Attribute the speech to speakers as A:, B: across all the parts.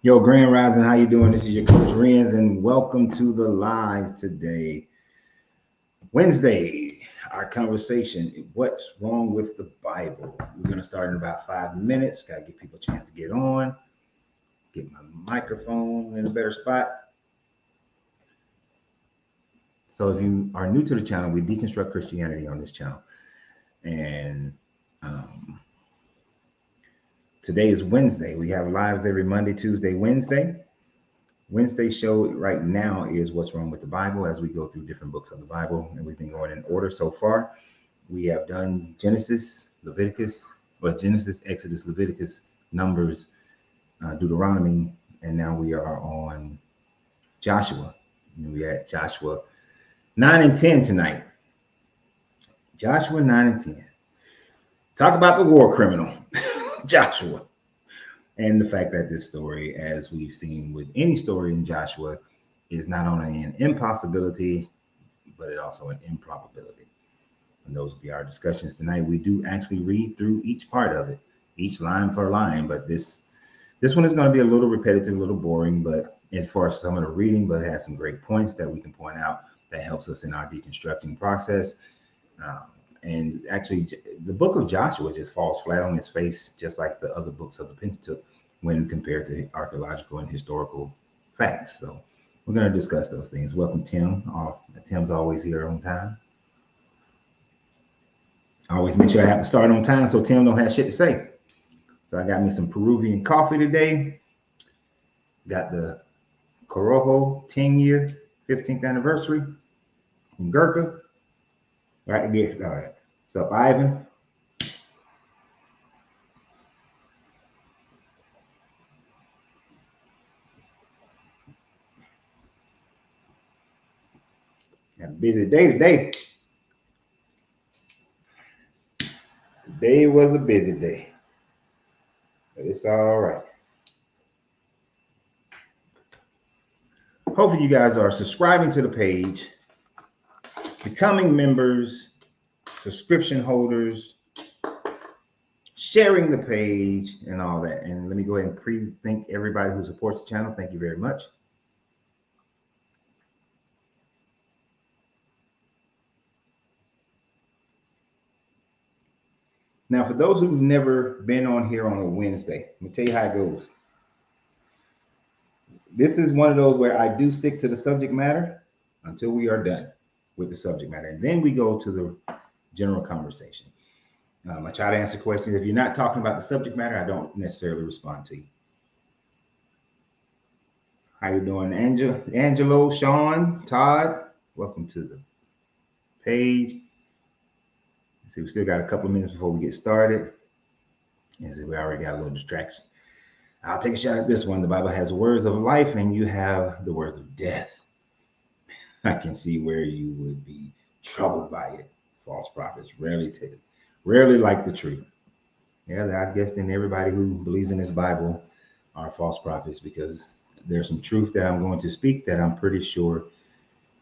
A: Yo, Grand Rising, how you doing? This is your coach Renz, and welcome to the live today. Wednesday, our conversation, what's wrong with the Bible? We're going to start in about 5 minutes. Got to give people a chance to get on, get my microphone in a better spot. So if you are new to the channel, we deconstruct Christianity on this channel. And today is Wednesday. We have lives every Monday, Tuesday, Wednesday. Wednesday show right now is what's wrong with the Bible as we go through different books of the Bible, and we've been going in order so far. We have done Genesis, Exodus, Leviticus, Numbers, Deuteronomy, and now we are on Joshua. And we're at Joshua 9 and 10 tonight. Joshua 9 and 10. Talk about the war criminal, Joshua. And the fact that this story, as we've seen with any story in Joshua, is not only an impossibility, but it also an improbability. And those will be our discussions tonight. We do actually read through each part of it, each line for line. But this one is going to be a little repetitive, a little boring, but and for some of the reading, but it has some great points that we can point out that helps us in our deconstruction process. And actually, the book of Joshua just falls flat on its face, just like the other books of the Pentateuch, when compared to archaeological and historical facts. So we're going to discuss those things. Welcome, Tim. Tim's always here on time. I always make sure I have to start on time so Tim don't have shit to say. So I got me some Peruvian coffee today. Got the Corojo 10-year, 15th anniversary from Gurkha. Right, all right. What's up, Ivan? Had a busy day today. Today was a busy day, but it's all right. Hopefully you guys are subscribing to the page, becoming members, subscription holders, sharing the page, and all that. And let me go ahead and pre-thank everybody who supports the channel. Thank you very much. Now, for those who've never been on here on a Wednesday, let me tell you how it goes. This is one of those where I do stick to the subject matter until we are done with the subject matter. And then we go to the general conversation. I try to answer questions. If you're not talking about the subject matter, I don't necessarily respond to you. How you doing, Angelo, Sean, Todd? Welcome to the page. Let's see, we still got a couple of minutes before we get started. And see, we already got a little distraction. I'll take a shot at this one. The Bible has words of life, and you have the words of death. I can see where you would be troubled by it. False prophets rarely like the truth. Yeah, I guess then everybody who believes in this Bible are false prophets, because there's some truth that I'm going to speak that I'm pretty sure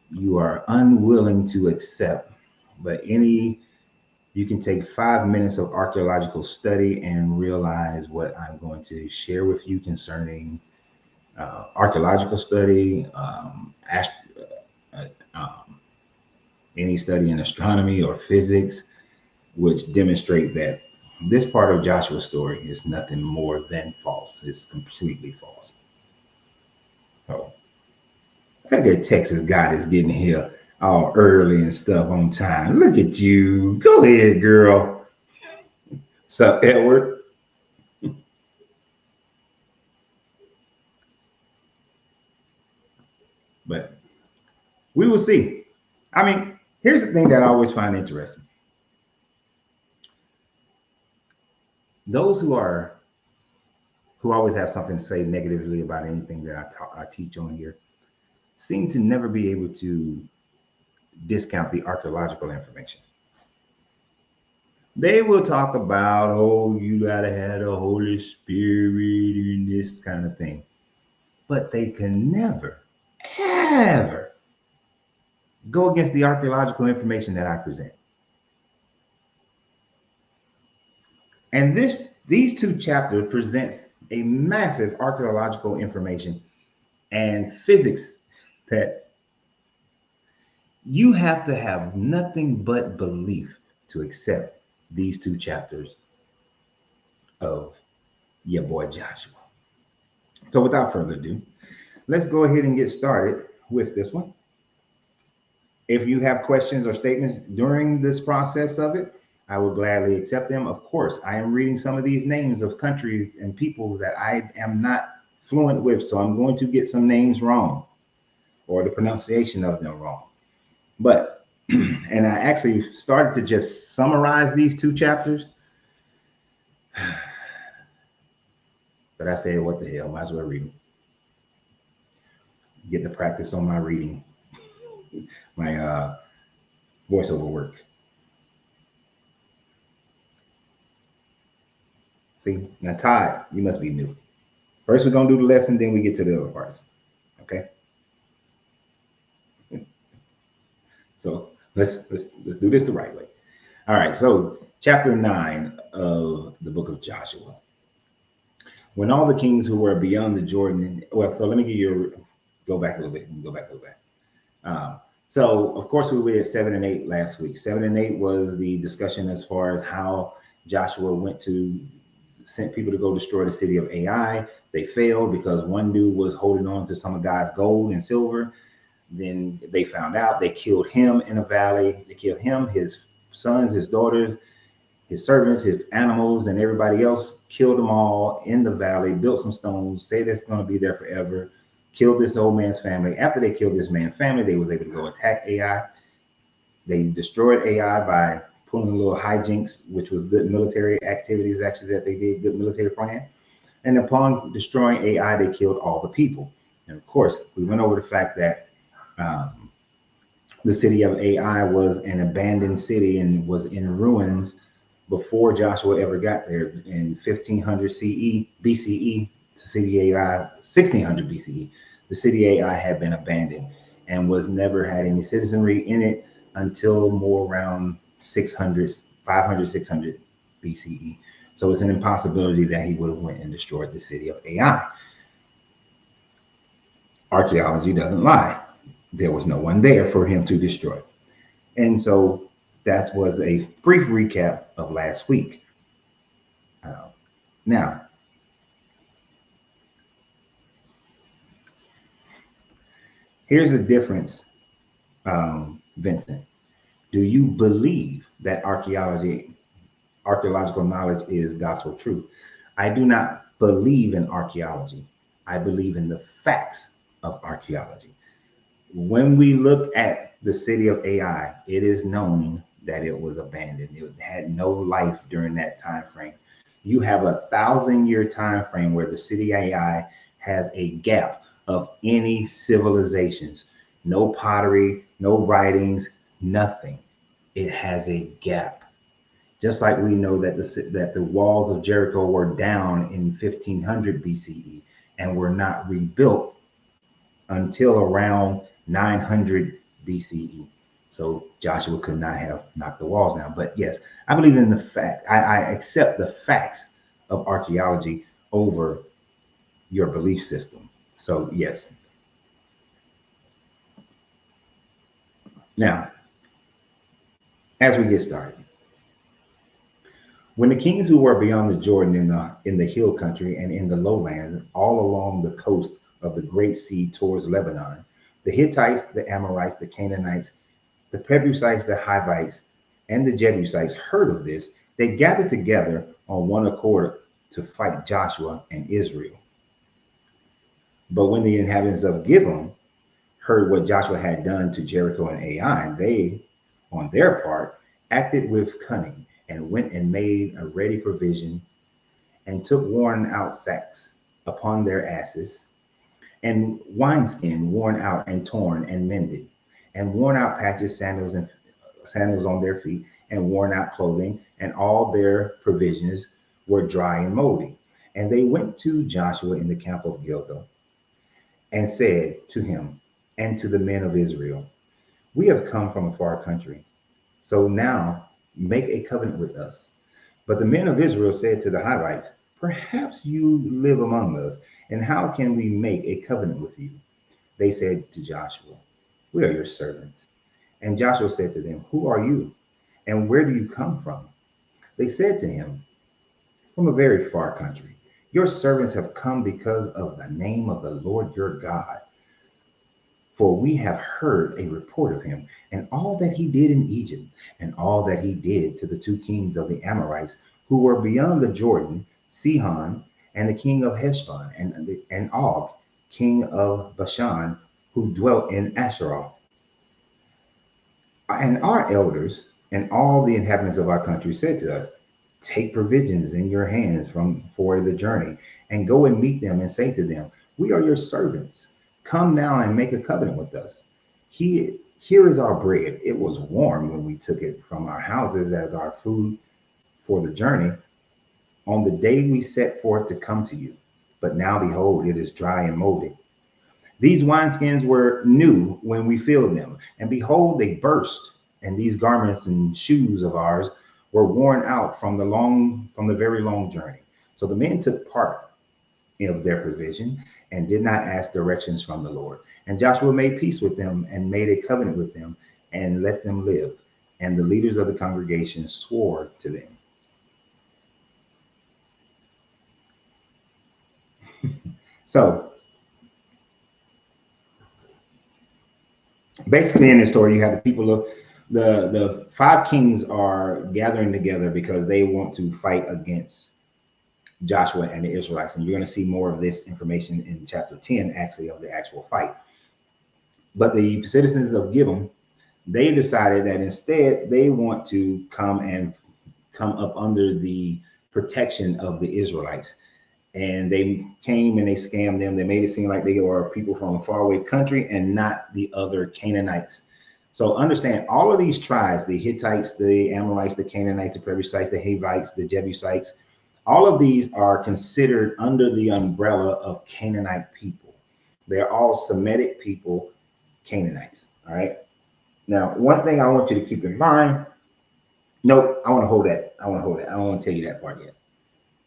A: you are unwilling to accept. But you can take 5 minutes of archaeological study and realize what I'm going to share with you concerning archaeological study, any study in astronomy or physics, which demonstrate that this part of Joshua's story is nothing more than false. It's completely false. Oh, look at Texas God is getting here all early and stuff on time. Look at you. Go ahead, girl. What's up, Edward? But we will see. I mean, here's the thing that I always find interesting. Those who always have something to say negatively about anything that I teach on here seem to never be able to discount the archaeological information. They will talk about, oh, you gotta have the Holy Spirit and this kind of thing, but they can never, ever go against the archaeological information that I present. And these two chapters presents a massive archaeological information and physics that you have to have nothing but belief to accept these two chapters of your boy Joshua. So without further ado, let's go ahead and get started with this one. If you have questions or statements during this process of it, I will gladly accept them. Of course, I am reading some of these names of countries and peoples that I am not fluent with, so I'm going to get some names wrong or the pronunciation of them wrong. But, and I actually started to just summarize these two chapters, but I said, what the hell, might as well read them. Get the practice on my reading, my voiceover work. See, now Todd, you must be new. First, we're gonna do the lesson, then we get to the other parts. Okay. So let's do this the right way. All right. So chapter 9 of the book of Joshua. When all the kings who were beyond the Jordan, well, so let me give you go back a little bit and go back a little bit. So of course we read 7 and 8 last week. 7 and 8 was the discussion as far as how Joshua went to sent people to go destroy the city of Ai. They failed because one dude was holding on to some guy's gold and silver. Then they found out, they killed him in a valley. They killed him, his sons, his daughters, his servants, his animals, and everybody else. Killed them all in the valley, built some stones, say that's going to be there forever. Killed this old man's family. After they killed this man's family, they was able to go attack Ai. They destroyed Ai by pulling a little hijinks, which was good military activities actually that they did, good military plan. And upon destroying Ai, they killed all the people. And of course, we went over the fact that the city of Ai was an abandoned city and was in ruins before Joshua ever got there in 1500 CE, BCE to city Ai, 1600 BCE. The city Ai had been abandoned and was never had any citizenry in it until more around 600, 500, 600 BCE. So it's an impossibility that he would have went and destroyed the city of Ai. Archaeology doesn't lie. There was no one there for him to destroy. And so that was a brief recap of last week. Now, here's the difference, Vincent. Do you believe that archaeological knowledge is gospel truth? I do not believe in archaeology. I believe in the facts of archaeology. When we look at the city of Ai, it is known that it was abandoned. It had no life during that time frame. You have 1,000-year time frame where the city of Ai has a gap of any civilizations. No pottery, no writings, nothing. It has a gap. Just like we know that the walls of Jericho were down in 1500 BCE and were not rebuilt until around 900 BCE. So Joshua could not have knocked the walls down. But yes, I believe in the fact. I accept the facts of archaeology over your belief system. So yes. Now, as we get started, when the kings who were beyond the Jordan in the hill country and in the lowlands, all along the coast of the Great Sea towards Lebanon, the Hittites, the Amorites, the Canaanites, the Perizzites, the Hivites, and the Jebusites heard of this, they gathered together on one accord to fight Joshua and Israel. But when the inhabitants of Gibeon heard what Joshua had done to Jericho and Ai, they, on their part, acted with cunning and went and made a ready provision and took worn out sacks upon their asses and wineskin worn out and torn and mended and worn out patches, sandals on their feet and worn out clothing, and all their provisions were dry and moldy. And they went to Joshua in the camp of Gilgal and said to him and to the men of Israel, we have come from a far country. So now make a covenant with us. But the men of Israel said to the Hivites, perhaps you live among us, and how can we make a covenant with you? They said to Joshua, we are your servants. And Joshua said to them, who are you, and where do you come from? They said to him, from a very far country. Your servants have come because of the name of the Lord your God. For we have heard a report of him and all that he did in Egypt, and all that he did to the two kings of the Amorites who were beyond the Jordan, Sihon, and the king of Heshbon, and Og, king of Bashan, who dwelt in Asherah. And our elders and all the inhabitants of our country said to us, take provisions in your hands for the journey, and go and meet them and say to them, we are your servants. Come now and make a covenant with us. Here is our bread. It was warm when we took it from our houses as our food for the journey on the day we set forth to come to you. But now behold, it is dry and moldy. These wineskins were new when we filled them, and behold, they burst. And these garments and shoes of ours were worn out from the very long journey. So the men took part of their provision and did not ask directions from the Lord. And Joshua made peace with them and made a covenant with them and let them live. And the leaders of the congregation swore to them. So basically in this story, you have the people of the five kings are gathering together because they want to fight against Joshua and the Israelites. And you're going to see more of this information in chapter 10, actually, of the actual fight. But the citizens of Gibeon, they decided that instead they want to come up under the protection of the Israelites. And they came and they scammed them. They made it seem like they were people from a faraway country and not the other Canaanites. So understand, all of these tribes, the Hittites, the Amorites, the Canaanites, the Perizzites, the Hivites, the Jebusites, all of these are considered under the umbrella of Canaanite people. They're all Semitic people, Canaanites. All right. Now, one thing I want you to keep in mind. Nope, I want to hold that. I don't want to tell you that part yet.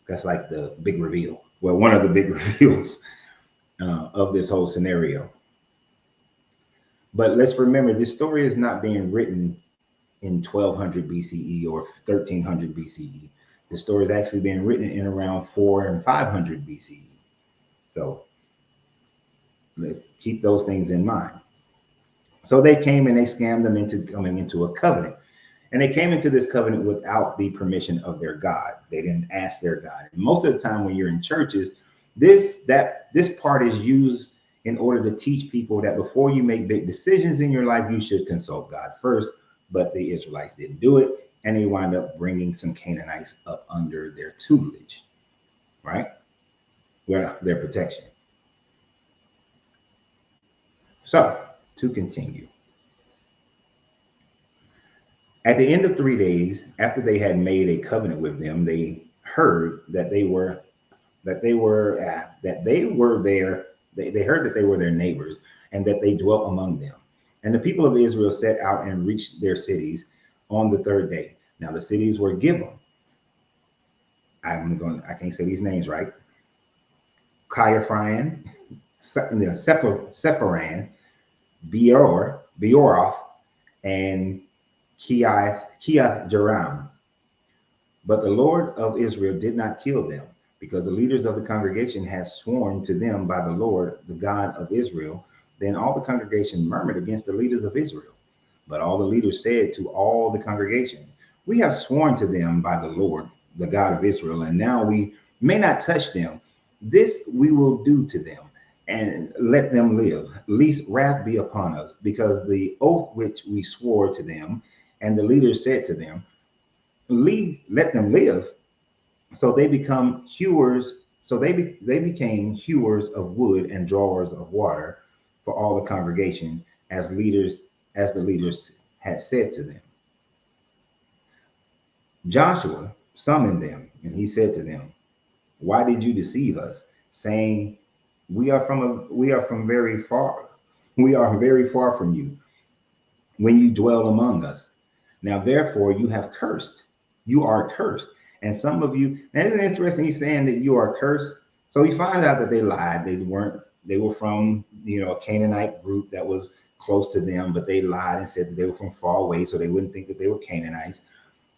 A: That's like the big reveal. Well, one of the big reveals of this whole scenario. But let's remember, this story is not being written in 1200 BCE or 1300 BCE. The story is actually being written in around 400 and 500 BCE. So let's keep those things in mind. So they came and they scammed them into coming into a covenant. And they came into this covenant without the permission of their God. They didn't ask their God. And most of the time when you're in churches, this part is used in order to teach people that before you make big decisions in your life, you should consult God first. But the Israelites didn't do it. And they wind up bringing some Canaanites up under their tutelage, right? Well, their protection. So to continue. At the end of 3 days, after they had made a covenant with them, they heard that they heard that they were their neighbors and that they dwelt among them. And the people of Israel set out and reached their cities on the third day. Now the cities were Gibeon. I can't say these names right. Caiaphran, Sepharan, Beoroth, and Kiath Jearim. But the Lord of Israel did not kill them, because the leaders of the congregation had sworn to them by the Lord, the God of Israel. Then all the congregation murmured against the leaders of Israel. But all the leaders said to all the congregation, we have sworn to them by the Lord, the God of Israel, and now we may not touch them. This we will do to them, and let them live, lest wrath be upon us, because the oath which we swore to them. And the leaders said to them, let them live. So they become hewers. So they became hewers of wood and drawers of water for all the congregation, as the leaders had said to them. Joshua summoned them, and he said to them, why did you deceive us, saying, we are very far from you, when you dwell among us? Now therefore you are cursed, And some of you, and isn't it interesting? He's saying that you are cursed. So he finds out that they lied. They were from, a Canaanite group that was close to them, but they lied and said that they were from far away, so they wouldn't think that they were Canaanites.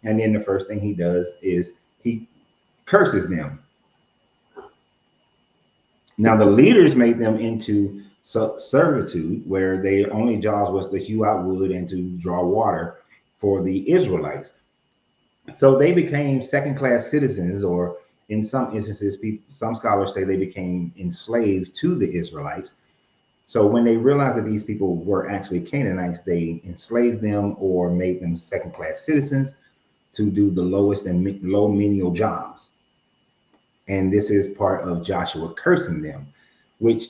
A: And then the first thing he does is he curses them. Now the leaders made them into servitude, where their only jobs was to hew out wood and to draw water for the Israelites. So they became second-class citizens, or in some instances, some scholars say they became enslaved to the Israelites. So when they realized that these people were actually Canaanites, they enslaved them or made them second-class citizens to do the lowest and low menial jobs. And this is part of Joshua cursing them, which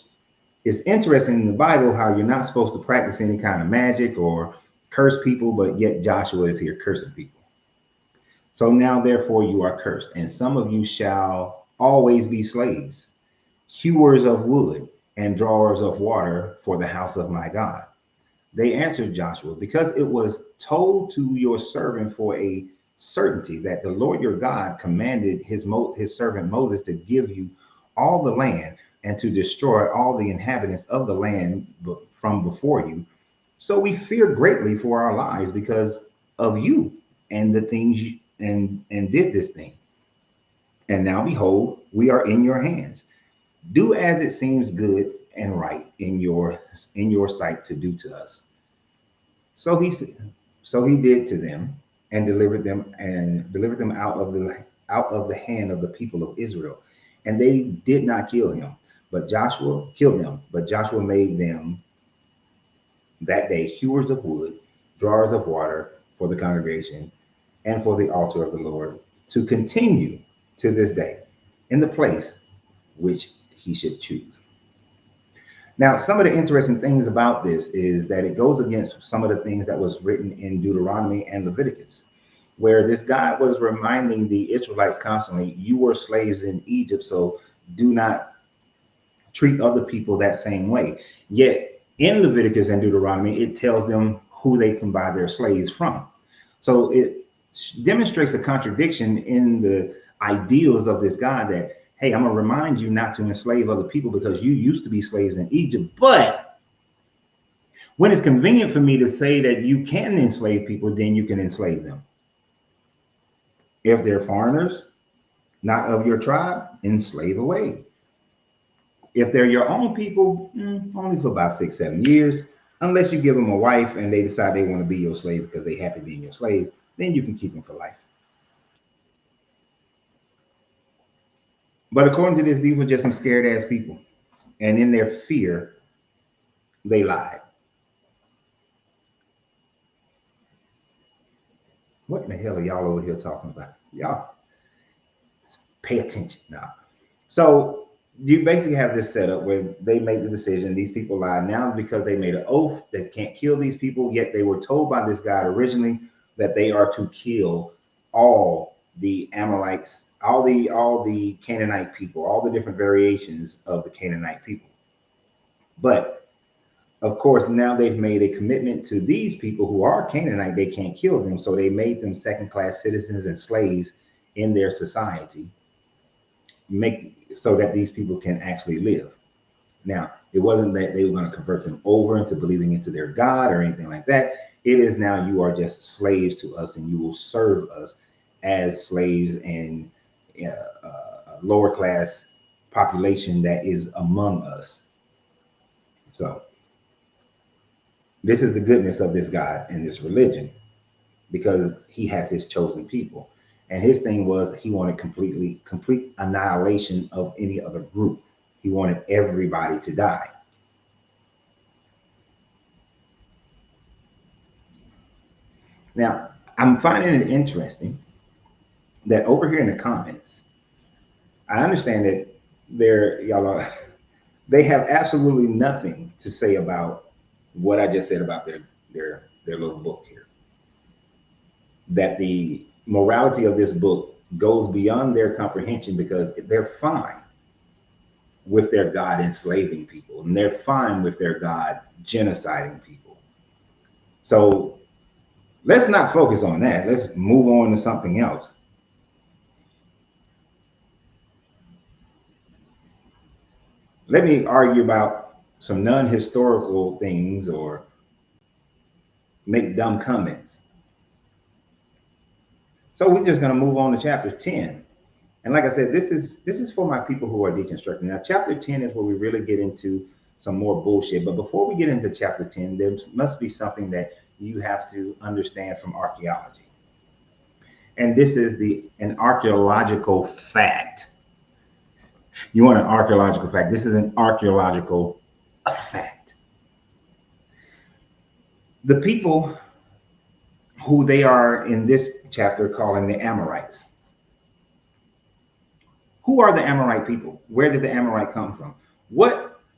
A: is interesting in the Bible, how you're not supposed to practice any kind of magic or curse people, but yet Joshua is here cursing people. So now, therefore, you are cursed, and some of you shall always be slaves, hewers of wood and drawers of water for the house of my God. They answered Joshua, because it was told to your servant for a certainty that the Lord your God commanded his servant Moses to give you all the land and to destroy all the inhabitants of the land from before you. So we fear greatly for our lives because of you and the things you and did this thing. And now behold, we are in your hands. Do as it seems good and right in your sight to do to us. So he did to them and delivered them out of the hand of the people of Israel. And they did not kill him, but Joshua killed them. But Joshua made them that day hewers of wood, drawers of water for the congregation and for the altar of the Lord, to continue to this day in the place which he should choose. Now, some of the interesting things about this is that it goes against some of the things that was written in Deuteronomy and Leviticus, where this God was reminding the Israelites constantly, you were slaves in Egypt, so do not treat other people that same way. Yet in Leviticus and Deuteronomy, it tells them who they can buy their slaves from. So it demonstrates a contradiction in the ideals of this God that, hey, I'm going to remind you not to enslave other people because you used to be slaves in Egypt. But when it's convenient for me to say that you can enslave people, then you can enslave them. If they're foreigners, not of your tribe, enslave away. If they're your own people, only for about 6-7 years, unless you give them a wife and they decide they want to be your slave because they're happy being your slave, then you can keep them for life. But according to this, these were just some scared ass people. And in their fear, they lied. What in the hell are y'all over here talking about? Y'all pay attention now. So you basically have this setup where they make the decision, these people lie. Now, because they made an oath, they can't kill these people, yet they were told by this God originally that they are to kill all the Amorites, all the Canaanite people, all the different variations of the Canaanite people. But of course, now they've made a commitment to these people who are Canaanite, they can't kill them. So they made them second-class citizens and slaves in their society, so that these people can actually live. Now, it wasn't that they were going to convert them over into believing into their God or anything like that. It is now you are just slaves to us and you will serve us as slaves and a lower class population that is among us. So this is the goodness of this God and this religion, because he has his chosen people. And his thing was he wanted complete annihilation of any other group. He wanted everybody to die. Now, I'm finding it interesting that over here in the comments, I understand that they have absolutely nothing to say about what I just said about their little book here. That the morality of this book goes beyond their comprehension, because they're fine with their God enslaving people, and they're fine with their God genociding people. So let's not focus on that. Let's move on to something else. let me argue about some non-historical things or make dumb comments. So we're just going to move on to chapter 10. And like I said, this is for my people who are deconstructing. Now, chapter 10 is where we really get into some more bullshit. But before we get into chapter 10, there must be something that you have to understand from archaeology. And this is an archaeological fact. You want an archaeological fact? This is an archaeological fact. The people who they are in this chapter calling the Amorites. Who are the Amorite people? Where did the Amorite come from?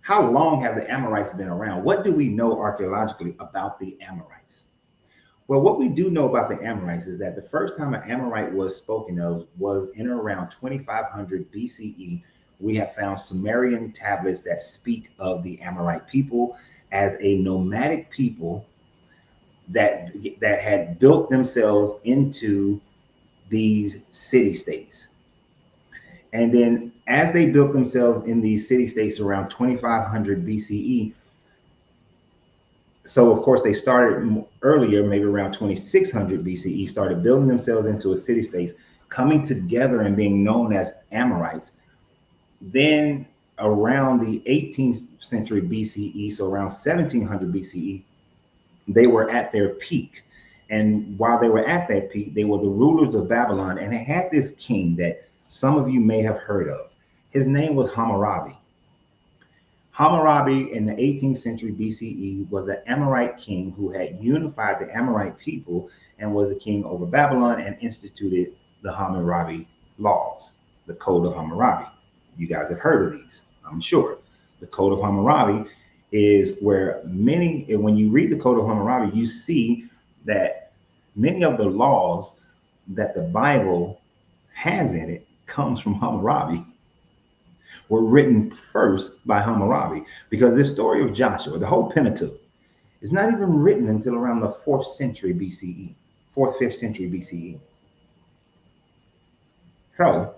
A: How long have the Amorites been around? What do we know archaeologically about the Amorites? Well, what we do know about the Amorites is that the first time an Amorite was spoken of was in around 2500 BCE. We have found Sumerian tablets that speak of the Amorite people as a nomadic people that had built themselves into these city-states. And then as they built themselves in these city-states around 2500 BCE, so of course they started earlier, maybe around 2600 BCE, started building themselves into a city-states, coming together and being known as Amorites. Then around the 18th century BCE, so around 1700 BCE, they were at their peak. And while they were at that peak, they were the rulers of Babylon. And they had this king that some of you may have heard of. His name was Hammurabi. Hammurabi in the 18th century BCE was an Amorite king who had unified the Amorite people and was the king over Babylon and instituted the Hammurabi laws, the Code of Hammurabi. You guys have heard of these, I'm sure. The Code of Hammurabi is where when you read the Code of Hammurabi, you see that many of the laws that the Bible has in it comes from Hammurabi, were written first by Hammurabi, because this story of Joshua, the whole Pentateuch, is not even written until around the 4th century BCE, 4th, 5th century BCE. So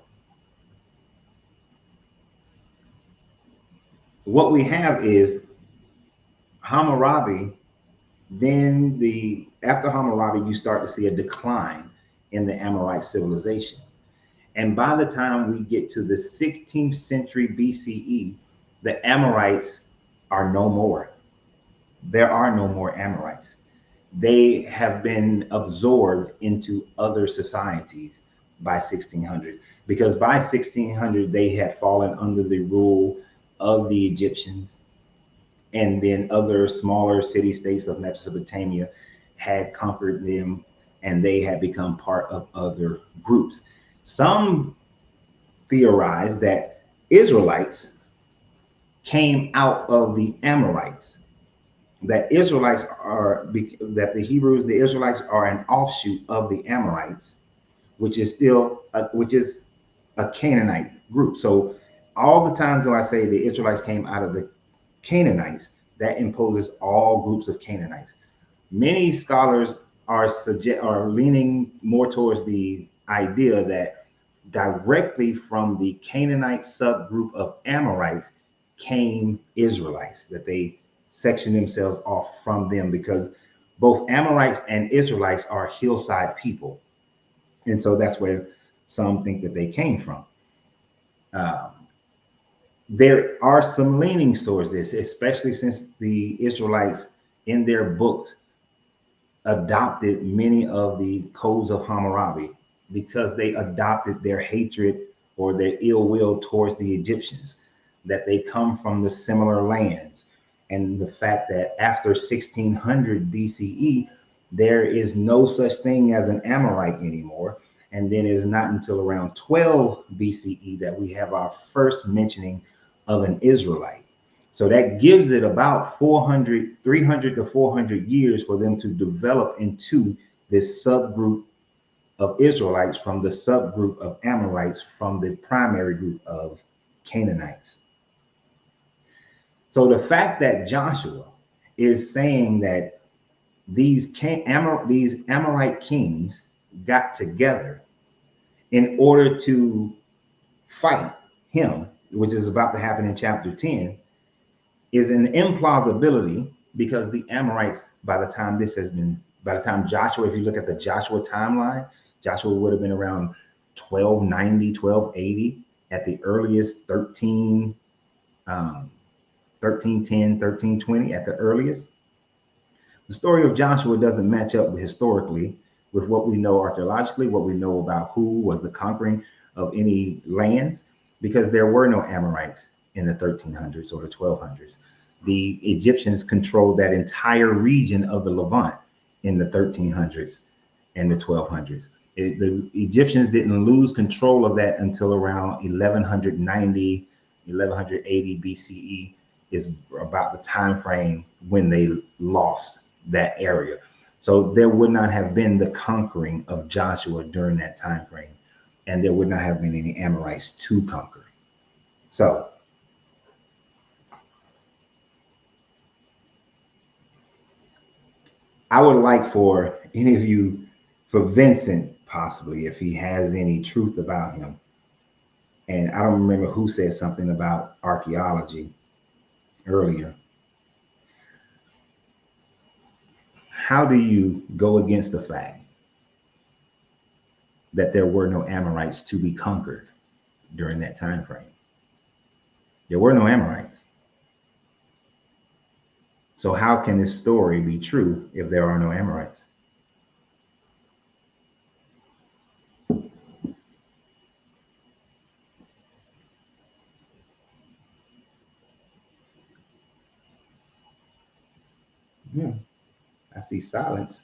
A: what we have is Hammurabi. Then after Hammurabi, you start to see a decline in the Amorite civilization. And by the time we get to the 16th century BCE, the Amorites are no more. There are no more Amorites. They have been absorbed into other societies by 1600, because by 1600 they had fallen under the rule of the Egyptians, and then other smaller city-states of Mesopotamia had conquered them, and they had become part of other groups. Some theorize that Israelites came out of the Amorites, that the Israelites are an offshoot of the Amorites, which is a Canaanite group. So all the times when I say the Israelites came out of the Canaanites, that imposes all groups of Canaanites. Many scholars are leaning more towards the idea that directly from the Canaanite subgroup of Amorites came Israelites, that they sectioned themselves off from them, because both Amorites and Israelites are hillside people. And so that's where some think that they came from. There are some leanings towards this, especially since the Israelites in their books adopted many of the codes of Hammurabi, because they adopted their hatred or their ill will towards the Egyptians, that they come from the similar lands. And the fact that after 1600 BCE, there is no such thing as an Amorite anymore. And then it's not until around 12 BCE that we have our first mentioning of an Israelite. So that gives it about 300 to 400 years for them to develop into this subgroup of Israelites from the subgroup of Amorites from the primary group of Canaanites. So the fact that Joshua is saying that these Amorite kings got together in order to fight him, which is about to happen in chapter 10, is an implausibility because the Amorites, by the time Joshua, if you look at the Joshua timeline, Joshua would have been around 1290, 1280 at the earliest, 1310, 1320 at the earliest. The story of Joshua doesn't match up historically with what we know archaeologically, what we know about who was the conquering of any lands, because there were no Amorites in the 1300s or the 1200s. The Egyptians controlled that entire region of the Levant in the 1300s and the 1200s. The Egyptians didn't lose control of that until around 1190, 1180 BCE is about the time frame when they lost that area. So there would not have been the conquering of Joshua during that time frame, and there would not have been any Amorites to conquer. So I would like for any of you, for Vincent possibly, if he has any truth about him, and I don't remember who said something about archaeology earlier. How do you go against the fact that there were no Amorites to be conquered during that time frame? There were no Amorites. So how can this story be true if there are no Amorites? Yeah, I see silence.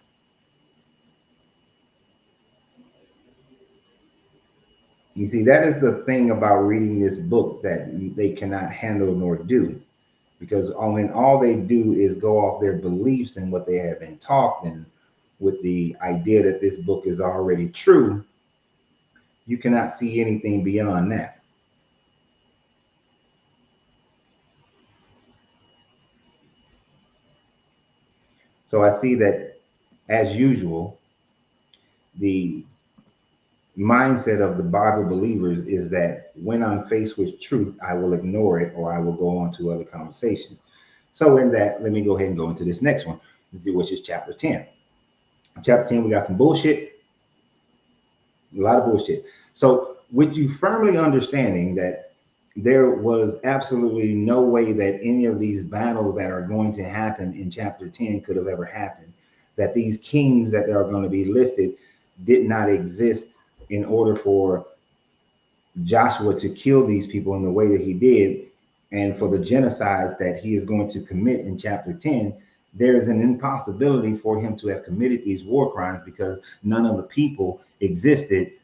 A: You see, that is the thing about reading this book that they cannot handle nor do, because when all they do is go off their beliefs and what they have been taught, and with the idea that this book is already true, you cannot see anything beyond that. So I see that, as usual, the mindset of the Bible believers is that when I'm faced with truth, I will ignore it or I will go on to other conversations. So in that, let me go ahead and go into this next one, which is chapter 10. Chapter 10, we got some bullshit, a lot of bullshit. So with you firmly understanding that there was absolutely no way that any of these battles that are going to happen in chapter 10 could have ever happened, that these kings that are going to be listed did not exist in order for Joshua to kill these people in the way that he did, and for the genocides that he is going to commit in chapter 10, there is an impossibility for him to have committed these war crimes because none of the people existed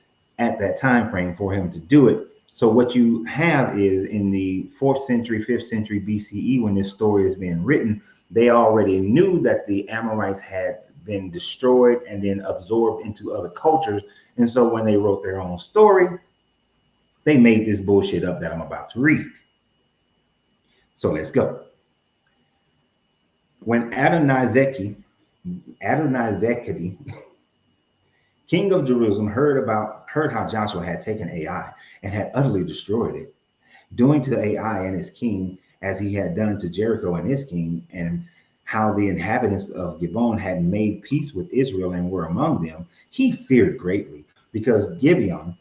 A: at that time frame for him to do it. So what you have is in the 4th century, 5th century BCE, when this story is being written, they already knew that the Amorites had been destroyed and then absorbed into other cultures. And so when they wrote their own story, they made this bullshit up that I'm about to read. So let's go. When Adonizeki, king of Jerusalem, heard how Joshua had taken Ai and had utterly destroyed it, doing to Ai and his king as he had done to Jericho and his king, and how the inhabitants of Gibeon had made peace with Israel and were among them, he feared greatly, because Gibeon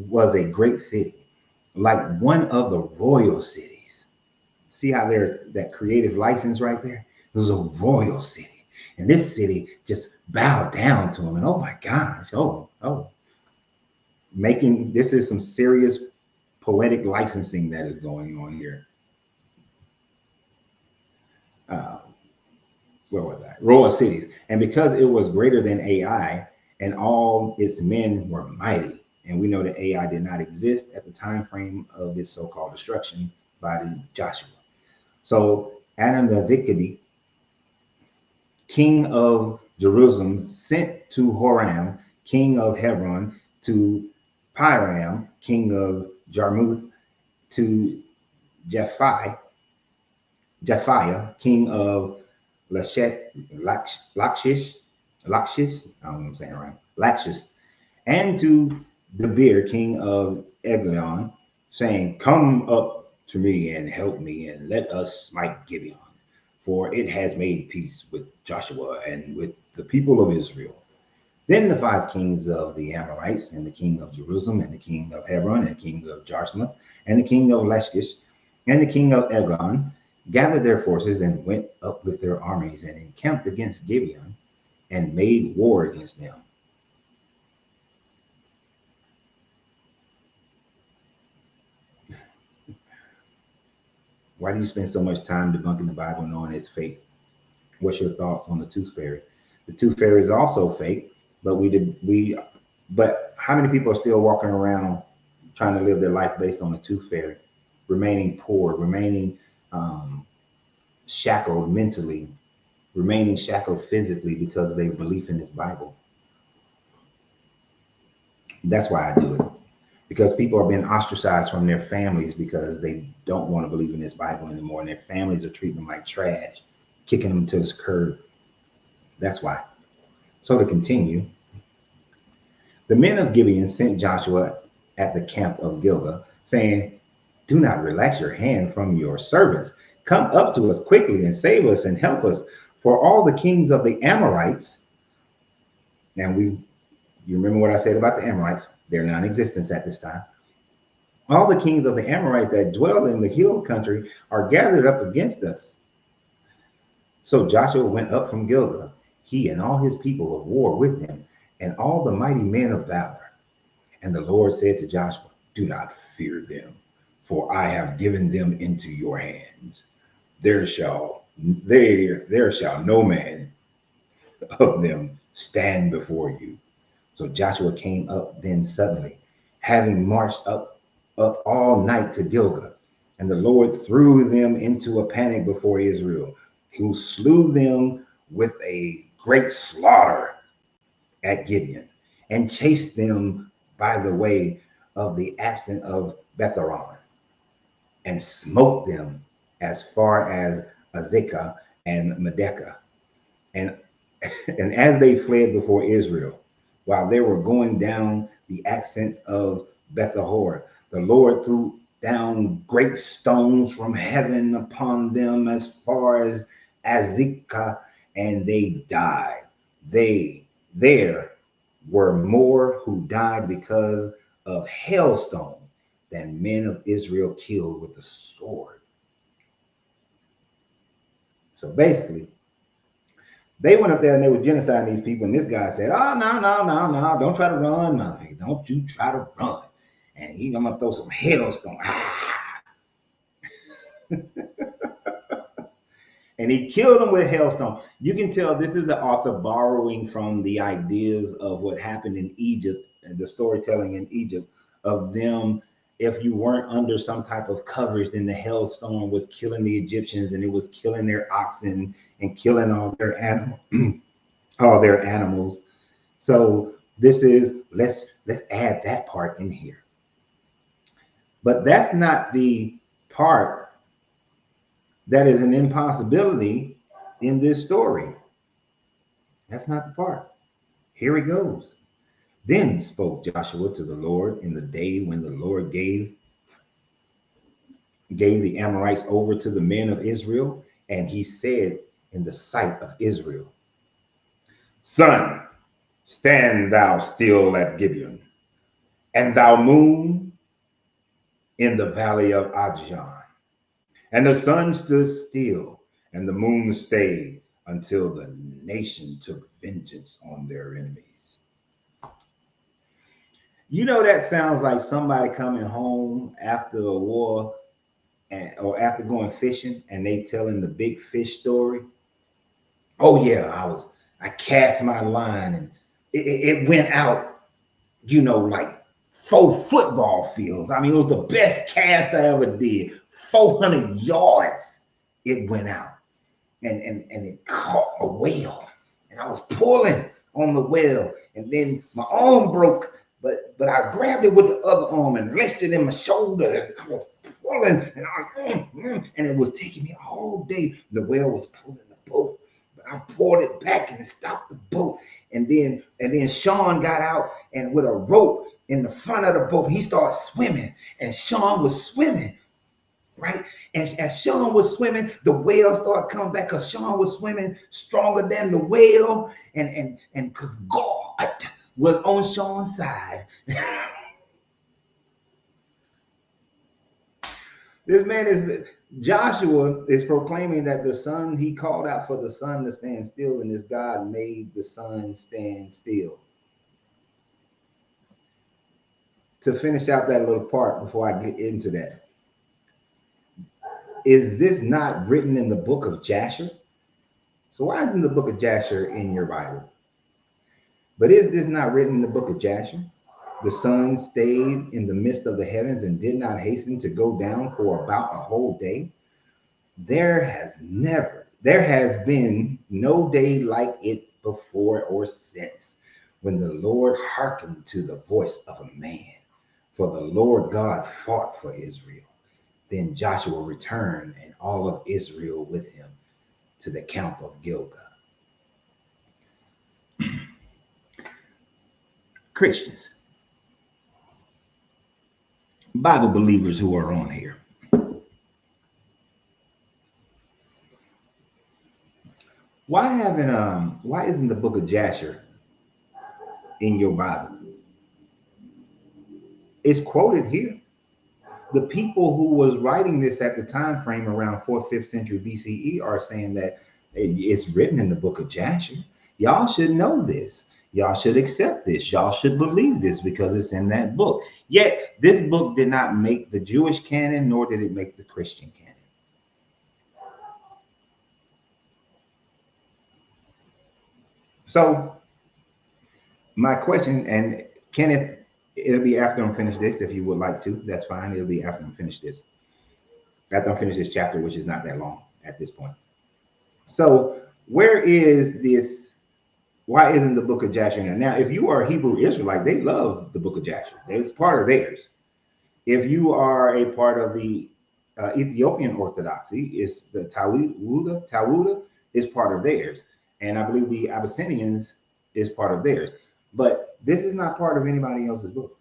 A: was a great city, like one of the royal cities. See how they're that creative license right there? It was a royal city. And this city just bowed down to him. And oh my gosh, this is some serious poetic licensing that is going on here. Where was I? Royal cities. And because it was greater than Ai, and all its men were mighty. And we know that Ai did not exist at the time frame of its so-called destruction by Joshua. So Adonizekedi, king of Jerusalem, sent to Horam, king of Hebron, to Piram, king of Jarmuth, to Japhiah, king of Lachish, I don't know what I'm saying right, Lachish, and to Debir, king of Eglon, saying, "Come up to me and help me, and let us smite Gibeon, for it has made peace with Joshua and with the people of Israel." Then the five kings of the Amorites, and the king of Jerusalem, and the king of Hebron, and the king of Jarmuth, and the king of Lachish, and the king of Eglon, gathered their forces and went up with their armies and encamped against Gibeon and made war against them. Why do you spend so much time debunking the Bible knowing it's fake? What's your thoughts on the tooth fairy? The tooth fairy is also fake, but but how many people are still walking around trying to live their life based on the tooth fairy, remaining poor, remaining shackled mentally, remaining shackled physically because of their belief in this Bible? That's why I do it. Because people are being ostracized from their families because they don't want to believe in this Bible anymore, and their families are treating them like trash, kicking them to the curb. That's why. So to continue, the men of Gibeon sent Joshua at the camp of Gilgal, saying, "Do not relax your hand from your servants. Come up to us quickly and save us and help us. For all the kings of the Amorites," and you remember what I said about the Amorites, they're non-existent at this time. "All the kings of the Amorites that dwell in the hill country are gathered up against us." So Joshua went up from Gilgal, he and all his people of war with him, and all the mighty men of valor. And the Lord said to Joshua, "Do not fear them, for I have given them into your hands. There shall no man of them stand before you." So Joshua came up then suddenly, having marched up all night to Gilgal, and the Lord threw them into a panic before Israel, who slew them with a great slaughter at Gibeon, and chased them by the way of the absent of Betharon, and smote them as far as Azekah and Medekah. And, and as they fled before Israel, while they were going down the ascents of Bethahor, the Lord threw down great stones from heaven upon them as far as Azekah, and they died. There were more who died because of hailstone than men of Israel killed with the sword. So basically, they went up there and they were genociding these people, and this guy said, "Oh, no, don't try to run, man. Don't you try to run." And I'm gonna throw some hailstone. And he killed them with hailstone. You can tell this is the author borrowing from the ideas of what happened in Egypt and the storytelling in Egypt of them. If you weren't under some type of coverage, then the hailstone was killing the Egyptians, and it was killing their oxen and killing all their animals. So this is let's add that part in here. But that's not the part that is an impossibility in this story. That's not the part. Here it goes. Then spoke Joshua to the Lord in the day when the Lord gave the Amorites over to the men of Israel, and he said in the sight of Israel, "Sun, stand thou still at Gibeon, and thou moon in the valley of Ajalon." And the sun stood still, and the moon stayed until the nation took vengeance on their enemies. You know, that sounds like somebody coming home after a war or after going fishing, and they telling the big fish story. "Oh yeah, I cast my line, and it went out, like 4 football fields. I mean, it was the best cast I ever did. 400 yards it went out, and it caught a whale, and I was pulling on the whale, and then my arm broke, but I grabbed it with the other arm and laced it in my shoulder, and I was pulling, and it was taking me all day. The whale was pulling the boat, but I pulled it back and it stopped the boat, and then Sean got out and with a rope in the front of the boat. He started swimming, and Sean was swimming, right? And as Sean was swimming, the whale started coming back because Sean was swimming stronger than the whale, and because God was on Sean's side. This man is Joshua is proclaiming that the sun, he called out for the sun to stand still, and this God made the sun stand still. To finish out that little part before I get into that, is this not written in the book of Jasher? So why isn't the book of Jasher in your Bible? But is this not written in the book of Jasher? The sun stayed in the midst of the heavens and did not hasten to go down for about a whole day. There has been no day like it before or since, when the Lord hearkened to the voice of a man. For the Lord God fought for Israel. Then Joshua returned, and all of Israel with him, to the camp of Gilgal. Christians, Bible believers who are on here, why isn't the book of Jasher in your Bible? It's quoted here. The people who was writing this at the time frame around 4th, 5th century BCE are saying that it's written in the book of Jasher. Y'all should know this. Y'all should accept this. Y'all should believe this because it's in that book. Yet this book did not make the Jewish canon, nor did it make the Christian canon. So my question, and Kenneth, it'll be after I'm finished this. If you would like to, that's fine. It'll be after I'm finished this. After I'm finished this chapter, which is not that long at this point. So where is this? Why isn't the book of Jasher in there? Now, if you are a Hebrew Israelite, they love the book of Jasher. It's part of theirs. If you are a part of the Ethiopian Orthodoxy, it's the Tawuda is part of theirs. And I believe the Abyssinians is part of theirs. But this is not part of anybody else's book.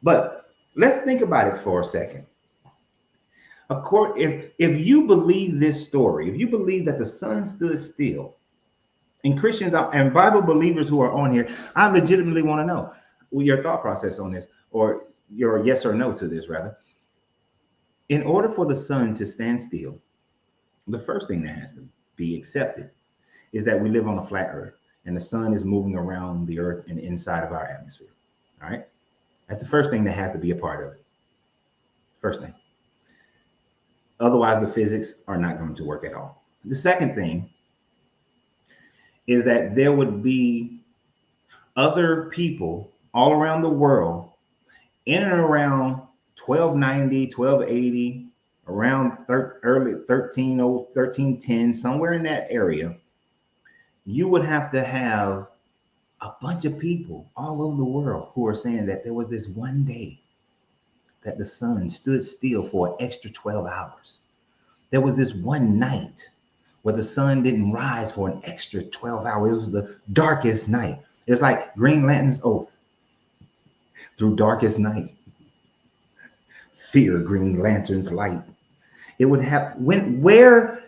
A: But let's think about it for a second. If you believe this story, if you believe that the sun stood still, and Christians and Bible believers who are on here, I legitimately want to know your thought process on this, or your yes or no to this, rather. In order for the sun to stand still, the first thing that has to be accepted is that we live on a flat earth and the sun is moving around the earth and inside of our atmosphere. All right. That's the first thing that has to be a part of it. First thing. Otherwise, the physics are not going to work at all. The second thing is that there would be other people all around the world in and around 1290, 1280, around early 1310, somewhere in that area. You would have to have a bunch of people all over the world who are saying that there was this one day that the sun stood still for an extra 12 hours. There was this one night where the sun didn't rise for an extra 12 hours. It was the darkest night. It's like Green Lantern's oath. Through darkest night, fear Green Lantern's light. It would have, where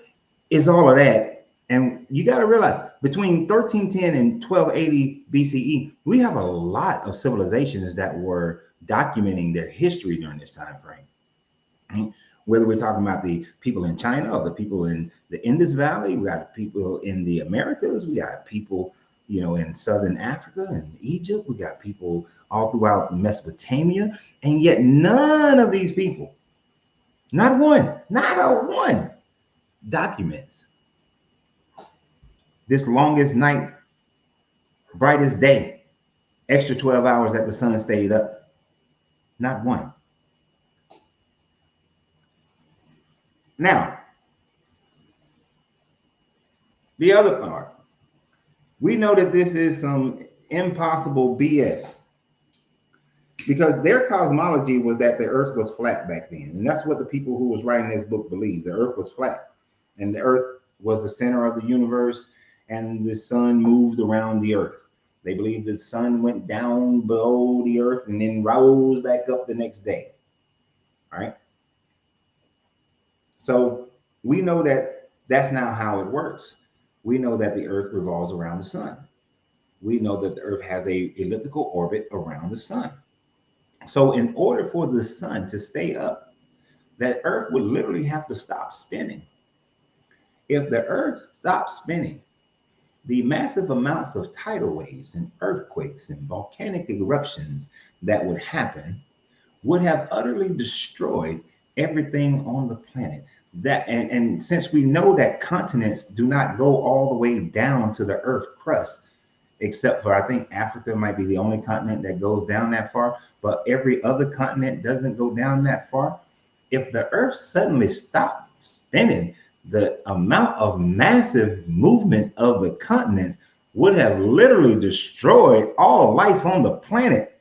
A: is all of that? And you got to realize between 1310 and 1280 BCE, we have a lot of civilizations that were documenting their history during this time frame. Whether we're talking about the people in China or the people in the Indus Valley, we got people in the Americas, we got people, in Southern Africa and Egypt, we got people all throughout Mesopotamia, and yet none of these people, not a one, documents this longest night, brightest day, extra 12 hours that the sun stayed up. Not one. Now, the other part, we know that this is some impossible BS because their cosmology was that the earth was flat back then. And that's what the people who was writing this book believed. The earth was flat and the earth was the center of the universe and the sun moved around the earth. They believe the sun went down below the earth and then rose back up the next day. All right. So we know that that's not how it works. We know that the earth revolves around the sun. We know that the earth has a elliptical orbit around the sun. So in order for the sun to stay up, that earth would literally have to stop spinning. If the earth stopped spinning, the massive amounts of tidal waves and earthquakes and volcanic eruptions that would happen would have utterly destroyed everything on the planet. And since we know that continents do not go all the way down to the earth crust, except for I think Africa might be the only continent that goes down that far, but every other continent doesn't go down that far. If the earth suddenly stopped spinning, the amount of massive movement of the continents would have literally destroyed all life on the planet.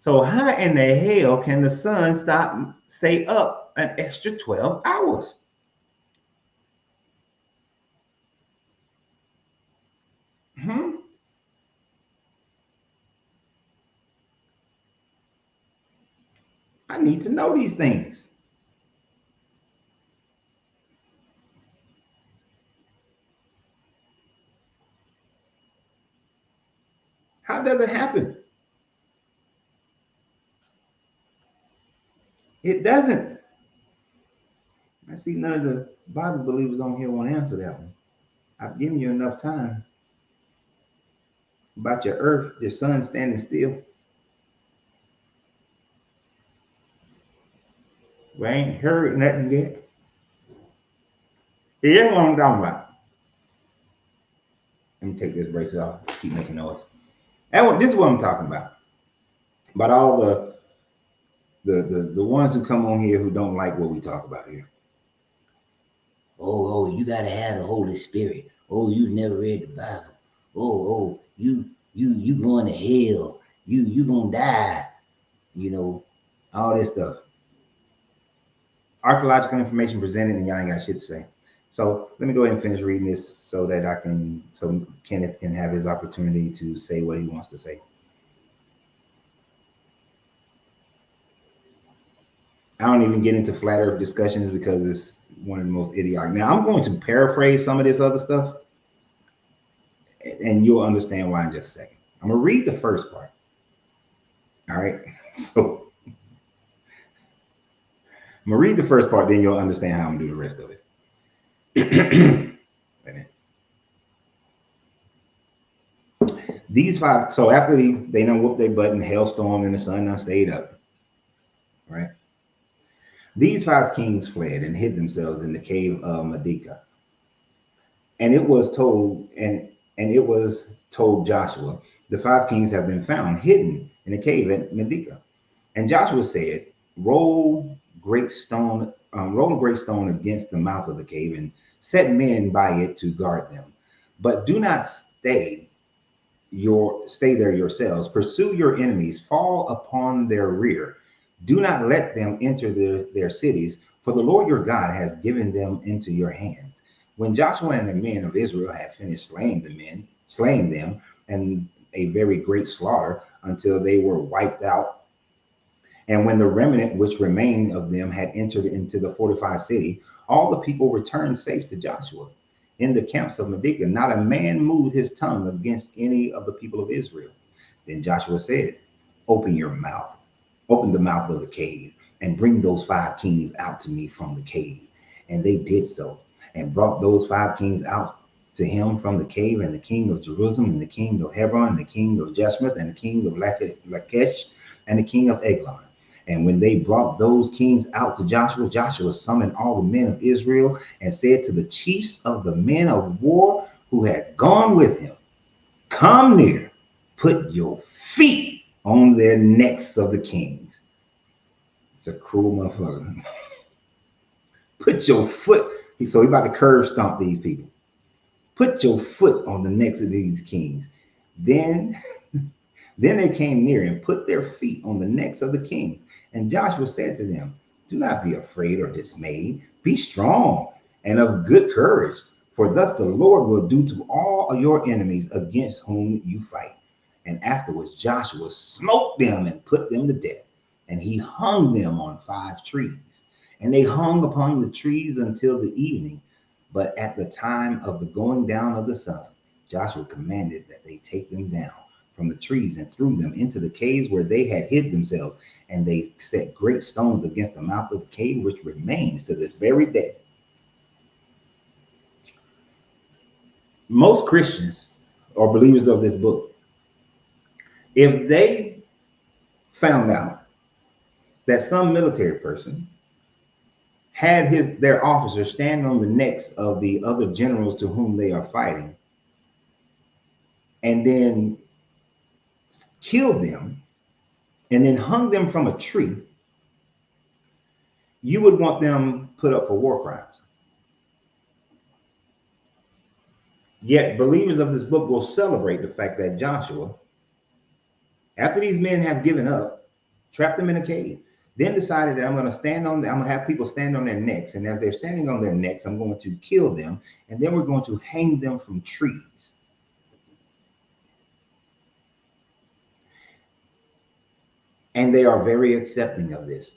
A: So how in the hell can the sun stay up an extra 12 hours? I need to know these things. How does it happen? It doesn't. I see none of the Bible believers on here want to answer that one. I've given you enough time about your earth, your sun standing still. We ain't heard nothing yet. Here's what I'm talking about. Let me take this brace off. Keep making noise. This is what I'm talking about. About all the ones who come on here who don't like what we talk about here. Oh, you gotta have the Holy Spirit. Oh, you never read the Bible. Oh, you going to hell. You gonna die. You know, all this stuff. Archaeological information presented, and y'all ain't got shit to say. So let me go ahead and finish reading this so that so Kenneth can have his opportunity to say what he wants to say. I don't even get into flat earth discussions because it's one of the most idiotic. Now I'm going to paraphrase some of this other stuff and you'll understand why in just a second. I'm gonna read the first part. All right. So I'm gonna read the first part, then you'll understand how I'm gonna do the rest of it. These five, so after they done whooped their butt in hailstorm and the sun done stayed up, right? These five kings fled and hid themselves in the cave of Medica. And it was told Joshua, the five kings have been found hidden in a cave at Medica. And Joshua said, roll a great stone against the mouth of the cave and set men by it to guard them. But do not stay there yourselves. Pursue your enemies, fall upon their rear. Do not let them enter their cities, for the Lord your God has given them into your hands. When Joshua and the men of Israel had finished slaying them, and a very great slaughter until they were wiped out, and when the remnant which remained of them had entered into the fortified city, all the people returned safe to Joshua. In the camps of Medica, not a man moved his tongue against any of the people of Israel. Then Joshua said, open the mouth of the cave, and bring those five kings out to me from the cave. And they did so, and brought those five kings out to him from the cave, and the king of Jerusalem, and the king of Hebron, and the king of Jeshmoth, and the king of Lachish, and the king of Eglon. And when they brought those kings out to Joshua, Joshua summoned all the men of Israel and said to the chiefs of the men of war who had gone with him, come near, put your feet on their necks of the kings. It's a cruel motherfucker. Put your foot. So he's about to curve stomp these people. Put your foot on the necks of these kings. Then they came near and put their feet on the necks of the kings. And Joshua said to them, do not be afraid or dismayed. Be strong and of good courage, For thus the Lord will do to all of your enemies against whom you fight. And afterwards Joshua smote them and put them to death, and he hung them on 5 trees. And they hung upon the trees until the evening. But at the time of the going down of the sun, Joshua commanded that they take them down from the trees and threw them into the caves where they had hid themselves. And they set great stones against the mouth of the cave, which remains to this very day. Most Christians or believers of this book, if they found out that some military person had their officers stand on the necks of the other generals to whom they are fighting, and then killed them, and then hung them from a tree, you would want them put up for war crimes. Yet believers of this book will celebrate the fact that Joshua, after these men have given up, trapped them in a cave, then decided that I'm going to have people stand on their necks. And as they're standing on their necks, I'm going to kill them. And then we're going to hang them from trees. And they are very accepting of this.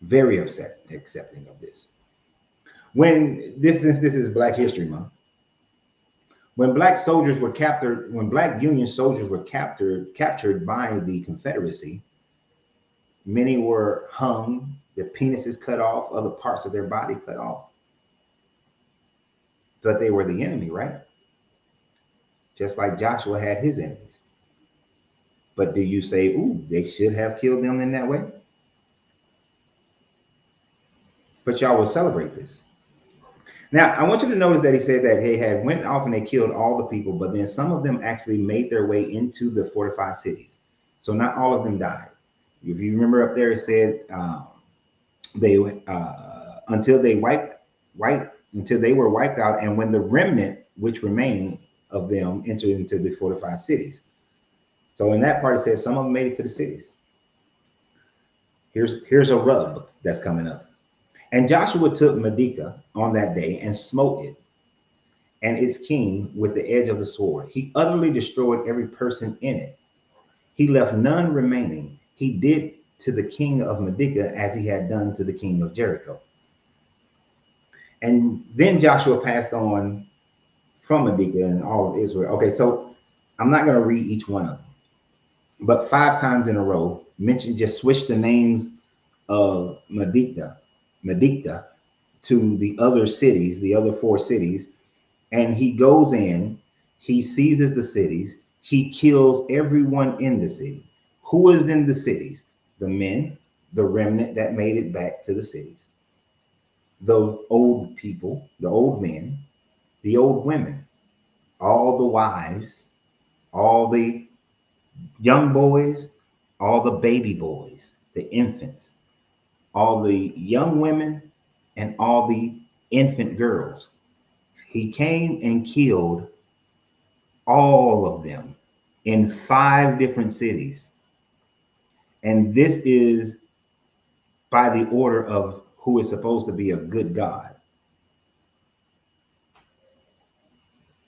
A: Very accepting of this. When this is Black History Month, when black soldiers were captured, when black Union soldiers were captured by the Confederacy, many were hung, their penises cut off, other parts of their body cut off. But they were the enemy, right? Just like Joshua had his enemies. But do you say, ooh, they should have killed them in that way? But y'all will celebrate this. Now, I want you to notice that he said that they had went off and they killed all the people, but then some of them actually made their way into the fortified cities. So not all of them died. If you remember up there, it said until they were wiped out, and when the remnant which remained of them entered into the fortified cities. So in that part, it says some of them made it to the cities. Here's a rub that's coming up. And Joshua took Medekah on that day and smote it and its king with the edge of the sword. He utterly destroyed every person in it. He left none remaining. He did to the king of Medekah as he had done to the king of Jericho. And then Joshua passed on from Medekah and all of Israel. Okay, so I'm not going to read each one of them, but 5 times in a row, just switch the names of Medekah to the other cities, the other 4 cities, and he goes in, he seizes the cities, he kills everyone in the city. Who is in the cities? The men, the remnant that made it back to the cities, the old people, the old men, the old women, all the wives, all the young boys, all the baby boys, the infants, all the young women, and all the infant girls. He came and killed all of them in 5 different cities. And this is by the order of who is supposed to be a good God.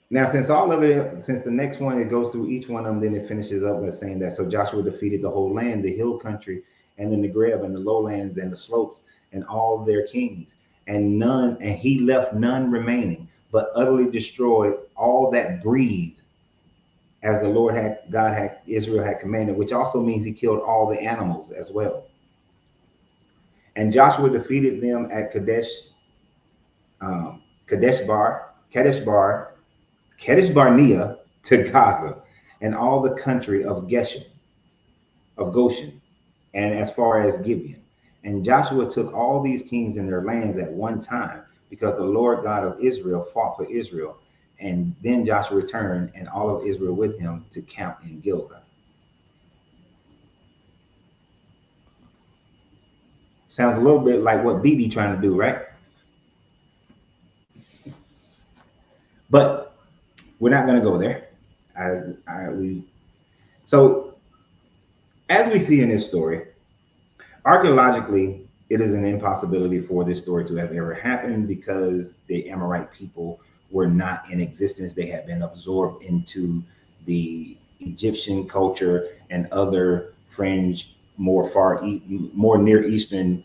A: Now, since the next one, it goes through each one of them, then it finishes up by saying that, so Joshua defeated the whole land, the hill country, and the Negev, and the lowlands, and the slopes, and all their kings, and he left none remaining, but utterly destroyed all that breathed, as the Lord Israel had commanded, which also means he killed all the animals as well. And Joshua defeated them at Kadesh Barnea to Gaza, and all the country of Goshen, and as far as Gibeon. And Joshua took all these kings in their lands at one time, because the Lord God of Israel fought for Israel. And then Joshua returned, and all of Israel with him, to camp in Gilgal. Sounds a little bit like what BB trying to do, right? But we're not going to go there. So as we see in this story, archaeologically, it is an impossibility for this story to have ever happened because the Amorite people were not in existence. They had been absorbed into the Egyptian culture and other fringe, more Near Eastern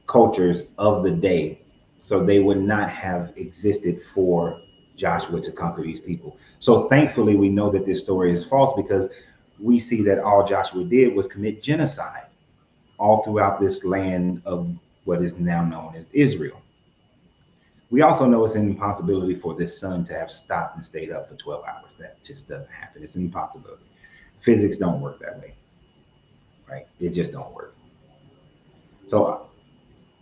A: cultures of the day. So they would not have existed for Joshua to conquer these people. So thankfully, we know that this story is false because we see that all Joshua did was commit genocide all throughout this land of what is now known as Israel. We also know it's an impossibility for this sun to have stopped and stayed up for 12 hours. That just doesn't happen. It's an impossibility. Physics don't work that way, right? It just don't work. So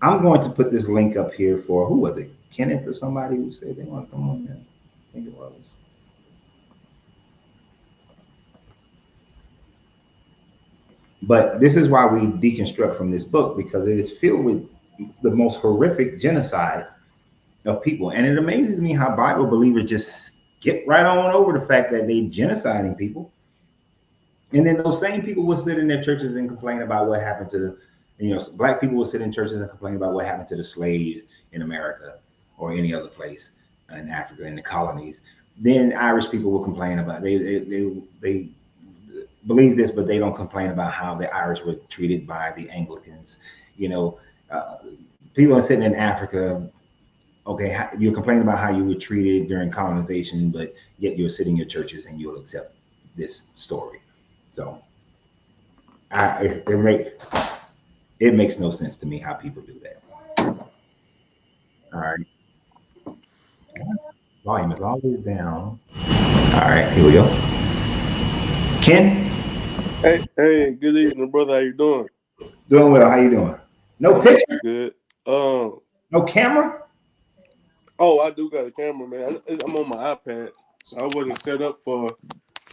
A: I'm going to put this link up here for who was it? Kenneth or somebody who said they want to come on here. I think it was. But this is why we deconstruct from this book because it is filled with the most horrific genocides of people. And it amazes me how Bible believers just skip right on over the fact that they genociding people. And then those same people will sit in their churches and complain about what happened to the, black people will sit in churches and complain about what happened to the slaves in America or any other place in Africa, in the colonies. Then Irish people will complain about they believe this, but they don't complain about how the Irish were treated by the Anglicans. People are sitting in Africa. Okay, you're complaining about how you were treated during colonization, but yet you're sitting in your churches and you'll accept this story. So it makes no sense to me how people do that. All right. Volume is always down. All right, here we go. Ken?
B: Hey, good evening, brother. How you doing?
A: Doing well. How you doing? No picture?
B: Good.
A: No camera?
B: Oh, I do got a camera, man. I'm on my iPad, so I wasn't set up for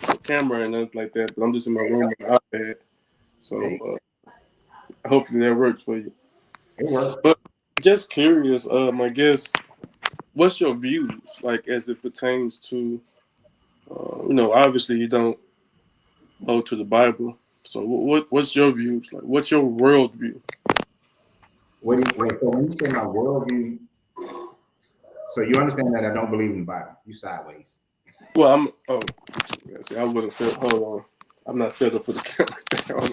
B: a camera and nothing like that. But I'm just in my room with an iPad, so hopefully that works for you.
A: It works.
B: But just curious, I guess, what's your views like as it pertains to, obviously you don't hold to the Bible. So what's your views like? What's your worldview?
A: So when you say my worldview, so you understand that I don't believe in the Bible. You sideways.
B: Well, I wasn't set. Hold on, I'm not set up for the camera.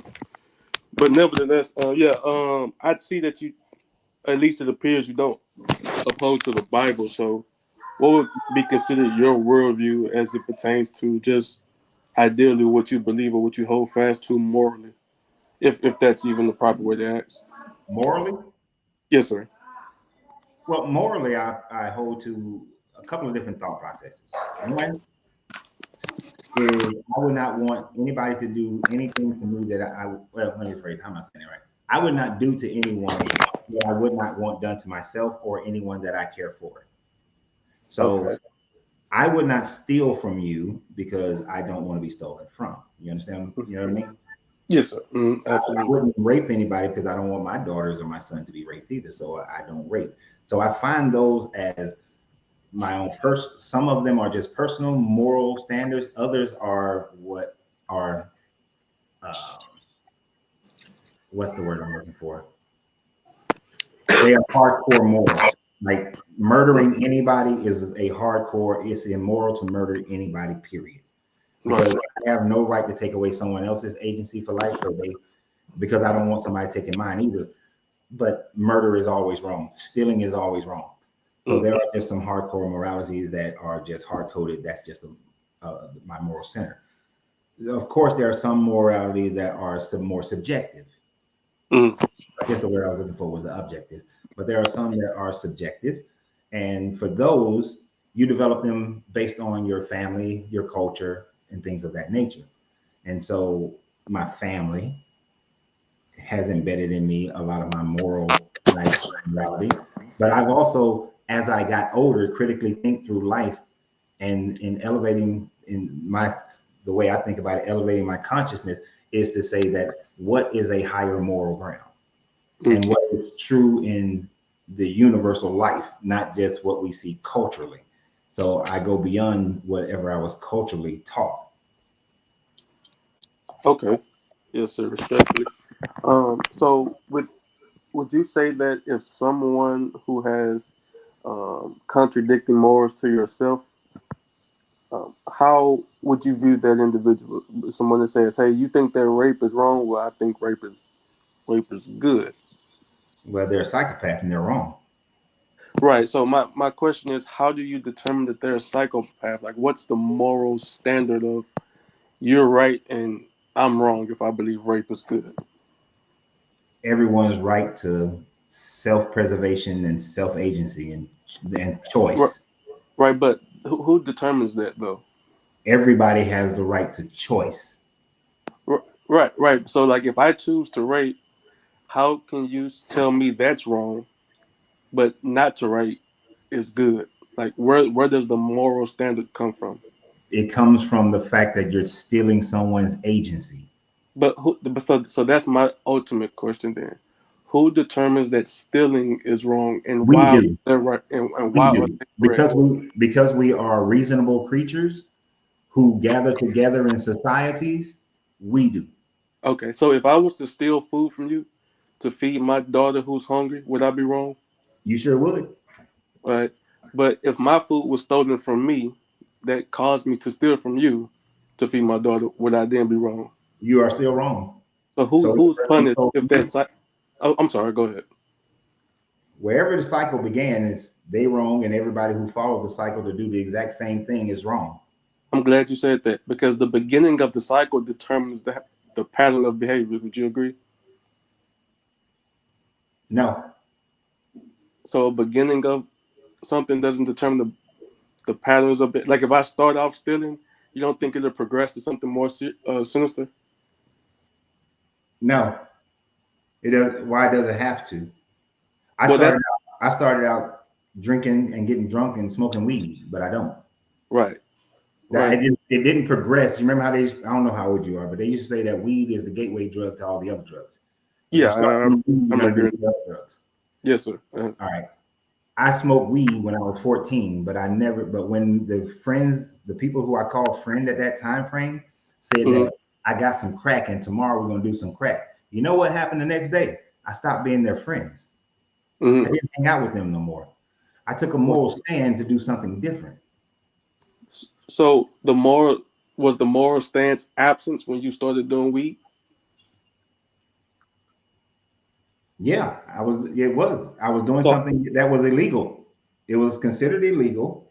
B: But nevertheless, I see that you, at least it appears, you don't uphold to the Bible. So, what would be considered your worldview as it pertains to just ideally what you believe or what you hold fast to morally, if that's even the proper way to ask?
A: Morally?
B: Yes, sir.
A: Well, morally, I hold to a couple of different thought processes. One is I would not want anybody to do anything to me that well, let me rephrase, how am I saying it right? I would not do to anyone what I would not want done to myself or anyone that I care for. So
B: Okay.
A: I would not steal from you because I don't want to be stolen from. You understand? You know what I mean?
B: Yes, sir.
A: I
B: Absolutely.
A: wouldn't rape anybody because I don't want my daughters or my son to be raped either. So I don't rape. So I find those as my own some of them are just personal moral standards. Others are what are um, what's the word I'm looking for? They are hardcore morals. Like murdering anybody is a hardcore. It's immoral to murder anybody. Period. Because
B: Right.
A: I have no right to take away someone else's agency for life. So because I don't want somebody taking mine either. But murder is always wrong. Stealing is always wrong. So there are just some hardcore moralities that are just hard coded. That's just my moral center. Of course, there are some moralities that are some more subjective.
B: Mm.
A: I guess the word I was looking for was the objective, but there are some that are subjective. And for those, you develop them based on your family, your culture, and things of that nature. And so my family has embedded in me a lot of my moral morality. But I've also, as I got older, critically think through life and in elevating the way I think about it, elevating my consciousness is to say that what is a higher moral ground and what is true in the universal life, not just what we see culturally. So I go beyond whatever I was culturally taught.
B: Okay. Yes, sir. Respectfully. So with would you say that if someone who has contradicting morals to yourself, how would you view that individual? Someone that says, "Hey, you think that rape is wrong? Well, I think rape is good."
A: Well, they're a psychopath and they're wrong.
B: Right. So my question is, how do you determine that they're a psychopath? Like, what's the moral standard of you're right and I'm wrong if I believe rape is good?
A: Everyone's right to self-preservation and self-agency and
B: Right.
A: choice.
B: Right. But who determines that though?
A: Everybody has the right to choice.
B: Right. Right. So like, if I choose to rape, how can you tell me that's wrong, but not to rape is good? Like, where does the moral standard come from?
A: It comes from the fact that you're stealing someone's agency.
B: But so that's my ultimate question then. Who determines that stealing is wrong and
A: We
B: why
A: do.
B: they're right and
A: We
B: why are
A: do.
B: they correct?
A: Because we are reasonable creatures who gather together in societies, we do.
B: Okay, so if I was to steal food from you to feed my daughter who's hungry, would I be wrong?
A: You sure would.
B: Right. But if my food was stolen from me that caused me to steal from you to feed my daughter, would I then be wrong?
A: You are still wrong.
B: So
A: So
B: who's
A: the person
B: punished
A: told
B: if
A: you,
B: that's oh, I'm sorry, go ahead.
A: wherever the cycle began is they wrong, and everybody who followed the cycle to do the exact same thing is wrong.
B: I'm glad you said that because the beginning of the cycle determines the pattern of behavior. Would you agree?
A: No,
B: So a beginning of something doesn't determine the patterns of it. Like if I start off stealing, you don't think it'll progress to something more sinister?
A: no, it does. Why does it have to? I
B: Well, that's
A: started out. I started out drinking and getting drunk and smoking weed, but I don't.
B: right,
A: That
B: right.
A: it didn't progress. You remember how they? I don't know how old you are, but they used to say that weed is the gateway drug to all the other drugs. If you
B: Yeah,
A: start doing weed,
B: I
A: you're gonna
B: remember
A: do
B: hearing.
A: the other drugs.
B: Yes, sir.
A: All right. I smoked weed when I was 14, but I never. But when the people who I called friend at that time frame, said
B: Hmm.
A: that I got some crack and tomorrow we're gonna do some crack. You know what happened the next day? I stopped being their friends. I
B: Hmm.
A: didn't hang out with them no more. I took a moral stand to do something different.
B: So the moral stance absence when you started doing weed?
A: Yeah, I was. It was. I was doing
B: So
A: something that was illegal. It was considered illegal.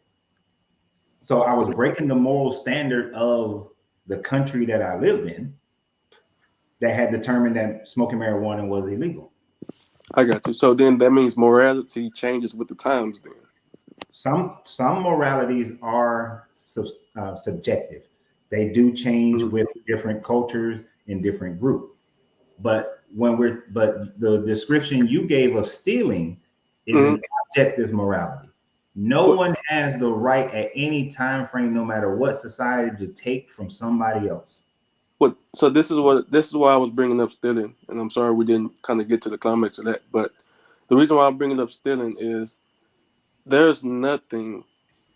A: So I was breaking the moral standard of the country that I lived in that had determined that smoking marijuana was illegal.
B: I got you. So then that means morality changes with the times. Then.
A: Some moralities are subjective. They do change
B: Mhm.
A: with different cultures in different groups. But the description you gave of stealing is
B: Hmm.
A: an objective morality. No
B: But
A: one has the right at any time frame, no matter what society, to take from somebody else.
B: so this is why I was bringing up stealing, and I'm sorry we didn't kind of get to the climax of that. But the reason why I'm bringing up stealing is there's nothing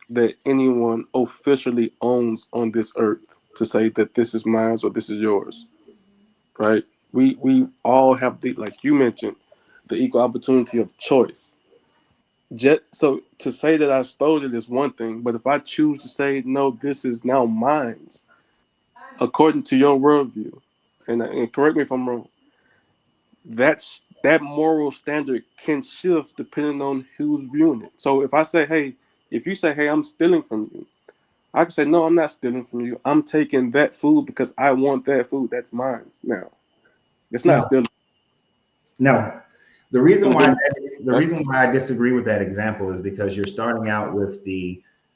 B: that anyone officially owns on this earth to say that this is mine or this is yours, right? We all have the like you mentioned the equal opportunity of choice. Just, so to say that I stole it is one thing, but if I choose to say no, this is now mine, according to your worldview, and correct me if I'm wrong, that moral standard can shift depending on who's viewing it. So if I say, hey, if you say, hey, I'm stealing from you, I can say, no, I'm not stealing from you. I'm taking that food because I want that food. That's mine now. It's not
A: No,
B: stealing.
A: no.
B: So then,
A: The
B: huh?
A: reason why I disagree with that example is because you're starting out with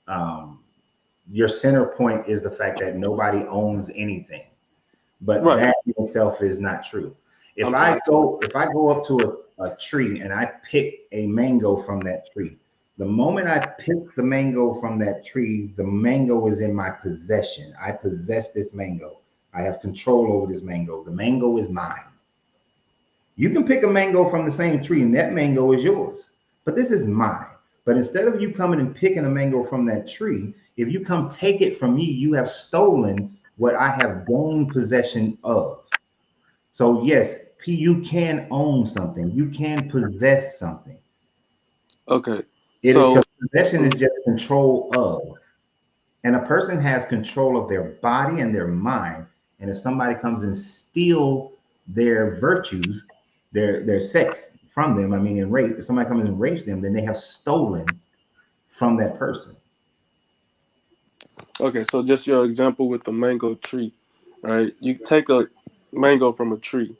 A: um, your center point is the fact that nobody owns anything, but
B: Right.
A: that in itself is not true.
B: I'm sorry.
A: If I go up to a tree and I pick a mango from that tree, the moment I pick the mango from that tree, the mango is in my possession. I possess this mango. I have control over this mango. The mango is mine. You can pick a mango from the same tree and that mango is yours, but this is mine. But instead of you coming and picking a mango from that tree, if you come take it from me, you have stolen what I have gained possession of. So yes, You can own something. You can possess something.
B: Okay.
A: It is
B: So
A: possession is just control of. And a person has control of their body and their mind. And if somebody comes and steal their virtues, their sex from them, I mean, in rape, if somebody comes and rapes them, then they have stolen from that person.
B: okay, so just your example with the mango tree, right? You take a mango from a tree,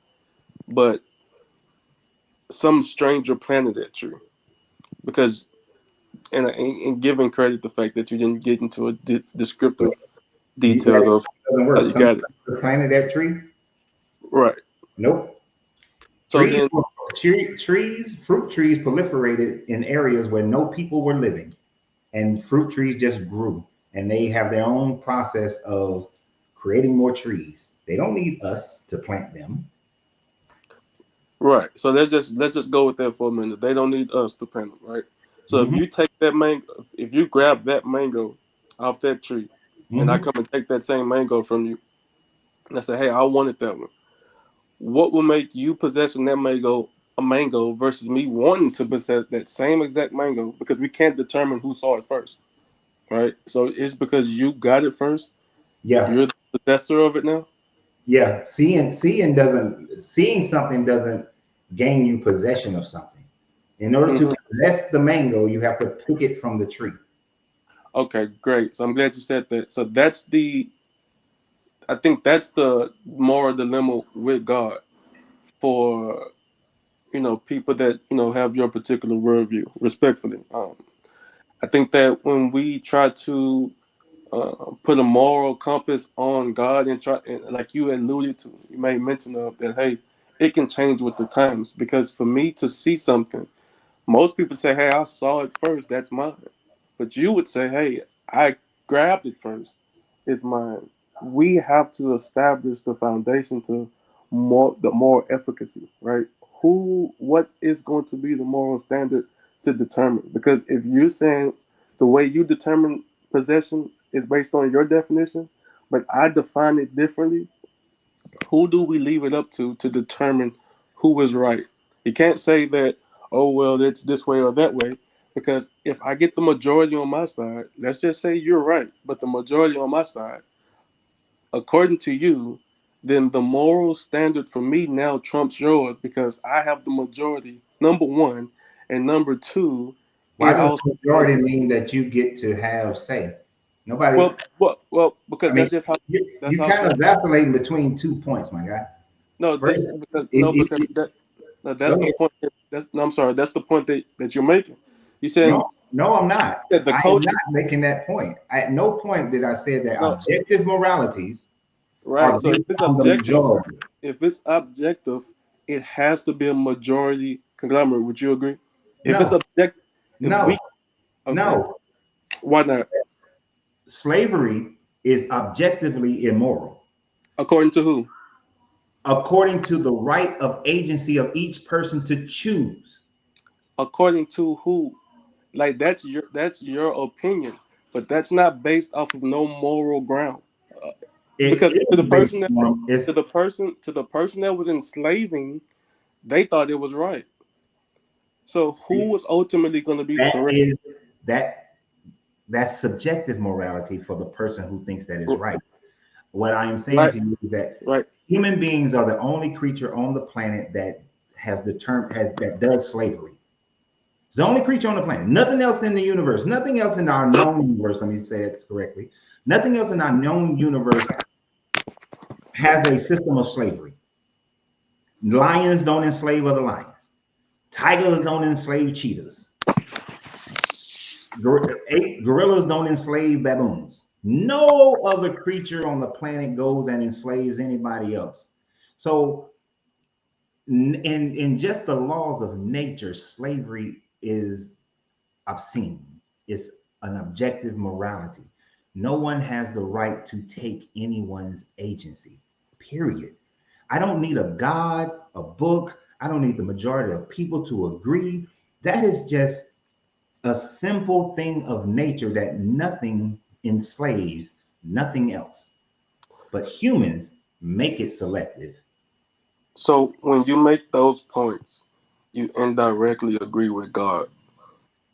B: but some stranger planted that tree because, and giving credit the fact that you didn't get into a descriptive details
A: That
B: of
A: doesn't
B: how
A: work.
B: you
A: Somebody
B: got it.
A: planted that tree.
B: Right.
A: Nope.
B: So
A: Trees,
B: then,
A: fruit trees proliferated in areas where no people were living, and fruit trees just grew. And they have their own process of creating more trees. They don't need us to plant them.
B: right. So let's just go with that for a minute. They don't need us to plant them, right? So if
A: Hmm.
B: you take that mango, if you grab that mango off that tree, and I
A: Hmm.
B: come and take that same mango from you, and I say, hey, I wanted that one. What will make you possessing that mango a mango versus me wanting to possess that same exact mango? Because we can't determine who saw it first, right? So it's because you got it first.
A: Yeah,
B: You're the possessor of it now.
A: yeah. Seeing something doesn't gain you possession of something. In order to
B: Hmm.
A: possess the mango, you have to pick it from the tree.
B: Okay, great. So I'm glad you said that. So I think that's the moral dilemma with God for people that have your particular worldview. Respectfully, I think that when we try to put a moral compass on God and like you alluded to, you made mention of that. Hey, it can change with the times because for me to see something, most people say, "Hey, I saw it first. That's mine," but you would say, "Hey, I grabbed it first. It's mine." We have to establish the foundation to the moral efficacy, right? What is going to be the moral standard to determine? Because if you're saying the way you determine possession is based on your definition, but I define it differently, who do we leave it up to determine who is right? You can't say that, oh, well, it's this way or that way, because if I get the majority on my side, let's just say you're right, but the majority on my side, according to you, then the moral standard for me now trumps yours because I have the majority, number one, and number two,
A: Why
B: it
A: does
B: also
A: majority
B: makes,
A: mean that you get to have say? Nobody.
B: well, because
A: I mean,
B: that's just how that's
A: you
B: how
A: kind of vacillating between 2 points, my guy.
B: no,
A: First,
B: this because no,
A: it,
B: because
A: it,
B: that no,
A: go
B: that's the
A: ahead.
B: point. That's no, I'm sorry. That's the point that you're making. You're saying
A: No, no, I'm not.
B: that the
A: I am
B: culture.
A: not making that point. At no point did I say that
B: No,
A: objective moralities
B: right.
A: are
B: So
A: based
B: if it's
A: on the
B: objective,
A: majority.
B: it has to be a majority conglomerate. Would you agree? If it's
A: No,
B: objective, if
A: no,
B: we okay,
A: no.
B: why not?
A: Slavery is objectively immoral,
B: According to who?
A: according to the right of agency of each person to choose.
B: According to who? Like that's your opinion, but that's not based off of no moral ground. Uh,
A: It
B: because to the
A: is based
B: person that
A: on it's
B: to the person that was enslaving, they thought it was right. So who was ultimately going to be
A: that
B: correct?
A: is that that's subjective morality for the person who thinks that is right. What I am saying
B: Right,
A: to you is that
B: right.
A: human beings are the only creature on the planet that has determined has that does slavery. It's the only creature on the planet. Nothing else in the universe, nothing else in our known universe, let me say that correctly. Nothing else in our known universe has a system of slavery. Lions don't enslave other lions. Tigers don't enslave cheetahs. Gorillas don't enslave baboons. No other creature on the planet goes and enslaves anybody else. So, in just the laws of nature, slavery is obscene. It's an objective morality. No one has the right to take anyone's agency, period. I don't need a God, a book. I don't need the majority of people to agree. That is just a simple thing of nature that nothing enslaves, nothing else. But humans make it selective.
B: So when you make those points, you indirectly agree with God.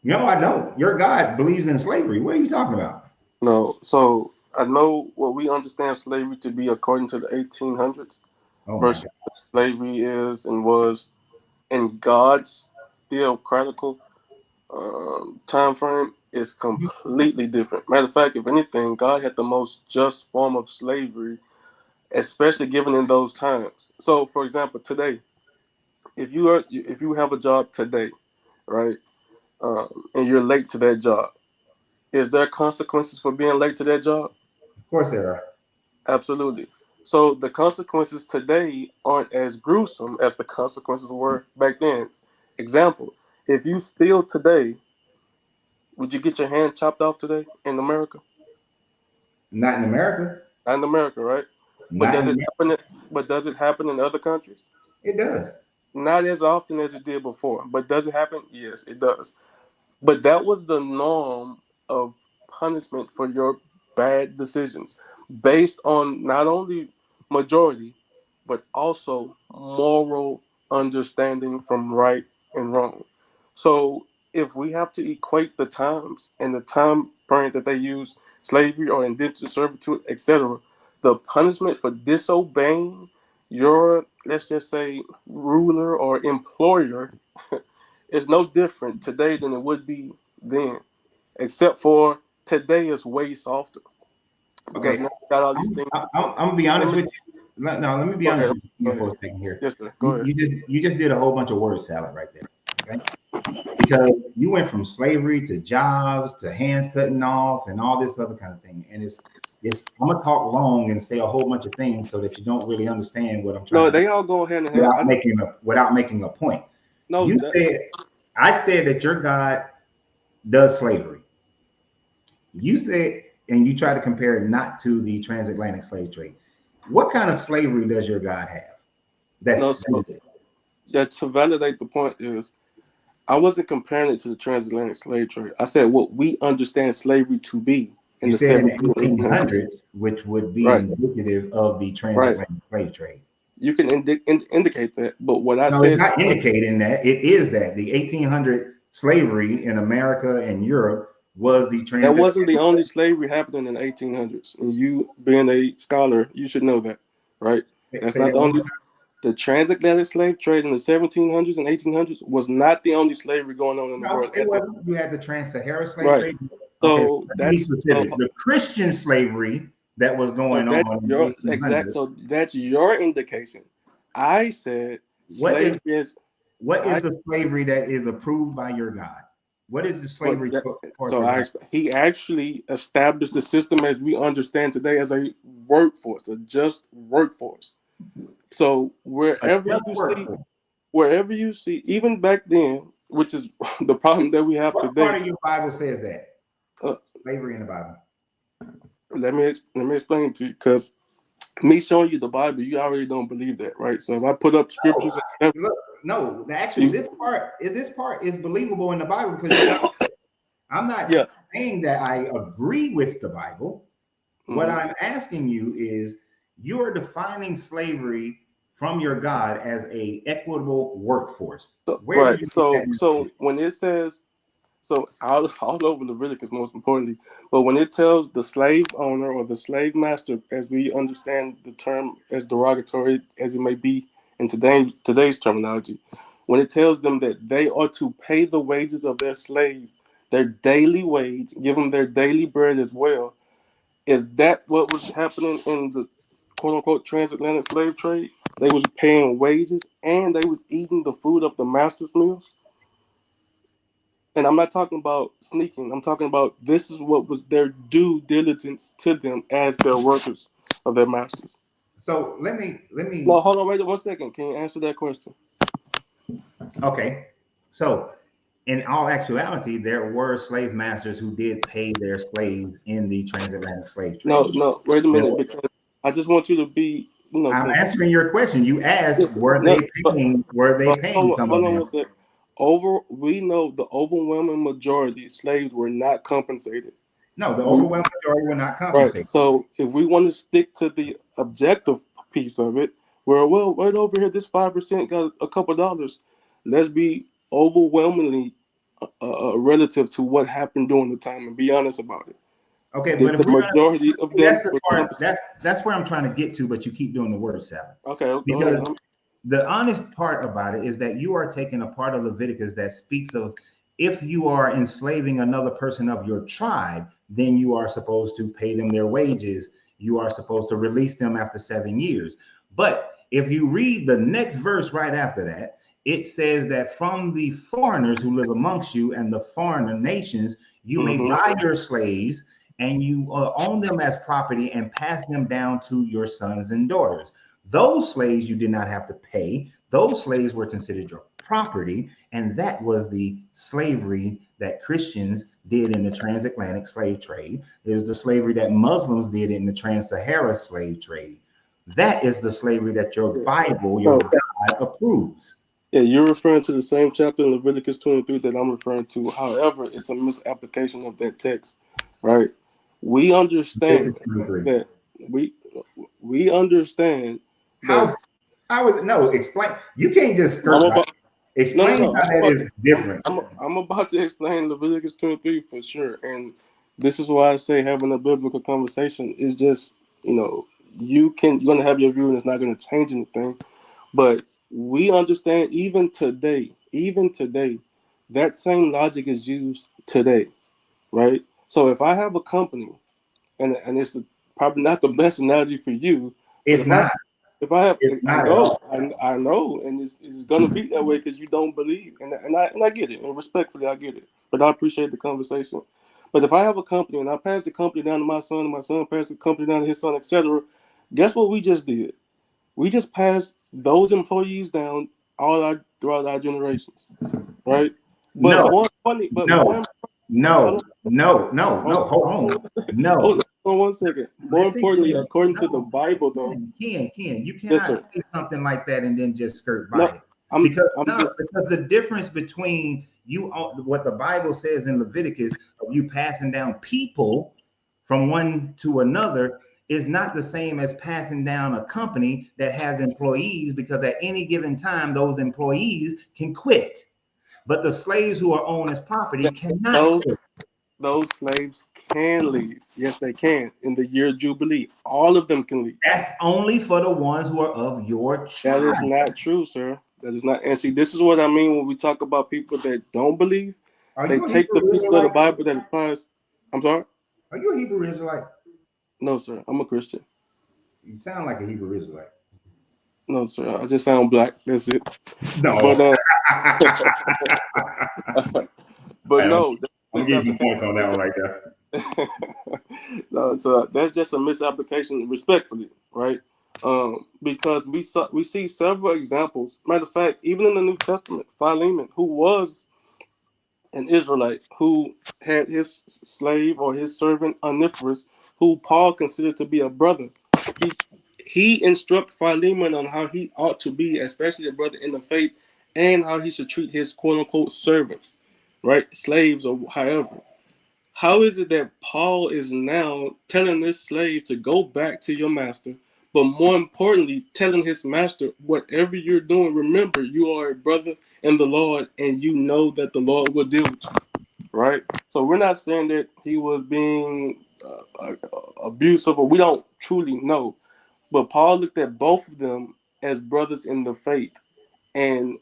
A: No, I don't. Your God believes in slavery. What are you talking about?
B: No, so I know what we understand slavery to be according to the 1800s
A: Oh my
B: versus
A: God.
B: what slavery is and was in God's theocratical time frame is completely different. Matter of fact, if anything, God had the most just form of slavery, especially given in those times. So, for example, today, if you have a job today, right, and you're late to that job, is there consequences for being late to that job?
A: Of course there are.
B: Absolutely. So the consequences today aren't as gruesome as the consequences were back then. Example: if you steal today, would you get your hand chopped off today in America?
A: Not in America.
B: Not in America, right? But
A: Not
B: does
A: in
B: it
A: America.
B: happen? But does it happen in other countries?
A: It does.
B: Not as often as it did before. But does it happen? Yes, it does. But that was the norm of punishment for your bad decisions, based on not only majority, but also moral understanding from right and wrong. So if we have to equate the times and the time frame that they use slavery or indentured servitude, etc., the punishment for disobeying your, let's just say, ruler or employer is no different today than it would be then, except for today is way softer because
A: Okay.
B: now we got all these things.
A: I'm gonna be honest
B: Let me
A: with you. No, let me be
B: go
A: honest
B: ahead.
A: with
B: Go
A: you for
B: ahead.
A: a second here.
B: Yes, sir. Go
A: You,
B: ahead.
A: you just you just did a whole bunch of word salad right there. Okay. Because you went from slavery to jobs to hands cutting off and all this other kind of thing. And it's I'm gonna talk long and say a whole bunch of things so that you don't really understand what I'm trying
B: No,
A: to do
B: they all go hand in hand.
A: without making a point.
B: No,
A: You
B: that,
A: said I said that your God does slavery. You said and you try to compare it not to the transatlantic slave trade. What kind of slavery does your God have?
B: no.
A: That's
B: So yeah, to validate the point is, I wasn't comparing it to the transatlantic slave trade. I said what we understand slavery to be in
A: you
B: the
A: said in the
B: 1700s and 1800s.
A: 1800s, which would be
B: Right,
A: indicative of the
B: right.
A: transatlantic slave trade.
B: You can indicate that, but what I
A: No, it's
B: said,
A: not indicating that. It is that the 1800 slavery in America and Europe was the
B: that wasn't the
A: transatlantic
B: only
A: slave
B: slavery happening in the 1800s. And you, being a scholar, you should know that, right?
A: trade.
B: That's
A: Say
B: not
A: that
B: the
A: one more
B: only.
A: time.
B: The transatlantic slave trade in the 1700s and 1800s was not the only slavery going on in the
A: No,
B: world
A: it
B: at that.
A: wasn't. You had the trans-Saharan slave
B: Right.
A: trade. Okay, so
B: So
A: let me be
B: that's so.
A: specific. The Christian slavery that was
B: So
A: going
B: that's
A: on in the
B: your exact.
A: 1800s.
B: So that's your indication. I said
A: What is
B: slavery is.
A: what is
B: I
A: the slavery that is approved by your God? What is the
B: well,
A: slavery
B: that,
A: for
B: so
A: your
B: I
A: God?
B: he actually established the system as we understand today as a workforce, a just workforce. So
A: A just workforce.
B: wherever you see, even back then, which is the problem that we have
A: What part
B: today.
A: of your Bible says that?
B: Uh,
A: Slavery in the Bible.
B: let me explain to you, because me showing you the Bible, you already don't believe that, right? So if I put up
A: Oh,
B: scriptures, and
A: look, no, actually,
B: you,
A: this part is believable in the Bible because your God. I'm not
B: yeah,
A: saying that I agree with the Bible. What
B: mhm.
A: I'm asking you is, you are defining slavery from your God as a equitable workforce.
B: So
A: Where do
B: right,
A: you get that?
B: so when it says, so all over Leviticus, most importantly, but when it tells the slave owner or the slave master, as we understand the term as derogatory as it may be in today's terminology, when it tells them that they are to pay the wages of their slave, their daily wage, give them their daily bread as well, is that what was happening in the quote unquote transatlantic slave trade? They was paying wages and they was eating the food of the master's meals. And I'm not talking about sneaking. I'm talking about this is what was their due diligence to them as their workers of their masters.
A: So let me
B: No, hold on, wait 1 second. Can you answer that question?
A: okay. So in all actuality, there were slave masters who did pay their slaves in the transatlantic slave
B: No,
A: trade.
B: no, wait a
A: There
B: minute,
A: were-
B: because I just want you to be,
A: I'm
B: concise.
A: answering your question. You asked, were
B: No,
A: they paying? Were they
B: but
A: paying some
B: hold
A: of
B: on
A: them?
B: 1 second. We know the overwhelming majority slaves were not compensated.
A: No, the
B: We,
A: overwhelming majority were not
B: right.
A: compensated.
B: So if we want to stick to the objective piece of it, well, right over here, this 5% got a couple dollars. Let's be overwhelmingly relative to what happened during the time and be honest about it.
A: Okay, but if
B: The
A: we're gonna,
B: majority of
A: see, that's
B: them
A: the
B: were
A: part.
B: compass.
A: That's where I'm trying to get to, but you keep doing the word salad.
B: Okay, go
A: Because
B: ahead.
A: the honest part about it is that you are taking a part of Leviticus that speaks of if you are enslaving another person of your tribe, then you are supposed to pay them their wages. You are supposed to release them after 7 years. But if you read the next verse right after that, it says that from the foreigners who live amongst you and the foreigner nations, you may
B: Mm-hmm.
A: buy your slaves and you own them as property and pass them down to your sons and daughters. Those slaves you did not have to pay. Those slaves were considered your property. And that was the slavery that Christians did in the transatlantic slave trade. It was the slavery that Muslims did in the trans-Sahara slave trade. That is the slavery that your
B: Yeah.
A: Bible, your
B: So,
A: God approves.
B: yeah, you're referring to the same chapter in Leviticus 23 that I'm referring to. However, it's a misapplication of that text, right? We understand that we we understand that.
A: How how is it? No, explain. You can't just
B: I'm
A: skirt by.
B: about no,
A: Explain
B: no, no.
A: how that is different.
B: I'm about to explain Leviticus 23 for sure, and this is why I say having a biblical conversation is just you're gonna have your view and it's not gonna change anything. But we understand even today, that same logic is used today, right? So if I have a company, and it's probably not the best analogy for you, but
A: It's not.
B: if I have,
A: It's
B: I
A: not at
B: know,
A: all.
B: I know, and it's gonna be that way because you don't believe, and I get it, and respectfully I get it, but I appreciate the conversation. But if I have a company and I pass the company down to my son, and my son passes the company down to his son, etc., guess what we just did? We just passed those employees down throughout our generations, right? But
A: No,
B: more funny, but
A: no,
B: more hold
A: no,
B: on,
A: no, no,
B: hold
A: no. Hold on. No.
B: hold on 1 second. More
A: Listen,
B: importantly,
A: Ken.
B: according to the
A: No,
B: Bible, though,
A: Ken, you
B: yes,
A: cannot
B: sir.
A: say something like that and then just skirt by
B: No,
A: it.
B: I'm
A: Because
B: I'm
A: no,
B: just
A: because the difference between what the Bible says in Leviticus of you passing down people from one to another is not the same as passing down a company that has employees, because at any given time those employees can quit. But the slaves who are owned as property
B: that
A: cannot
B: those
A: quit.
B: those slaves can leave. Yes, they can in the year of Jubilee. All of them can leave.
A: That's only for the ones who are of your
B: That is
A: tribe.
B: not true, sir. That is not. And see, this is what I mean when we talk about people that don't believe.
A: Are
B: They
A: you a
B: take the
A: Hebrew
B: pieces of the
A: Israelite?
B: Bible that applies. I'm sorry.
A: Are you a Hebrew Israelite?
B: No, sir. I'm a Christian.
A: You sound like a Hebrew Israelite.
B: No, sir. I just sound black. That's it.
A: No.
B: But
A: Hey,
B: but
A: I'm,
B: no, that's
A: I'm
B: a
A: gonna give you some
B: misapplication.
A: points on that one right there.
B: No, so that's just a misapplication, respectfully, right? Because we see several examples. Matter of fact, even in the New Testament, Philemon, who was an Israelite, who had his slave or his servant Onesiphorus, who Paul considered to be a brother, he he instructed Philemon on how he ought to be, especially a brother in the faith, and how he should treat his quote unquote servants, right, slaves or however. How is it that Paul is now telling this slave to go back to your master, but more importantly, telling his master, whatever you're doing, remember you are a brother in the Lord and you know that the Lord will deal with you, right? So we're not saying that he was being abusive, or we don't truly know. But Paul looked at both of them as brothers in the faith. And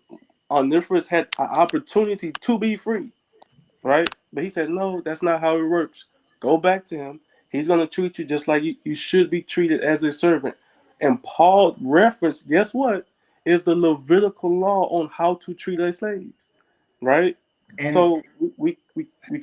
B: Onesiphorus had an opportunity to be free, right? But he said, no, that's not how it works. Go back to him. He's going to treat you just like you should be treated as a servant. And Paul referenced, guess what? Is the Levitical law on how to treat a slave, right?
A: And
B: So we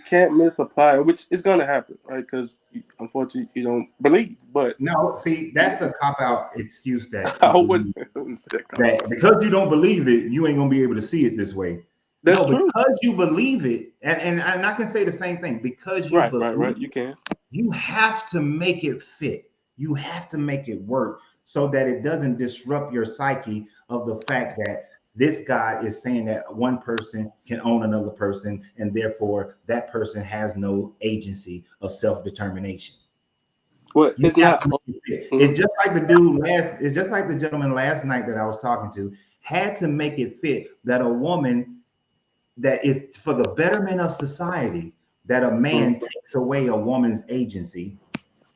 B: can't misapply it, which is going to happen, right? Because unfortunately you don't believe. But
A: no, see, that's a cop out excuse that
B: I
A: people
B: wouldn't,
A: use.
B: I wouldn't say
A: That
B: that.
A: because you don't believe it, you ain't gonna be able to see it this way.
B: That's
A: No,
B: true.
A: because you believe it, and I can say the same thing. Because you
B: Right.
A: believe
B: You can.
A: you have to make it fit. You have to make it work so that it doesn't disrupt your psyche of the fact that this God is saying that one person can own another person, and therefore that person has no agency of self determination.
B: Well,
A: You
B: it's
A: have
B: not.
A: to make it fit. It's just like the dude it's just like the gentleman last night that I was talking to had to make it fit that a woman that is for the betterment of society, that a man takes away a woman's agency.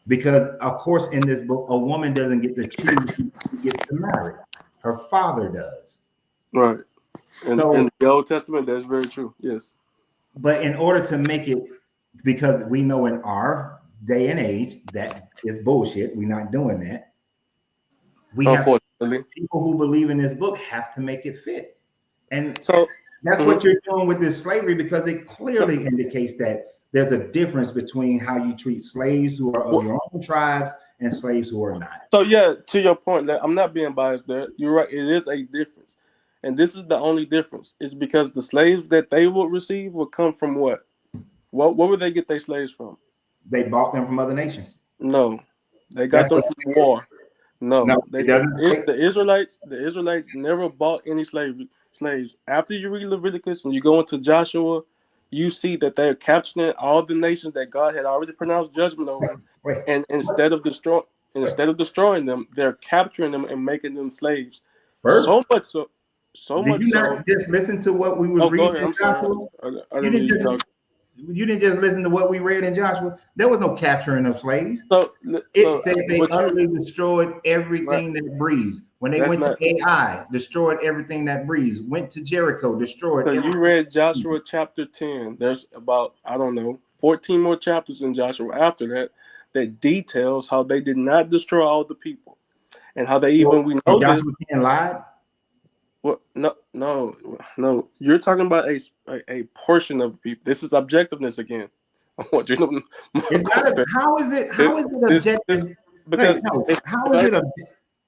A: Because of course, in this book, a woman doesn't get to choose who she gets to marry. Her father does.
B: Right. And in
A: So,
B: the Old Testament, that's very true. Yes.
A: but in order to make it, because we know in our day and age that is bullshit. We're not doing that. We have
B: Unfortunately.
A: people who believe in this book have to make it fit. And
B: So
A: that's
B: mhm.
A: what you're doing with this slavery, because it clearly indicates that there's a difference between how you treat slaves who are of your own tribes and slaves who are not.
B: So yeah, to your point, that I'm not being biased there. You're right. It is a difference, and this is the only difference. Is because the slaves that they would receive would come from what? What would they get their slaves from?
A: They bought them from other nations.
B: No, they got
A: That's
B: them
A: what
B: from
A: it is.
B: war. No,
A: No, it doesn't say.
B: the Israelites never bought any slaves. After you read Leviticus and you go into Joshua, you see that they're capturing all the nations that God had already pronounced judgment over,
A: Wait,
B: and instead of destroying them, they're capturing them and making them slaves.
A: first,
B: So
A: did
B: much
A: you
B: so.
A: not just listen to what we was
B: Oh, go
A: reading
B: ahead.
A: in
B: I'm sorry.
A: Joshua?
B: I
A: You
B: didn't hear
A: didn't
B: you
A: just
B: talk.
A: you didn't just listen to what we read in Joshua. There was no capturing of slaves.
B: So
A: It said they
B: what you
A: utterly destroyed
B: right?
A: everything that breathes. When they
B: That's
A: went to
B: not.
A: AI, destroyed everything that breathes. Went to Jericho, destroyed
B: So you
A: everything.
B: read Joshua chapter 10. There's about, I don't know, 14 more chapters in Joshua after that that details how they did not destroy all the people. And how they
A: So,
B: even, we
A: so
B: know this.
A: Joshua 10 lied.
B: Well, no. You're talking about a portion of the people. This is objectiveness again. I want you to know.
A: It's not a, how is it? How is it
B: This
A: objective? Wait,
B: because
A: no. How
B: if
A: is
B: I
A: it a?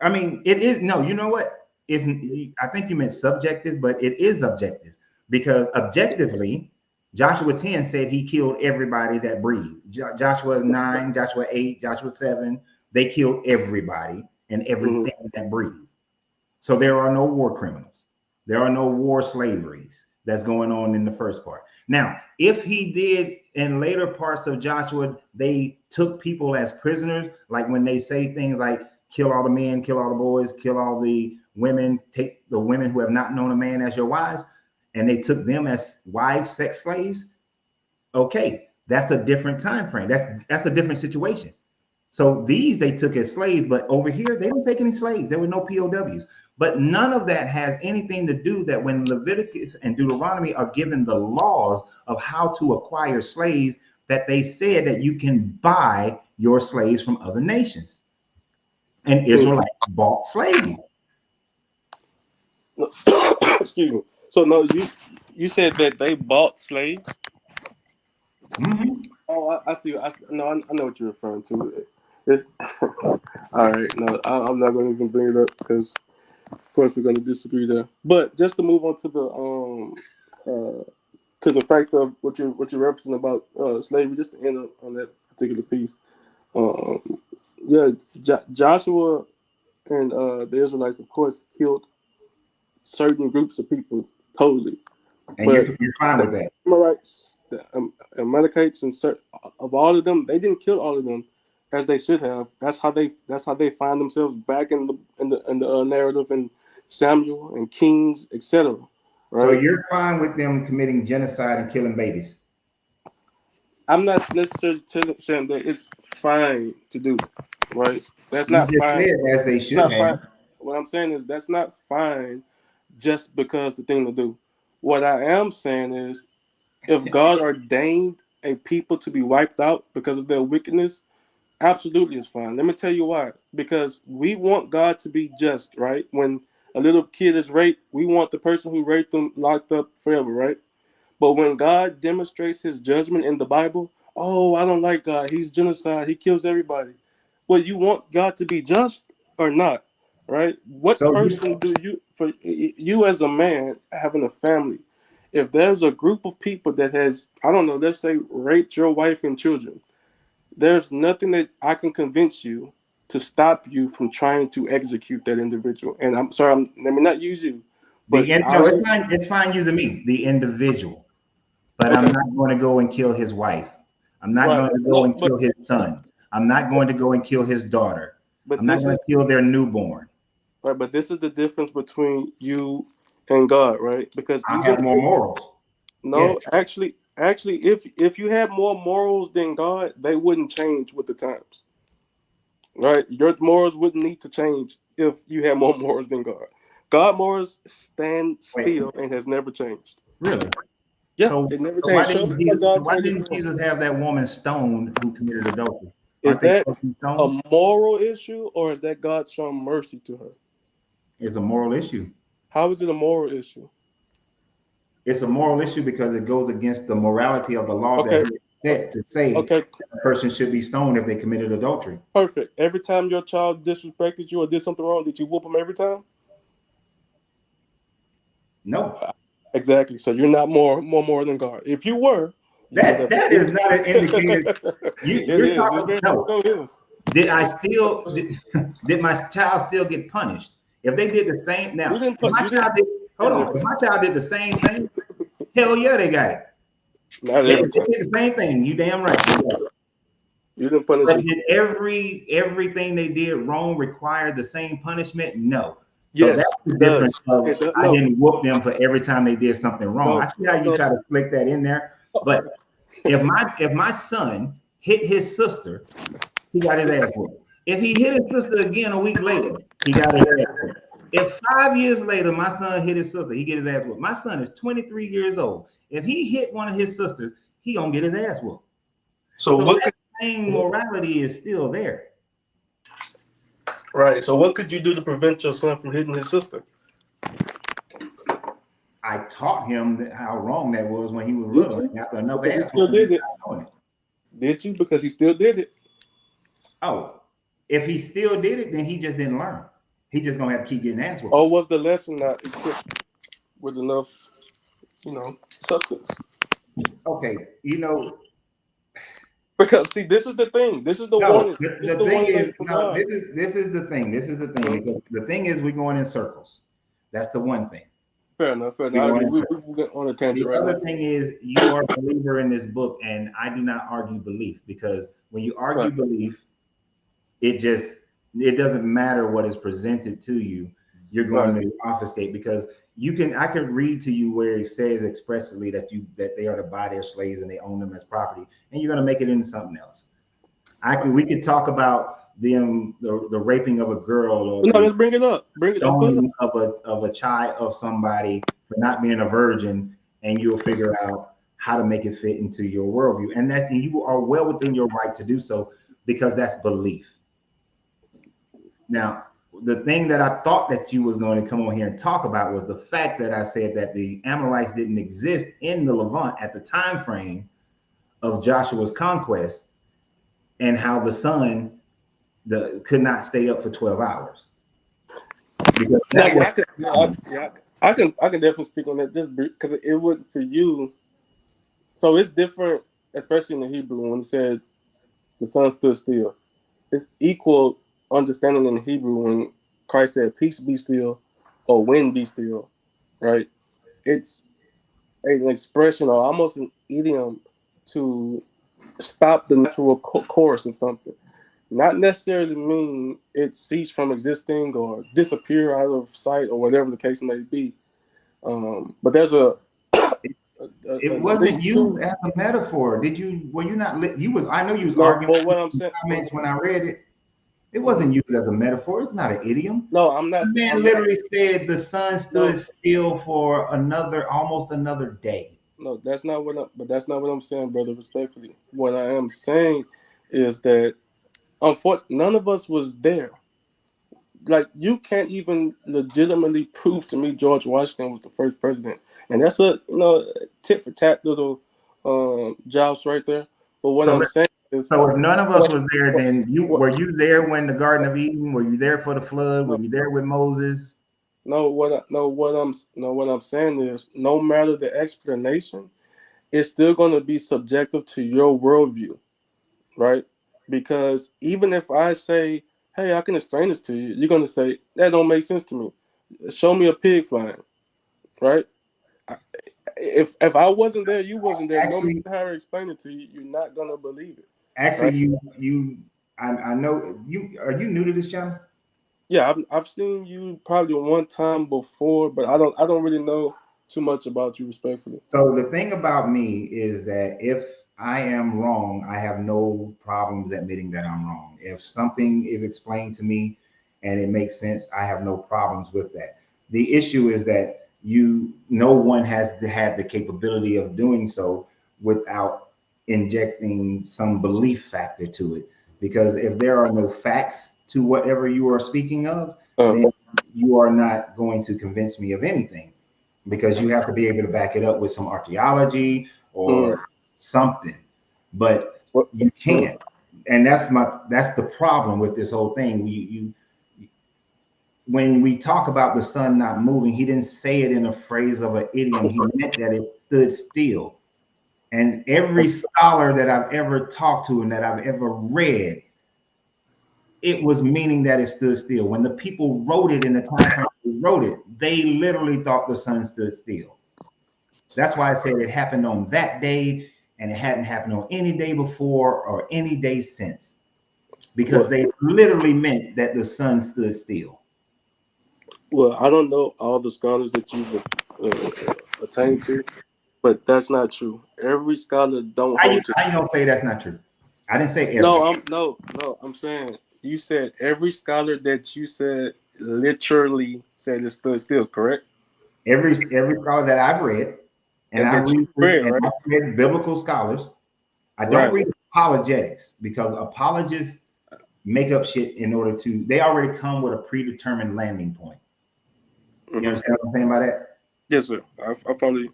A: I mean, it is no. You know what? Isn't I think you meant subjective, but it is objective because objectively, Joshua 10 said he killed everybody that breathed. Joshua 9, Joshua 8, Joshua 7, they killed everybody and
B: mhm.
A: everything that breathed. So there are no war criminals. There are no war slaveries that's going on in the first part. Now, if he did in later parts of Joshua, they took people as prisoners, like when they say things like kill all the men, kill all the boys, kill all the women, take the women who have not known a man as your wives, and they took them as wives, sex slaves. Okay, that's a different time frame. That's a different situation. So these they took as slaves, but over here they didn't take any slaves. There were no POWs. But none of that has anything to do that when Leviticus and Deuteronomy are given the laws of how to acquire slaves, that they said that you can buy your slaves from other nations. And Israelites bought slaves.
B: Excuse me. So no, you said that they bought slaves.
A: Mhm.
B: Oh, I see. No, I know what you're referring to. It's all right. No, I'm not going to even bring it up because, of course, we're going to disagree there. But just to move on to the fact of what you're referencing about slavery, just to end on that particular piece. Um, yeah, Joshua and the Israelites, of course, killed certain groups of people totally,
A: And
B: but
A: you're fine
B: the
A: with that.
B: Amorites, the Amalekites, and of all of them, they didn't kill all of them as they should have. That's how they find themselves back in the narrative in Samuel and Kings, etc.
A: So
B: Right?
A: you're fine with them committing genocide and killing babies.
B: I'm not necessarily saying that it's fine to do, right? That's
A: You
B: not
A: just
B: fine.
A: said as they
B: It's
A: should
B: not
A: have.
B: fine. What I'm saying is that's not fine just because the thing to do. What I am saying is if God ordained a people to be wiped out because of their wickedness, absolutely it's fine. Let me tell you why. Because we want God to be just, right? When a little kid is raped, we want the person who raped them locked up forever, right? But when God demonstrates his judgment in the Bible, oh, I don't like God. He's genocide. He kills everybody. Well, you want God to be just or not, right? What
A: So you
B: person do you, for you as a man having a family, if there's a group of people that has, I don't know, let's say raped your wife and children, there's nothing that I can convince you to stop you from trying to execute that individual. And I'm sorry, let me not use you, but
A: no,
B: I'll
A: it's
B: use,
A: fine. It's fine using me, the individual. But I'm
B: okay,
A: not going to go and kill his wife. I'm not
B: right.
A: going to go
B: No,
A: and
B: but
A: kill his son. I'm not going to go and kill his daughter.
B: But
A: I'm not going to kill their newborn.
B: right. But this is the difference between you and God, right? Because
A: I
B: even
A: have more morals.
B: no,
A: Yes.
B: actually, if you have more morals than God, they wouldn't change with the times, right? Your morals wouldn't need to change if you had more morals than God. God morals stand
A: Wait,
B: still and has never changed.
A: really?
B: Yeah,
A: So,
B: it never
A: so why
B: changed. Show me
A: didn't
B: where
A: Jesus? So
B: God
A: why
B: changed his
A: didn't
B: morals.
A: Jesus have that woman stoned who committed adultery?
B: Is
A: Aren't they
B: that
A: supposed to be
B: a
A: stoned?
B: moral issue or is that God showing mercy to her?
A: It's a moral issue.
B: How is it a moral issue?
A: It's a moral issue because it goes against the morality of the law that
B: Okay,
A: he set to say
B: okay,
A: a person should be stoned if they committed adultery.
B: perfect. Every time your child disrespected you or did something wrong, did you whoop them every time?
A: No,
B: Exactly. So you're not more than God. If you were, you would
A: that
B: have.
A: that is not an indicator.
B: It
A: You're
B: is. It's
A: talking
B: very much
A: no.
B: so is.
A: Did I still did my child still get punished? If they did the same
B: You
A: now,
B: didn't
A: if
B: put.
A: my
B: You didn't.
A: child did hold
B: Yeah,
A: on, if my child did the same thing, hell yeah, they got it.
B: not
A: They,
B: every
A: if they
B: time.
A: did the same thing, you damn right. They got it.
B: You didn't punish
A: But
B: it.
A: did everything they did wrong require the same punishment? No. So that's
B: Yes,
A: the
B: it
A: difference
B: does.
A: of
B: It does.
A: I
B: No,
A: didn't whoop them for every time they did something wrong. I
B: no,
A: see how you
B: no.
A: try to slick that in there, but if my son hit his sister, he got his ass whooped. If he hit his sister again a week later, he got his ass whooped. If 5 years later my son hit his sister, he get his ass whooped. My son is 23 years old. If he hit one of his sisters, he gonna get his ass whooped.
B: So
A: So
B: what
A: that
B: could
A: same morality is still there.
B: right? So what could you do to prevent your son from hitting his sister?
A: I taught him how wrong that was when he was
B: Did
A: little.
B: you?
A: And after enough
B: Because he
A: ass
B: still
A: whooping, he
B: did it.
A: started doing it.
B: Did you? Because he still did it.
A: Oh, if he still did it, then he just didn't learn. He just gonna have to keep getting ass
B: Or
A: whoopings.
B: was the lesson not equipped with enough, substance?
A: Okay,
B: Because see, this is the thing. This is the
A: no.
B: warning. This is
A: The
B: the
A: thing
B: warning
A: is,
B: label for
A: no.
B: God.
A: This is the thing. This is the thing.
B: Mhm.
A: Because the thing is, we're going in circles. That's the one thing.
B: Fair enough. Fair enough.
A: We're
B: I
A: going
B: agree.
A: in
B: We
A: circles.
B: get on a tangent
A: The
B: right now.
A: other thing is, you are a believer in this book, and I do not argue belief because when you argue
B: Right.
A: belief, it just it doesn't matter what is presented to you. You're going
B: Right.
A: to obfuscate because I could read to you where it says expressly that they are to buy their slaves and they own them as property, and you're going to make it into something else. We could talk about the raping of a girl or
B: No,
A: the
B: let's bring it up. Bring it. Let's put it up.
A: stoning of a child of somebody for not being a virgin, and you'll figure out how to make it fit into your worldview, and you are well within your right to do so because that's belief. Now, the thing that I thought that you was going to come on here and talk about was the fact that I said that the Amorites didn't exist in the Levant at the time frame of Joshua's conquest, and how the sun could not stay up for 12 hours because
B: No,
A: that
B: yeah,
A: was
B: I can. I can definitely speak on that just because it would for you. So it's different, especially in the Hebrew when it says the sun stood still. It's equal understanding in the Hebrew when Christ said, "Peace be still," or "Wind be still." Right? It's an expression or almost an idiom to stop the natural course of something. Not necessarily mean it cease from existing or disappear out of sight or whatever the case may be. But there's
A: it
B: at least
A: wasn't used
B: two.
A: as a metaphor. Were you not you was I know you was
B: No,
A: arguing
B: but what I'm
A: in
B: saying.
A: comments when I read it. It
B: Mhm.
A: wasn't used as a metaphor. It's not an idiom.
B: No, I'm not.
A: The man
B: I'm not.
A: literally said the sun stood
B: No,
A: still for almost another day.
B: no, that's not what. But that's not what I'm saying, brother. Respectfully, what I am saying is that unfortunately, none of us was there. Like you can't even legitimately prove to me George Washington was the first president, and that's a tit for tat little joust right there. But what
A: So
B: I'm saying is,
A: so if none of us
B: what,
A: was there,
B: what,
A: then
B: what
A: were you there when the Garden of Eden? Were you there for the flood? Were
B: no,
A: you there with Moses?
B: no, what I'm saying is, no matter the explanation, it's still going to be subjective to your worldview, right? Because even if I say, "Hey, I can explain this to you," you're going to say that don't make sense to me. Show me a pig flying, right? If I wasn't there, you wasn't there. No matter
A: Actually,
B: how I explain it to you, you're not gonna believe it,
A: actually,
B: right?
A: you I know you. Are you new to this channel?
B: Yeah, I've seen you probably one time before, but I don't really know too much about you respectfully.
A: So the thing about me is that if I am wrong, I have no problems admitting that I'm wrong. If something is explained to me and it makes sense, I have no problems with that. The issue is that no one has had the capability of doing so without injecting some belief factor to it. Because if there are no facts to whatever you are speaking of,
B: Uh,
A: then you are not going to convince me of anything because you have to be able to back it up with some archaeology
B: mm,
A: or something. But
B: what,
A: you
B: mm,
A: can't. And that's the problem with this whole thing. When we talk about the sun not moving, he didn't say it in a phrase of an idiom. He meant that it stood still. And every scholar that I've ever talked to and that I've ever read, it was meaning that it stood still. When the people wrote it in the time frame they wrote it, they literally thought the sun stood still. That's why I said it happened on that day and it hadn't happened on any day before or any day since, because
B: well,
A: they literally meant that the sun stood still.
B: well, I don't know all the scholars that you've attained to, but that's not true. Every scholar don't hold to.
A: How you gonna say that's not true? I didn't say every.
B: No, no. I'm saying you said every scholar that you said literally said it stood still, correct?
A: Every scholar that I've read, and
B: And that you read,
A: I've
B: right?
A: read biblical scholars. I don't
B: Right.
A: read apologetics because apologists make up shit in order to. They already come with a predetermined landing point. You
B: Hmm.
A: understand what I'm saying by that?
B: Yes, sir. I follow you.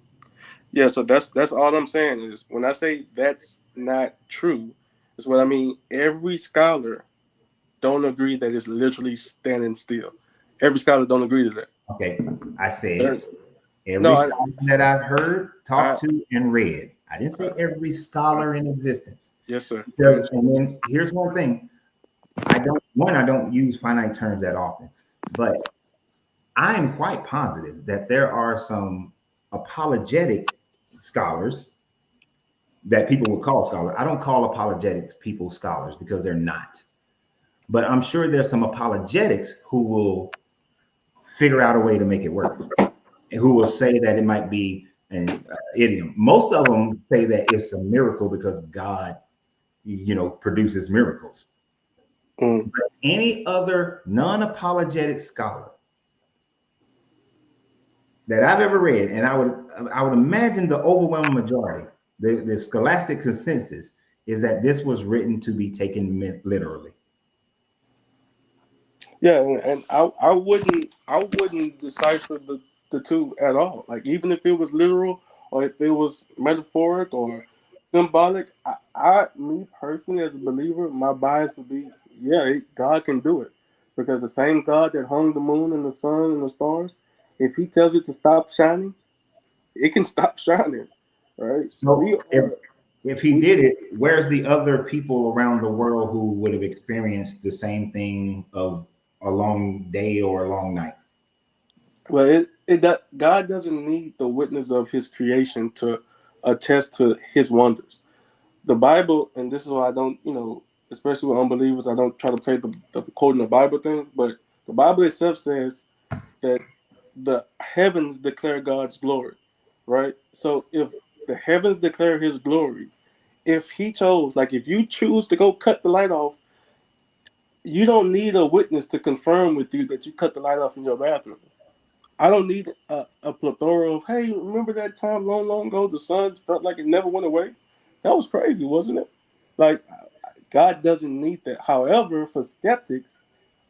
B: Yeah, so that's all I'm saying is when I say that's not true, is what I mean. Every scholar don't agree that it's literally standing still. Every scholar don't agree to that.
A: Okay, I said
B: There's-
A: every
B: No,
A: scholar that I've heard,
B: I
A: talked to, and read. I didn't say every
B: I
A: scholar in existence.
B: yes, sir. I
A: Because,
B: understand.
A: and then here's one thing: I don't use finite terms that often, but I am quite positive that there are some apologetic scholars that people would call scholars. I don't call apologetics people scholars because they're not. But I'm sure there's some apologetics who will figure out a way to make it work, and who will say that it might be an idiom. Most of them say that it's a miracle because God, produces miracles.
B: Mm.
A: But any other non-apologetic scholar that I've ever read, and I would imagine the overwhelming majority, the scholastic consensus is that this was written to be taken literally.
B: Yeah, and I wouldn't decipher the two at all. Like even if it was literal or if it was metaphoric or symbolic, me personally as a believer, my bias would be God can do it because the same God that hung the moon and the sun and the stars, if He tells it to stop shining, it can stop shining, right? We
A: So
B: are
A: if he
B: we
A: did it, where's the other people around the world who would have experienced the same thing of a long day or a long night?
B: well it that God doesn't need the witness of His creation to attest to His wonders. The Bible, and this is why I don't, especially with unbelievers, I don't try to play the quoting the Bible thing, but the Bible itself says that the heavens declare God's glory, right? So if the heavens declare His glory, if He chose, like if you choose to go cut the light off, you don't need a witness to confirm with you that you cut the light off in your bathroom. I don't need a plethora of, hey, remember that time long, long ago the sun felt like it never went away? That was crazy, wasn't it? Like, God doesn't need that. However, for skeptics,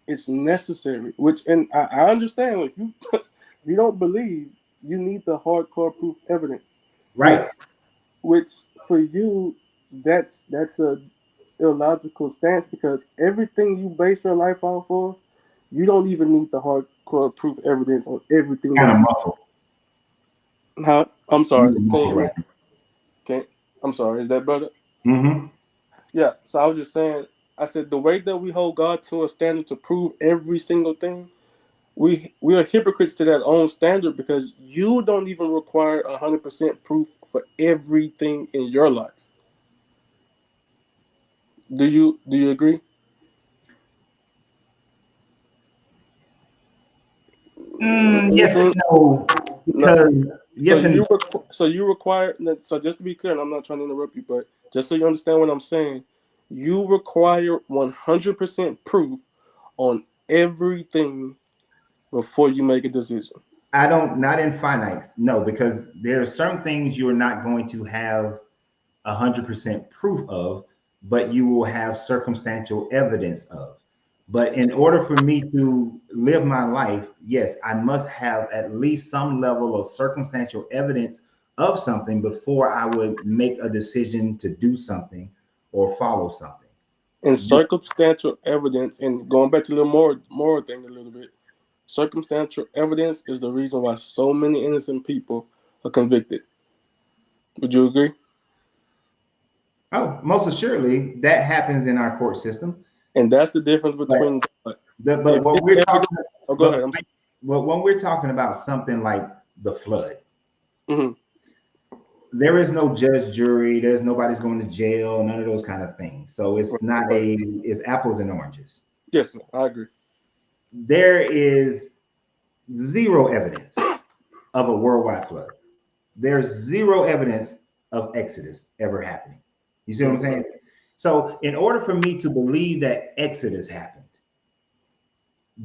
B: it's necessary, and I understand if you, if you don't believe, you need the hardcore proof evidence, which,
A: Right.
B: which for you, that's a illogical stance because everything you base your life off of, you don't even need the hardcore proof evidence on everything
A: Kind
B: that
A: of
B: you.
A: muffled.
B: Huh? I'm
A: You
B: sorry.
A: were
B: Can you
A: muffled
B: hear me?
A: right there.
B: Can I'm sorry. Is that better?
A: Mm-hmm.
B: Yeah. So I was just saying. I said the way that we hold God to a standard to prove every single thing, we are hypocrites to that own standard because you don't even require 100% proof for everything in your life. Do you agree?
A: Yes and no,
B: No.
A: because yes and no.
B: So you require. So just to be clear, and I'm not trying to interrupt you, but just so you understand what I'm saying, you require 100% proof on everything before you make a decision.
A: I don't, not in finite, no, because there are certain things you're not going to have 100% proof of, but you will have circumstantial evidence of. But in order for me to live my life, yes, I must have at least some level of circumstantial evidence of something before I would make a decision to do something or follow something.
B: And circumstantial evidence, and going back to the more thing a little bit, circumstantial evidence is the reason why so many innocent people are convicted. Would you agree?
A: Oh, most assuredly, that happens in our court system.
B: And that's the difference
A: But
B: between God.
A: but
B: If
A: what
B: it's
A: we're
B: evidence,
A: talking,
B: oh, go
A: but
B: ahead.
A: when we're talking about something like the flood,
B: Mm-hmm.
A: there is no judge, jury. There's nobody's going to jail. None of those kind of things. So it's not
B: Right.
A: it's apples and oranges.
B: Yes, sir, I agree.
A: There is zero evidence of a worldwide flood. There's zero evidence of Exodus ever happening. You see what I'm
B: Mm-hmm.
A: saying? So in order for me to believe that Exodus happened,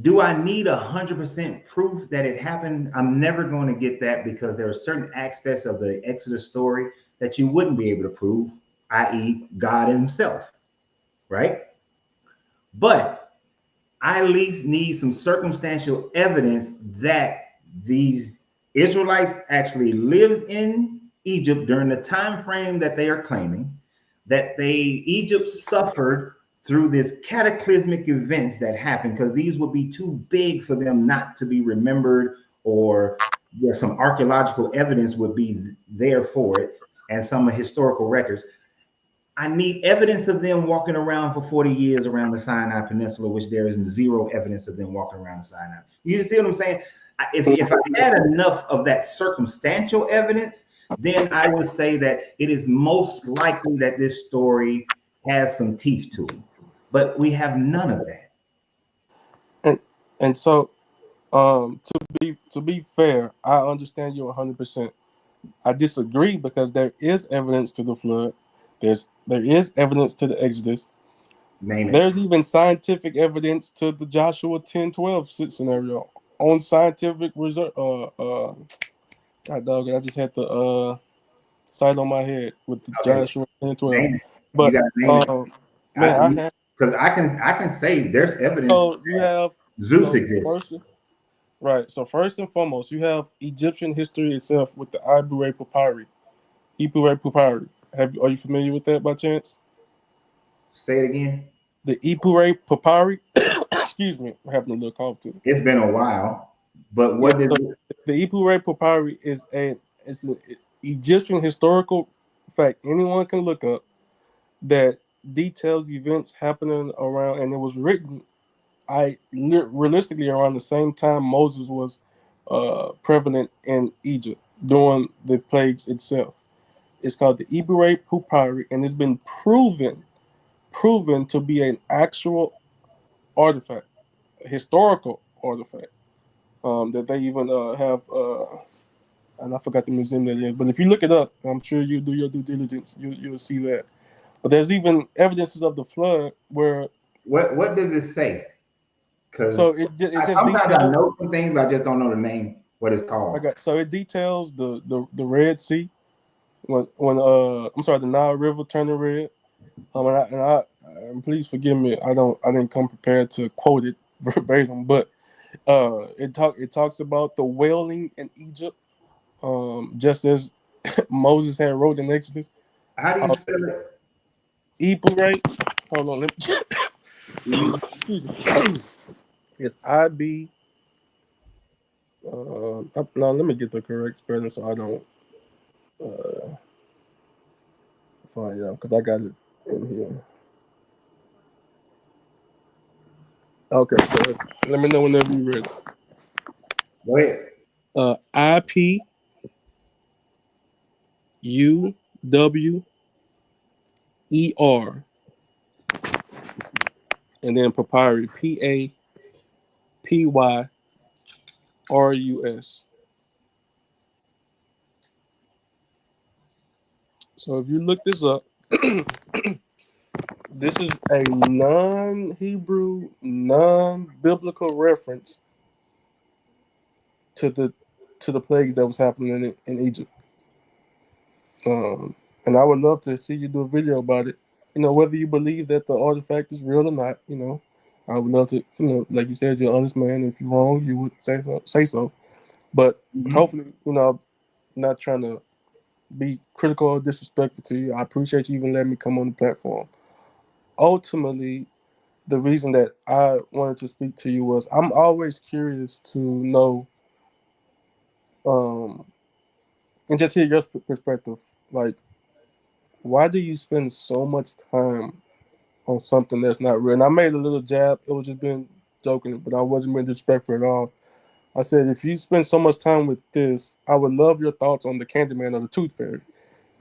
A: do I need 100% proof that it happened? I'm never going to get that because there are certain aspects of the Exodus story that you wouldn't be able to prove, i.e., God Himself, right? But I at least need some circumstantial evidence that these Israelites actually lived in Egypt during the time frame that they are claiming, that Egypt suffered through this cataclysmic events that happened, because these would be too big for them not to be remembered, or some archaeological evidence would be there for it, and some historical records. I need evidence of them walking around for 40 years around the Sinai Peninsula, which there is zero evidence of them walking around the Sinai. You see what I'm saying? If I had enough of that circumstantial evidence, then I would say that it is most likely that this story has some teeth to it. But we have none of that.
B: And and so, to be fair, I understand you 100%. I disagree because there is evidence to the flood. There is evidence to the Exodus.
A: Name it.
B: There's even scientific evidence to the Joshua 10:12 scenario on scientific reserve. God dog it, I just had the sight on my head with the
A: Okay,
B: Joshua 10:12.
A: name it. You
B: But
A: got to name it.
B: man, I have.
A: Because I can say there's evidence
B: So you have
A: Zeus
B: so
A: exists.
B: first right. So first and foremost, you have Egyptian history itself with the Ibure Papyri. Ibure Papyri. Are you familiar with that by chance?
A: Say it again.
B: The Ibure Papyri. Excuse me, I'm having a little cough too.
A: It's been a while, but
B: Yeah,
A: what is
B: so
A: it?
B: the Ibure Papyri is it's an Egyptian historical fact anyone can look up that details events happening around, and it was written realistically around the same time Moses was prevalent in Egypt during the plagues itself. It's called the Ibure Papyri, and it's been proven to be an actual artifact, a historical artifact. That they even have, and I forgot the museum that it is. But if you look it up, I'm sure you do your due diligence. You'll see that. But there's even evidences of the flood where.
A: What does it say? Because
B: So it just
A: sometimes I
B: details.
A: know some things, but I just don't know the name, what it's called.
B: So it details the Red Sea when I'm sorry, the Nile River turning red. And please forgive me, I didn't come prepared to quote it verbatim, but it talks about the wailing in Egypt, just as Moses had wrote in Exodus.
A: How do you spell it?
B: Equal right? Hold on, excuse me. It's IB. No, let me get the correct spelling so I don't uh, find out because I got it in here. Okay, so let me know whenever you're ready.
A: Go ahead.
B: IPUWER, and then papyri, PAPYRI. R-U-S. So if you look this up, this is a non-Hebrew, non-biblical reference to the plagues that was happening in Egypt. And I would love to see you do a video about it. Whether you believe that the artifact is real or not. I would love to. Like you said, you're an honest man. If you're wrong, you would say so. But hopefully, I'm not trying to be critical or disrespectful to you. I appreciate you even letting me come on the platform. Ultimately, the reason that I wanted to speak to you was I'm always curious to know, and just hear your perspective. Like, why do you spend so much time on something that's not real? And I made a little jab. It was just being joking, but I wasn't being disrespectful at all. I said, if you spend so much time with this, I would love your thoughts on the Candyman or the Tooth Fairy,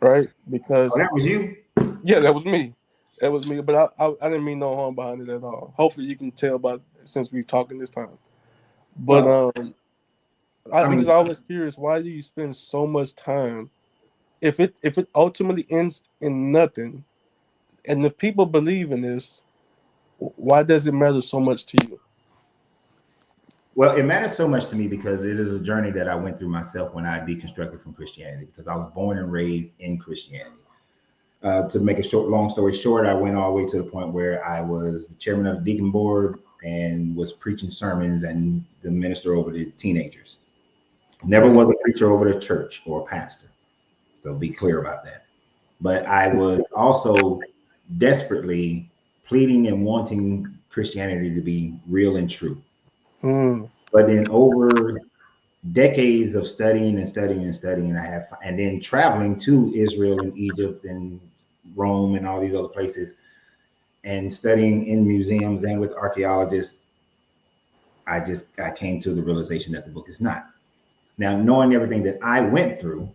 B: right? Because
A: that was you.
B: Yeah, that was me. That was me. But I didn't mean no harm behind it at all. Hopefully, you can tell by since we've talking this time. But
A: Well,
B: I'm just always curious. Why do you spend so much time if it ultimately ends in nothing, and if people believe in this, why does it matter so much to you?
A: Well, it matters so much to me because it is a journey that I went through myself when I deconstructed from Christianity, because I was born and raised in Christianity. To make a long story short, I went all the way to the point where I was the chairman of the deacon board and was preaching sermons and the minister over the teenagers. Never was a preacher over the church or a pastor. So be clear about that. But I was also desperately pleading and wanting Christianity to be real and true. But then over decades of studying and studying and studying, and then traveling to Israel and Egypt and Rome and all these other places and studying in museums and with archaeologists, I came to the realization that the book is not. Now, knowing everything that I went through,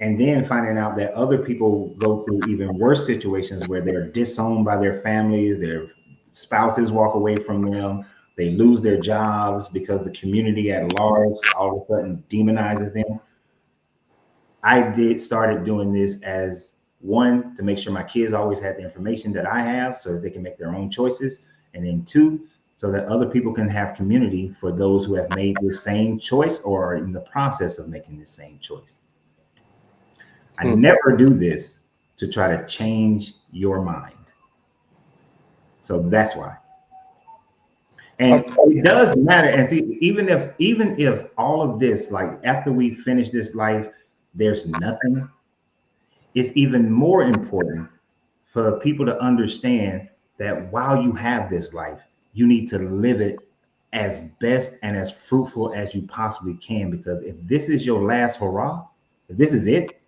A: and then finding out that other people go through even worse situations where they're disowned by their families, their spouses walk away from them, they lose their jobs because the community at large all of a sudden demonizes them. I started doing this as one, to make sure my kids always had the information that I have so that they can make their own choices. And then two, so that other people can have community for those who have made the same choice or are in the process of making the same choice. I never do this to try to change your mind. So that's why. And it does matter. And see, even if all of this, like after we finish this life, there's nothing, it's even more important for people to understand that while you have this life, you need to live it as best and as fruitful as you possibly can. Because if this is your last hurrah, if this is it,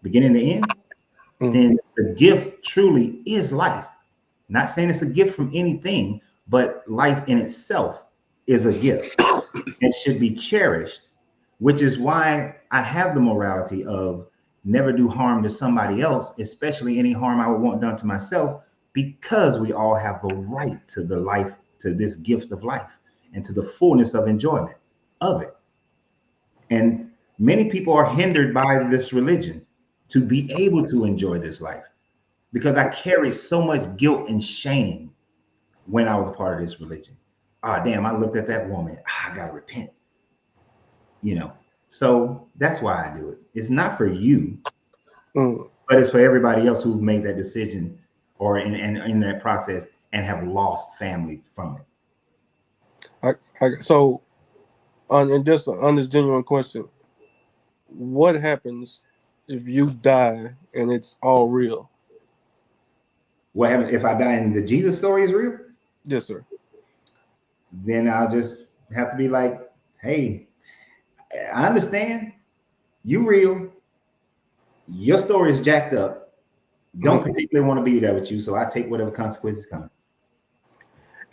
A: beginning to end, then the gift truly is life. Not saying it's a gift from anything, but life in itself is a gift and should be cherished, which is why I have the morality of never do harm to somebody else, especially any harm I would want done to myself, because we all have the right to the life, to this gift of life, and to the fullness of enjoyment of it. And many people are hindered by this religion to be able to enjoy this life because I carry so much guilt and shame when I was a part of this religion. Ah, damn, I looked at that woman. I gotta repent. So that's why I do it. It's not for you, but it's for everybody else who made that decision or in that process and have lost family from it.
B: So, and just on this genuine question, what happens if you die and it's all real?
A: What happens if I die and the Jesus story is real?
B: Yes, sir.
A: Then I'll just have to be like, hey, I understand you real. Your story is jacked up. Don't particularly want to be there with you, so I take whatever consequences come.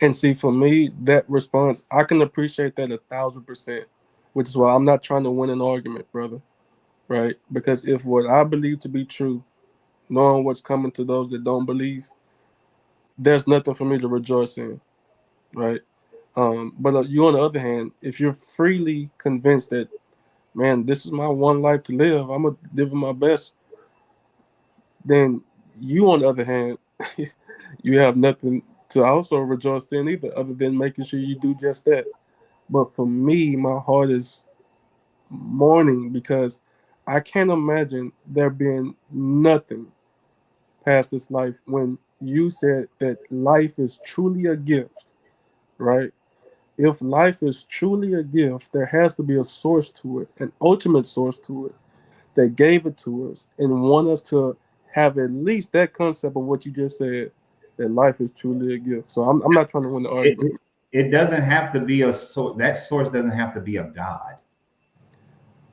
B: And see, for me, that response, I can appreciate that 1,000%, which is why I'm not trying to win an argument, brother. Right? Because if what I believe to be true, knowing what's coming to those that don't believe, there's nothing for me to rejoice in. Right? But you, on the other hand, if you're freely convinced that, man, this is my one life to live, I'm gonna live my best, then you, on the other hand, you have nothing to also rejoice in either, other than making sure you do just that. But for me, my heart is mourning because I can't imagine there being nothing past this life when you said that life is truly a gift, right? If life is truly a gift, there has to be a source to it, an ultimate source to it that gave it to us and want us to have at least that concept of what you just said, that life is truly a gift. So I'm not trying to win the
A: It,
B: argument.
A: it, it doesn't have to be a source. That source doesn't have to be a God.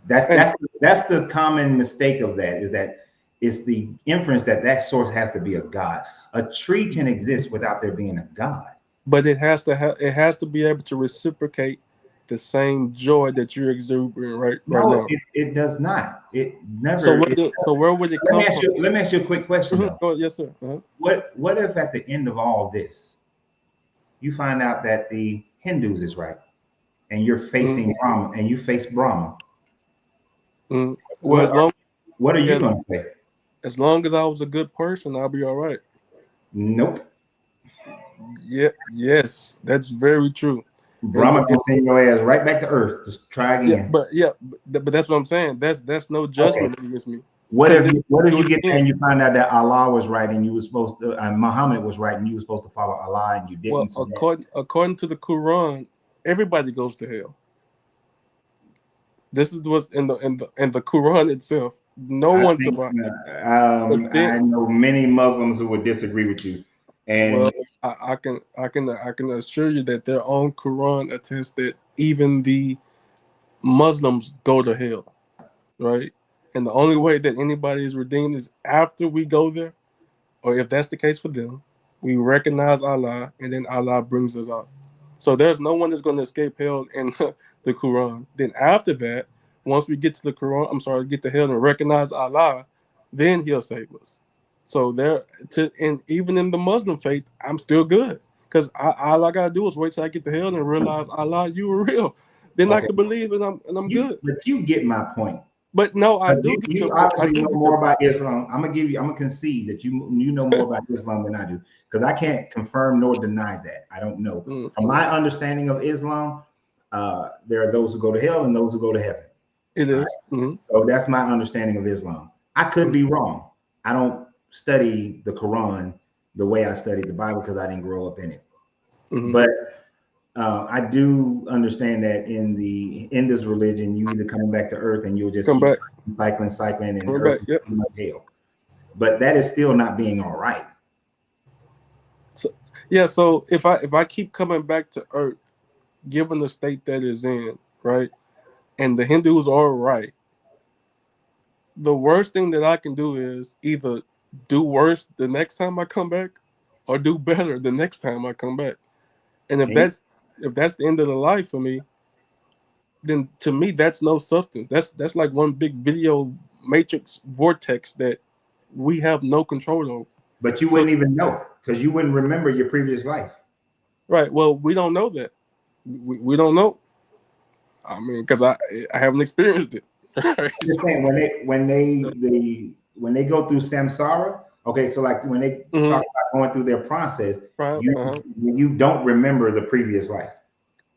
A: That's
B: And
A: that's that's the common mistake of that is that it's the inference that that source has to be a God. A tree can exist without there being a God.
B: but it has to be able to reciprocate the same joy that you're exuberant right
A: No,
B: now.
A: it does not. It
B: So
A: never.
B: where so where would it
A: Let me
B: come
A: ask
B: from?
A: you. Let me ask you a quick question
B: Mhm.
A: though.
B: Oh, yes, sir.
A: What if at the end of all this, you find out that the Hindus is right, and you're
B: Mm,
A: facing Brahma, and you face Brahma?
B: mm. Well,
A: What what are you
B: as
A: going to say?
B: as long as I was a good person, I'll be all right.
A: Nope.
B: Yeah, yes, that's very true. And,
A: Brahma gonna send your ass right back to Earth. Just try again.
B: but that's what I'm saying. That's no
A: Okay.
B: judgment against me
A: What
B: because
A: if
B: then
A: what if
B: do
A: you
B: it
A: get there
B: again.
A: and you find out that Allah was right and you were supposed to, and Muhammad was right and you were supposed to follow Allah and you
B: Well,
A: didn't? So that
B: according to the Quran, everybody goes to hell. This is what's in the Quran itself. No
A: I
B: one
A: think
B: survived. But then,
A: I know many Muslims who would disagree with you,
B: well,
A: and
B: I can assure you that their own Quran attests that even the Muslims go to hell, right? And the only way that anybody is redeemed is after we go there, or if that's the case for them, we recognize Allah, and then Allah brings us out. So there's no one that's going to escape hell in the Quran. Then after that, once we get to the Quran, I'm sorry, get to hell and recognize Allah, then He'll save us. So there, and even in the Muslim faith, I'm still good because all I gotta do is wait till I get to hell and realize Allah, you were real. Then I
A: okay,
B: can believe, and I'm good.
A: you get my point.
B: But no, I
A: But
B: do get your
A: you
B: point. I
A: obviously
B: do
A: know
B: get your
A: more
B: point.
A: about Islam. I'm gonna concede that you know more about Islam than I do because I can't confirm nor deny that. I don't know. From
B: Mhm.
A: my understanding of Islam, there are those who go to hell and those who go to heaven.
B: It
A: All right.
B: is. Mm-hmm.
A: So that's my understanding of Islam. I could be wrong. I don't study the Quran the way I studied the Bible because I didn't grow up in it.
B: Mm-hmm.
A: But I do understand that in this religion, you either coming back to Earth and you'll just
B: Come
A: keep
B: back.
A: cycling, and
B: Come
A: Earth
B: back.
A: is
B: Yep.
A: pretty much hell. But that is still not being all right.
B: So, yeah. So if I keep coming back to Earth, given the state that it's in, right, and the Hindus are right, the worst thing that I can do is either do worse the next time I come back, or do better the next time I come back. And
A: And
B: if that's the end of the life for me, then to me that's no substance. That's like one big video matrix vortex that we have no control over.
A: but you
B: So
A: wouldn't even know because you wouldn't remember your previous life.
B: right, well, we don't know that. We don't know. I mean, because I haven't experienced it. Right?
A: I'm just saying when they go through samsara. Okay, so like when they talk
B: Mhm.
A: about going through their process,
B: Right.
A: you don't remember the previous life.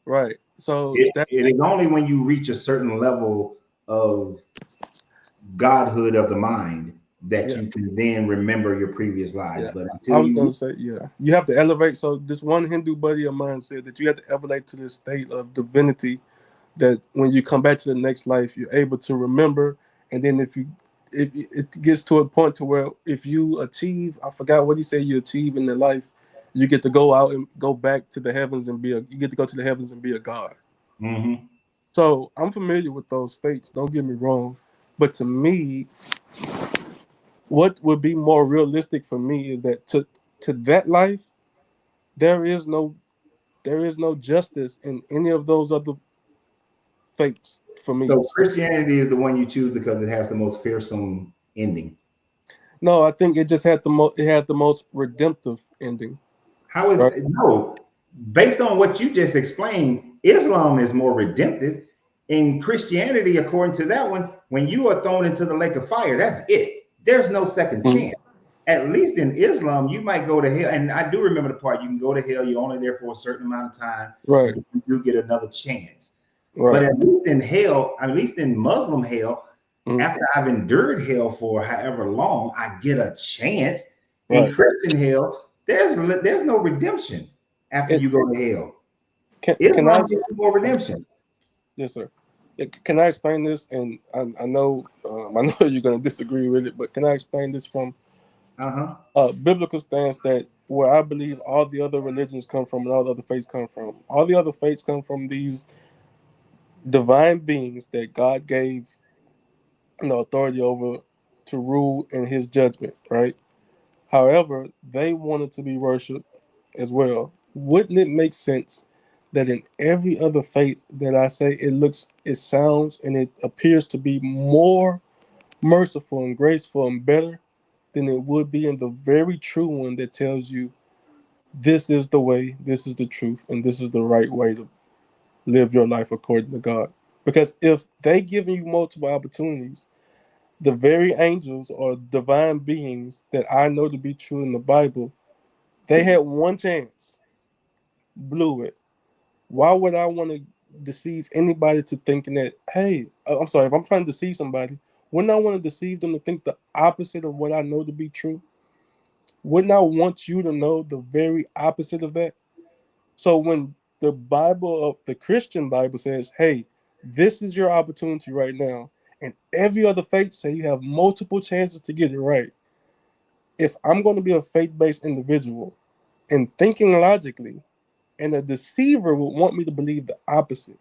B: Right. So that
A: It is only when you reach a certain level of godhood of the mind that
B: yeah.
A: you can then remember your previous lives.
B: Yeah.
A: But
B: I
A: until
B: was
A: you,
B: gonna say, yeah. You have to elevate. So this one Hindu buddy of mine said that you have to elevate to this state of divinity that when you come back to the next life, you're able to remember. And then if it gets to a point to where if you achieve, I forgot what he said you achieve in the life, you get to go out and go back to the heavens and you get to go to the heavens and be a god.
A: mm-hmm.
B: So I'm familiar with those fates. Don't get me wrong, but to me, what would be more realistic for me is that to that life, there is no there is no justice in any of those other fates for me.
A: So Christianity is the one you choose because it has the most fearsome ending.
B: No, I think it just had it has the most redemptive ending.
A: How is
B: Right?
A: no? based on what you just explained, Islam is more redemptive. In Christianity, according to that one, when you are thrown into the lake of fire, that's it. There's no second
B: Mm-hmm.
A: chance. At least in Islam, you might go to hell. And I do remember the part you can go to hell, you're only there for a certain amount of time,
B: Right.
A: but you do get another chance.
B: Right.
A: But at least in hell, at least in Muslim hell,
B: Mm-hmm.
A: after I've endured hell for however long, I get a chance. In
B: Right.
A: Christian hell, there's no redemption after you go to hell.
B: Can I?
A: Islam gives you more redemption.
B: Yes, sir. Can I explain this? And I know I know you're going to disagree with it, but can I explain this from
A: Uh-huh.
B: a biblical stance that where I believe all the other religions come from and all the other faiths come from? All the other faiths come from these divine beings that God gave authority over to rule in His judgment, right? However, they wanted to be worshipped as well. Wouldn't it make sense that in every other faith that I say it sounds, and it appears to be more merciful and graceful and better than it would be in the very true one that tells you this is the way, this is the truth, and this is the right way to live your life according to God? Because if they giving you multiple opportunities, the very angels or divine beings that I know to be true in the Bible, they had one chance, blew it. Why would I want to deceive anybody to thinking that, hey, I'm sorry, if I'm trying to deceive somebody, wouldn't I want to deceive them to think the opposite of what I know to be true? Wouldn't I want you to know the very opposite of that? So when the Bible of the Christian Bible says, hey, this is your opportunity right now, and every other faith say you have multiple chances to get it right. If I'm going to be a faith-based individual and thinking logically, and a deceiver would want me to believe the opposite,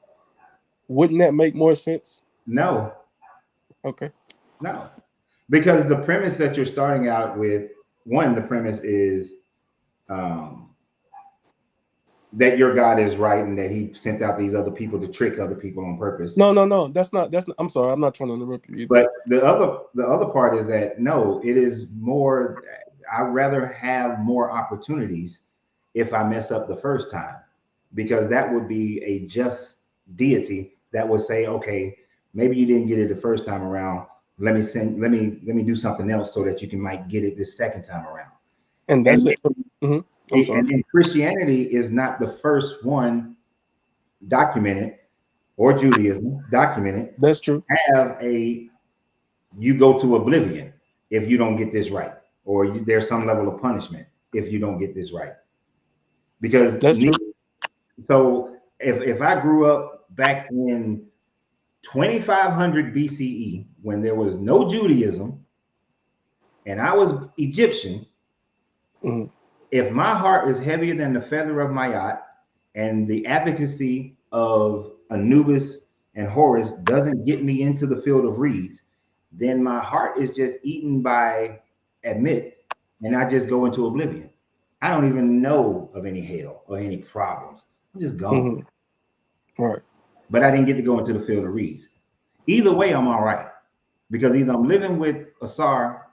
B: wouldn't that make more sense?
A: No,
B: Okay.
A: no. Because the premise that you're starting out with, one, the premise is um, that your God is right and that he sent out these other people to trick other people on purpose.
B: No. That's not. I'm sorry. I'm not trying to interrupt you either.
A: But the other part is that no, it is more. I'd rather have more opportunities if I mess up the first time, because that would be a just deity that would say, okay, maybe you didn't get it the first time around. Let me do something else so that you can might get it this second time around.
B: And
A: And
B: that's it. Mm-hmm. I'm sorry.
A: and Christianity is not the first one documented, or Judaism documented
B: That's true.
A: have a you go to oblivion if you don't get this right, or there's some level of punishment if you don't get this right. Because
B: That's true.
A: so if I grew up back in 2500 BCE when there was no Judaism and I was Egyptian,
B: Mm-hmm.
A: if my heart is heavier than the feather of my yacht and the advocacy of Anubis and Horus doesn't get me into the field of reeds, then my heart is just eaten by admit, and I just go into oblivion. I don't even know of any hell or any problems. I'm just gone.
B: Mm-hmm. Right.
A: But I didn't get to go into the field of reeds. Either way, I'm all right, because either I'm living with Asar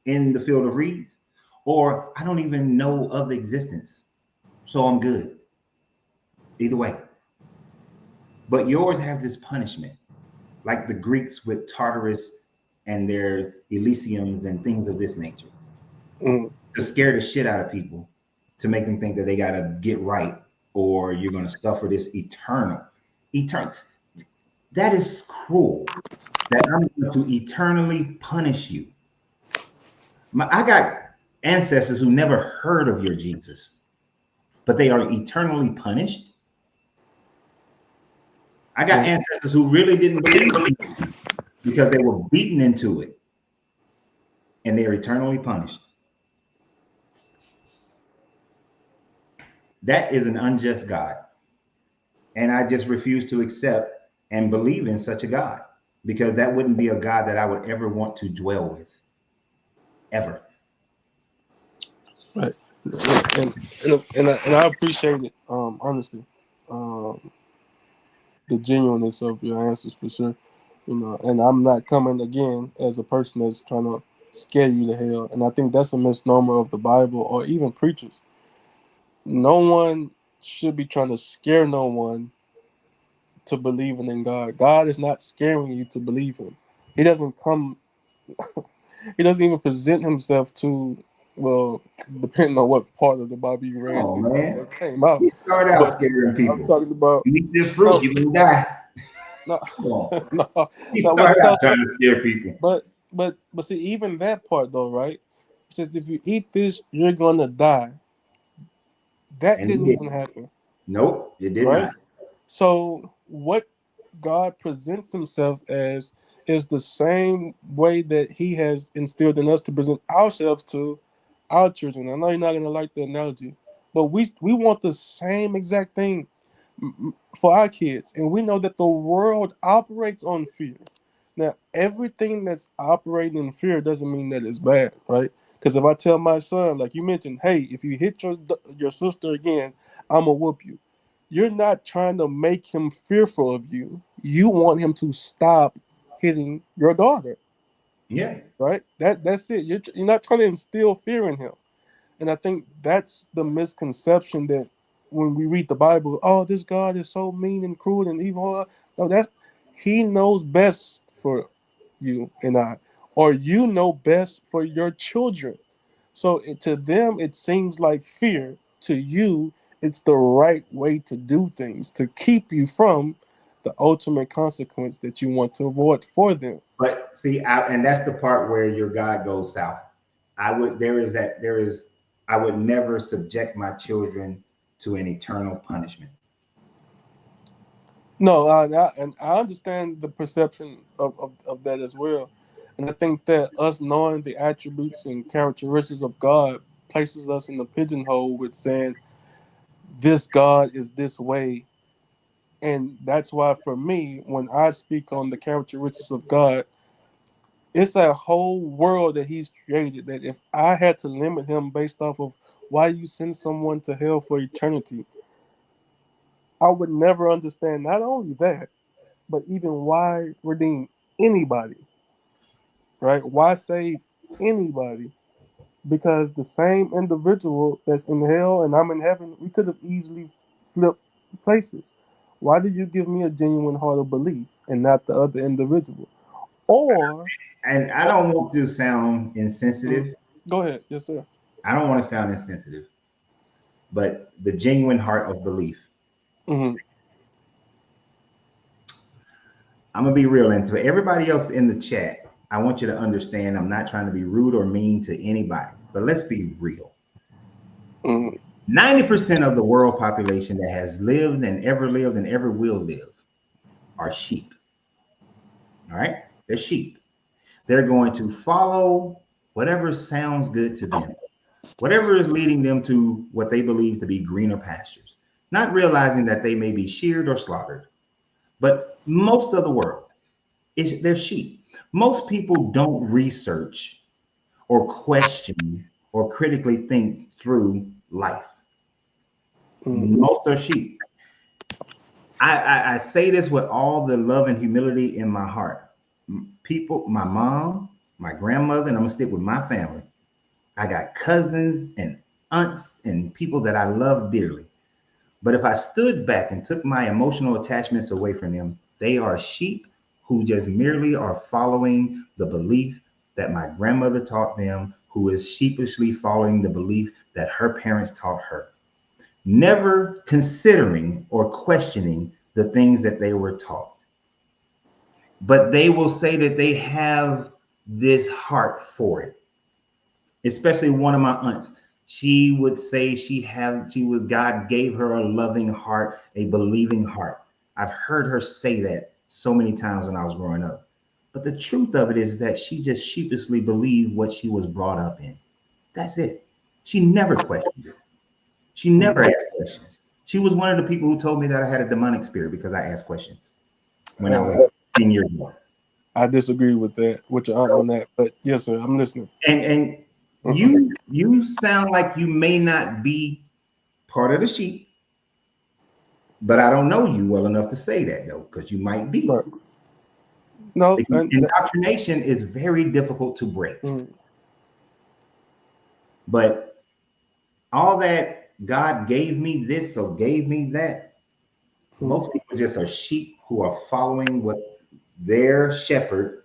A: in the field of reeds, or I don't even know of existence. So I'm good. Either way. But yours has this punishment, like the Greeks with Tartarus and their Elysiums and things of this nature,
B: Mm-hmm.
A: to scare the shit out of people, to make them think that they got to get right, or you're going to suffer this eternal. That is cruel. That I'm going to eternally punish you. I got ancestors who never heard of your Jesus, but they are eternally punished. I got ancestors who really didn't believe because they were beaten into it, and they're eternally punished. That is an unjust God. And I just refuse to accept and believe in such a God, because that wouldn't be a God that I would ever want to dwell with, ever.
B: Right. And I appreciate it. Honestly, um, the genuineness of your answers for sure. And I'm not coming again as a person that's trying to scare you to hell. And I think that's a misnomer of the Bible or even preachers. No one should be trying to scare no one to believing in God. God is not scaring you to believe him. He doesn't come he doesn't even present himself to, well, depending on what part of the Bible you read
A: Oh
B: to
A: man,
B: that came out.
A: he started out
B: But
A: scaring
B: I'm
A: people.
B: talking about
A: You eat this fruit,
B: no,
A: you're gonna die.
B: no,
A: Come on.
B: no,
A: He
B: no. What he
A: started out
B: tells
A: trying
B: us,
A: to scare people.
B: but see, even that part though, right? It says if you eat this, you're gonna die. That
A: And he
B: didn't
A: did.
B: even happen,
A: Nope, it did
B: right?
A: not.
B: So what God presents himself as is the same way that he has instilled in us to present ourselves to our children. I know you're not gonna like the analogy, but we want the same exact thing for our kids, and we know that the world operates on fear. Now, everything that's operating in fear doesn't mean that it's bad, right? Because if I tell my son, like you mentioned, hey, if you hit your sister again, I'm gonna whoop you. You're not trying to make him fearful of you. You want him to stop hitting your daughter,
A: Yeah.
B: right? That's it. You're not trying to instill fear in him. And I think that's the misconception that when we read the Bible, oh, this God is so mean and cruel and evil. No, that's he knows best for you and I, or you know best for your children. So to them, it seems like fear. To you, it's the right way to do things to keep you from the ultimate consequence that you want to avoid for them.
A: But see, and that's the part where your God goes south. There is, I would never subject my children to an eternal punishment.
B: No, and I understand the perception of that as well. And I think that us knowing the attributes and characteristics of God places us in the pigeonhole with saying, this God is this way. And that's why, for me, when I speak on the characteristics of God, it's a whole world that He's created. That if I had to limit Him based off of why you send someone to hell for eternity, I would never understand not only that, but even why redeem anybody, right? Why save anybody? Because the same individual that's in hell and I'm in heaven, we could have easily flipped places. Why did you give me a genuine heart of belief and not the other individual? Or,
A: And I don't want to sound
B: mm,
A: insensitive.
B: go ahead, yes, sir.
A: I don't want to sound insensitive, but the genuine heart of belief.
B: Hmm.
A: I'm gonna be real, and to everybody else in the chat, I want you to understand I'm not trying to be rude or mean to anybody, but let's be real.
B: Hmm.
A: 90% of the world population that has lived and ever will live are sheep. All right? They're sheep. They're going to follow whatever sounds good to them, whatever is leading them to what they believe to be greener pastures, not realizing that they may be sheared or slaughtered. But most of the world is they're sheep. Most people don't research or question or critically think through life.
B: Hmm.
A: Most are sheep. I say this with all the love and humility in my heart. People, my mom, my grandmother, and I'm gonna stick with my family. I got cousins and aunts and people that I love dearly. But if I stood back and took my emotional attachments away from them, they are sheep who just merely are following the belief that my grandmother taught them, who is sheepishly following the belief that her parents taught her, never considering or questioning the things that they were taught. But they will say that they have this heart for it. Especially one of my aunts, she would say God gave her a loving heart, a believing heart. I've heard her say that so many times when I was growing up. But the truth of it is that she just sheepishly believed what she was brought up in. That's it. She never questioned it. She never
B: Hmm.
A: asked questions. She was one of the people who told me that I had a demonic spirit because I asked questions when I was
B: Uh,
A: 10 years old.
B: I disagree with that, with your aunt
A: So,
B: on that. But yes, sir, I'm listening.
A: and
B: Hmm.
A: you sound like you may not be part of the sheep, but I don't know you well enough to say that though, because you might be.
B: Right. No,
A: Because indoctrination is very difficult to break.
B: mm,
A: But all that God gave me this, so gave me that.
B: Mhm.
A: Most people just are sheep who are following what their shepherd,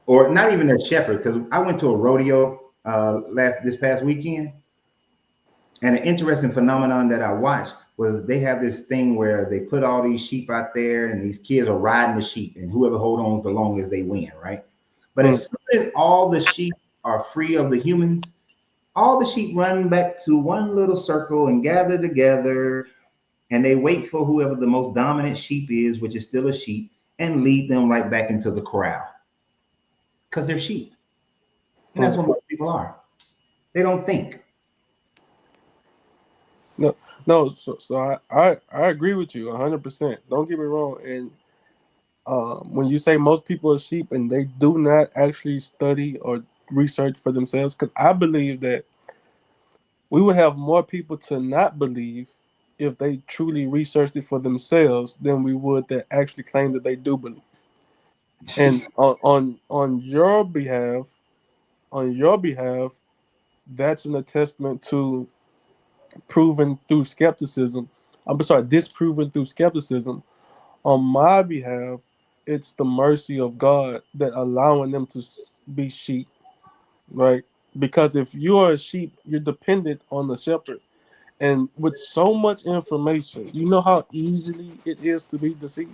A: or not even their shepherd, because I went to a rodeo last this past weekend, and an interesting phenomenon that I watched was they have this thing where they put all these sheep out there, and these kids are riding the sheep, and whoever hold on the longest they win, right? But as
B: Mhm.
A: soon as all the sheep are free of the humans, all the sheep run back to one little circle and gather together, and they wait for whoever the most dominant sheep is, which is still a sheep, and lead them right back into the corral because they're sheep. And that's
B: Mhm.
A: what most people are. They don't think.
B: No, no. So I agree with you 100%. Don't get me wrong. And when you say most people are sheep and they do not actually study or research for themselves, because I believe that we would have more people to not believe if they truly researched it for themselves than we would that actually claim that they do believe. And on your behalf, that's an attestament to proven through skepticism. I'm sorry, disproven through skepticism. On my behalf, it's the mercy of God that allowing them to be sheep, right? Because if you are a sheep, you're dependent on the shepherd. And with so much information, you know how easily it is to be deceived.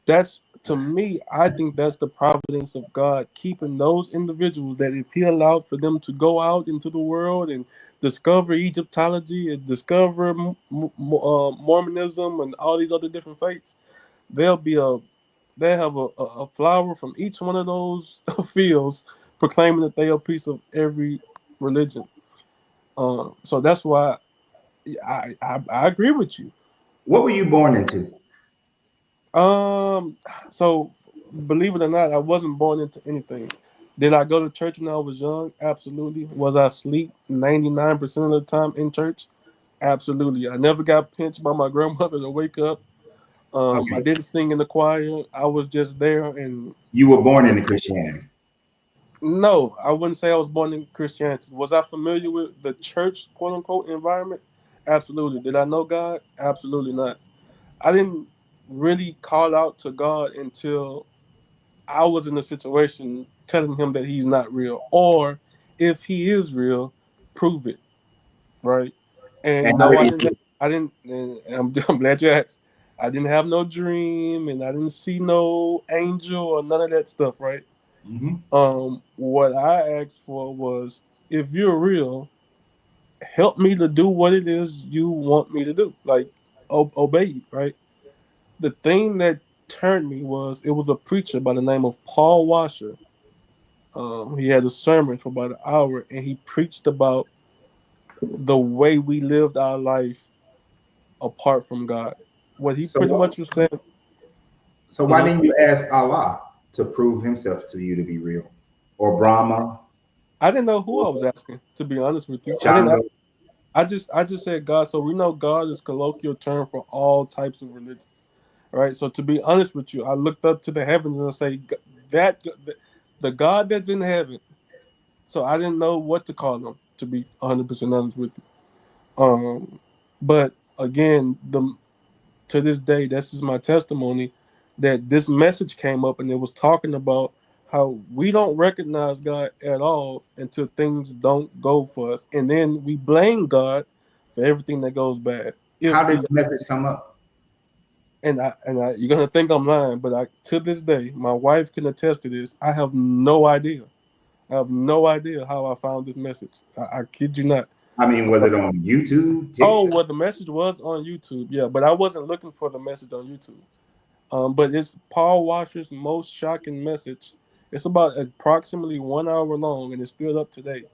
B: That's to me, I think that's the providence of God keeping those individuals that if He allowed for them to go out into the world and discover Egyptology and discover Mormonism and all these other different faiths, they'll be a they have a flower from each one of those fields proclaiming that they are a piece of every religion. So that's why I agree with you.
A: What were you born into?
B: Um, so believe it or not, I wasn't born into anything. Did I go to church when I was young? Absolutely. Was I asleep 99% of the time in church? Absolutely. I never got pinched by my grandmother to wake up. I
A: Okay.
B: didn't sing in the choir. I was just there. And
A: You were born into Christianity.
B: no, I wouldn't say I was born in Christianity. Was I familiar with the church, quote unquote, environment? Absolutely. Did I know God? Absolutely not. I didn't really call out to God until I was in a situation telling him that he's not real, or if he is real, prove it, right?
A: And
B: And
A: how
B: no,
A: did you?
B: I didn't. And I'm glad you asked. I didn't have no dream, and I didn't see no angel or none of that stuff, right?
A: Mm-hmm.
B: What I asked for was, if you're real, help me to do what it is you want me to do, like obey you, right? The thing that turned me was it was a preacher by the name of Paul Washer. He had a sermon for about an hour, and he preached about the way we lived our life apart from God. What he pretty
A: So,
B: much was saying.
A: so why
B: Mhm.
A: didn't you ask Allah to prove Himself to you to be real, or Brahma,
B: I didn't know who
A: or
B: I was asking. To be honest with you, I didn't.
A: Shango?
B: I just said God. So we know God is colloquial term for all types of religions, right? So to be honest with you, I looked up to the heavens and I say that the God that's in heaven. So I didn't know what to call him. To be 100% honest with you. But again, the to this day, this is my testimony that this message came up and it was talking about how we don't recognize God at all until things don't go for us, and then we blame God for everything that goes bad.
A: How
B: If
A: did
B: we
A: the message come up?
B: you're gonna think I'm lying, but I to this day, my wife can attest to this. I have no idea. I have no idea how I found this message. I kid you not.
A: I mean, was it on YouTube,
B: Oh,
A: TikTok?
B: well, the message was on YouTube, yeah, but I wasn't looking for the message on YouTube. But it's Paul Washer's most shocking message. It's about approximately 1 hour long, and it's still up today.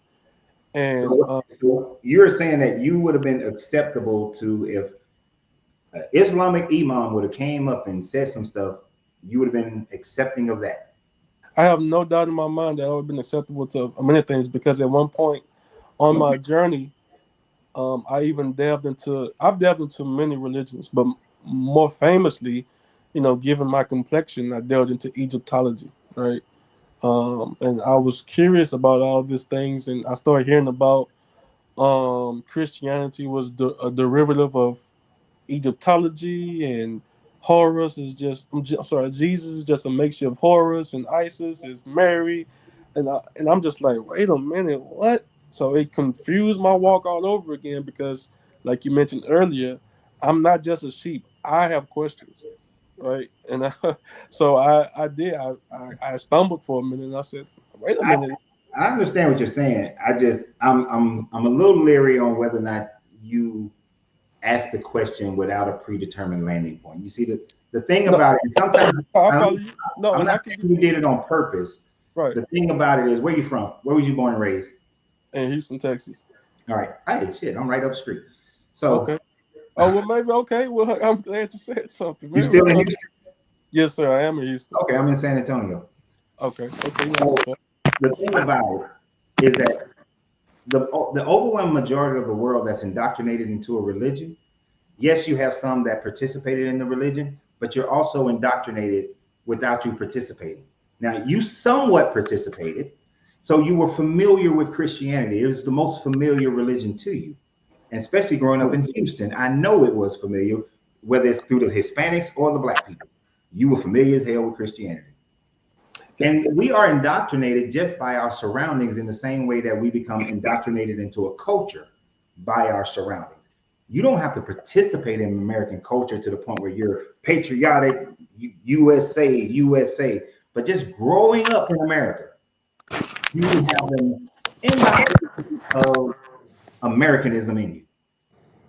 B: And
A: So you're saying that you would have been acceptable to if Islamic imam would have came up and said some stuff, you would have been accepting of that.
B: I have no doubt in my mind that I would have been acceptable to many things because at one point on my journey, I've delved into many religions, but more famously, given my complexion, I delved into Egyptology, right? And I was curious about all these things, and I started hearing about Christianity was a derivative of Egyptology, and Horus is just I'm sorry, Jesus is just a mixture of Horus, and Isis is Mary, and I'm just like, wait a minute, what? So it confused my walk all over again because, like you mentioned earlier, I'm not just a sheep. I have questions, right? And so I stumbled for a minute, and I said, wait a
A: I,
B: minute.
A: I understand what you're saying. I'm a little leery on whether or not you ask the question without a predetermined landing point. You see, the thing
B: No,
A: about it, and sometimes
B: I
A: I'm,
B: follow you. No,
A: I'm
B: and I
A: not
B: can get
A: saying you did it on purpose.
B: right
A: The thing about it is, where you from? Where was you born and raised?
B: in Houston, Texas.
A: All right, hey, shit, I'm right up the street. So
B: Okay. Oh well, maybe okay. Well, I'm glad you said something,
A: you
B: man.
A: still in Houston?
B: Yes, sir. I am in Houston.
A: Okay, I'm in San Antonio.
B: Okay. Okay. Not too
A: So
B: far.
A: the thing about it is that the overwhelming majority of the world that's indoctrinated into a religion, yes, you have some that participated in the religion, but you're also indoctrinated without you participating. Now, you somewhat participated, so you were familiar with Christianity. It was the most familiar religion to you, and especially growing up in Houston. I know it was familiar, whether it's through the Hispanics or the Black people. You were familiar as hell with Christianity. And we are indoctrinated just by our surroundings in the same way that we become indoctrinated into a culture by our surroundings. You don't have to participate in American culture to the point where you're patriotic, USA, USA, but just growing up in America, you have an indoctrination of Americanism in you.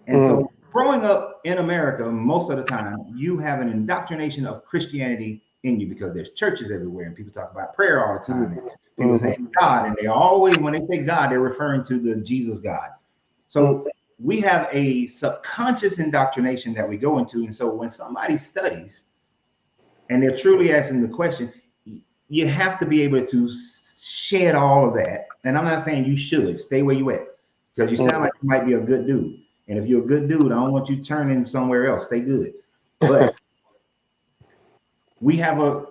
A: And
B: Mm,
A: so growing up in America, most of the time, you have an indoctrination of Christianity in you because there's churches everywhere and people talk about prayer all the time. And people say
B: mm-hmm,
A: God, and they always, when they say God, they're referring to the Jesus God.
B: mm,
A: So we have a subconscious indoctrination that we go into. And so when somebody studies and they're truly asking the question, you have to be able to shed all of that. And I'm not saying you should stay where you at because you sound
B: mm.
A: like you might be a good dude. And if you're a good dude, I don't want you turning somewhere else. Stay good. But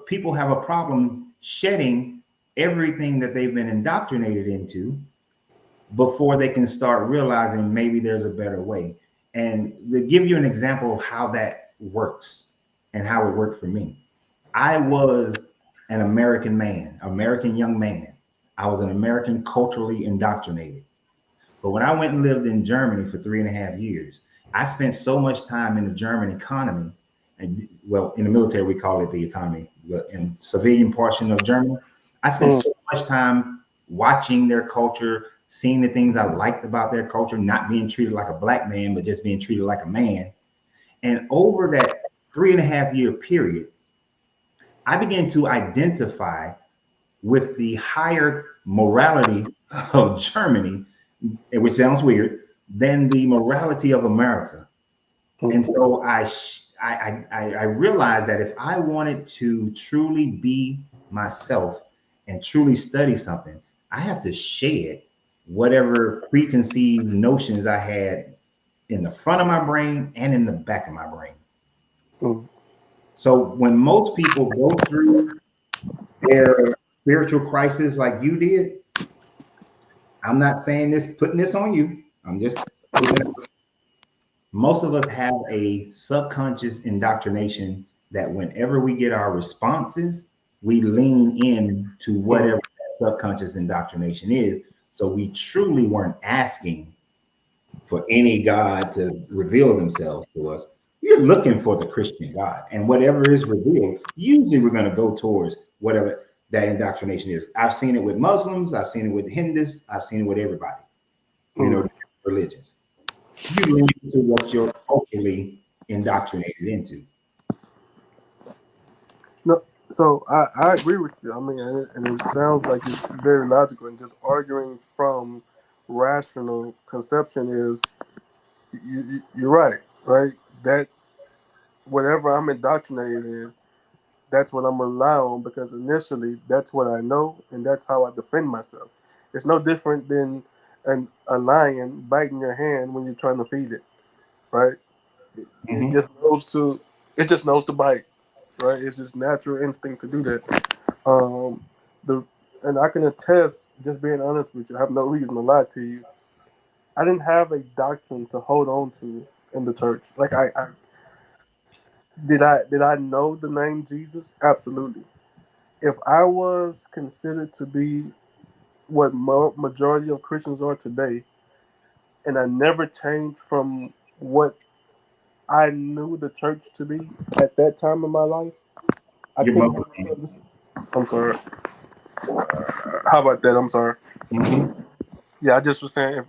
A: people have a problem shedding everything that they've been indoctrinated into before they can start realizing maybe there's a better way. And to give you an example of how that works and how it worked for me, I was an American man, American young man. I was an American culturally indoctrinated. But when I went and lived in Germany for 3.5 years, I spent so much time in the German economy, and well, in the military we call it the economy, but in civilian portion of Germany, I spent
B: Mm.
A: so much time watching their culture, seeing the things I liked about their culture, not being treated like a black man, but just being treated like a man. And over that 3.5 year period, I began to identify with the higher morality of Germany, which sounds weird, than the morality of America. And
B: Mm.
A: so I realized that if I wanted to truly be myself and truly study something, I have to shed whatever preconceived notions I had in the front of my brain and in the back of my brain.
B: Mm.
A: So when most people go through their spiritual crisis like you did, I'm not saying this, putting this on you. I'm just putting it. Most of us have a subconscious indoctrination that whenever we get our responses, we lean in to
B: Mm.
A: whatever that subconscious indoctrination is. So we truly weren't asking for any God to reveal themselves to us. We're looking for the Christian God. And whatever is revealed, usually we're going to go towards whatever that indoctrination is. I've seen it with Muslims, I've seen it with Hindus, I've seen it with everybody,
B: Mm.
A: religions. You lean into what you're culturally indoctrinated into.
B: No, so I agree with you. I mean, and it sounds like it's very logical, and just arguing from rational conception is you're right, right? That whatever I'm indoctrinated in, that's what I'm rely on because initially that's what I know and that's how I defend myself. It's no different than a lion biting your hand when you're trying to feed it, right? It
A: Mm-hmm.
B: just knows to it just knows to bite, right? It's its natural instinct to do that. The and I can attest, just being honest with you, I have no reason to lie to you. I didn't have a doctrine to hold on to in the church. Like I know the name Jesus? Absolutely. If I was considered to be what majority of Christians are today, and I never changed from what I knew the church to be at that time in my life, I
A: You're
B: couldn't.
A: muffling.
B: I'm sorry. How about that? I'm sorry.
A: Mm-hmm.
B: Yeah, I just was saying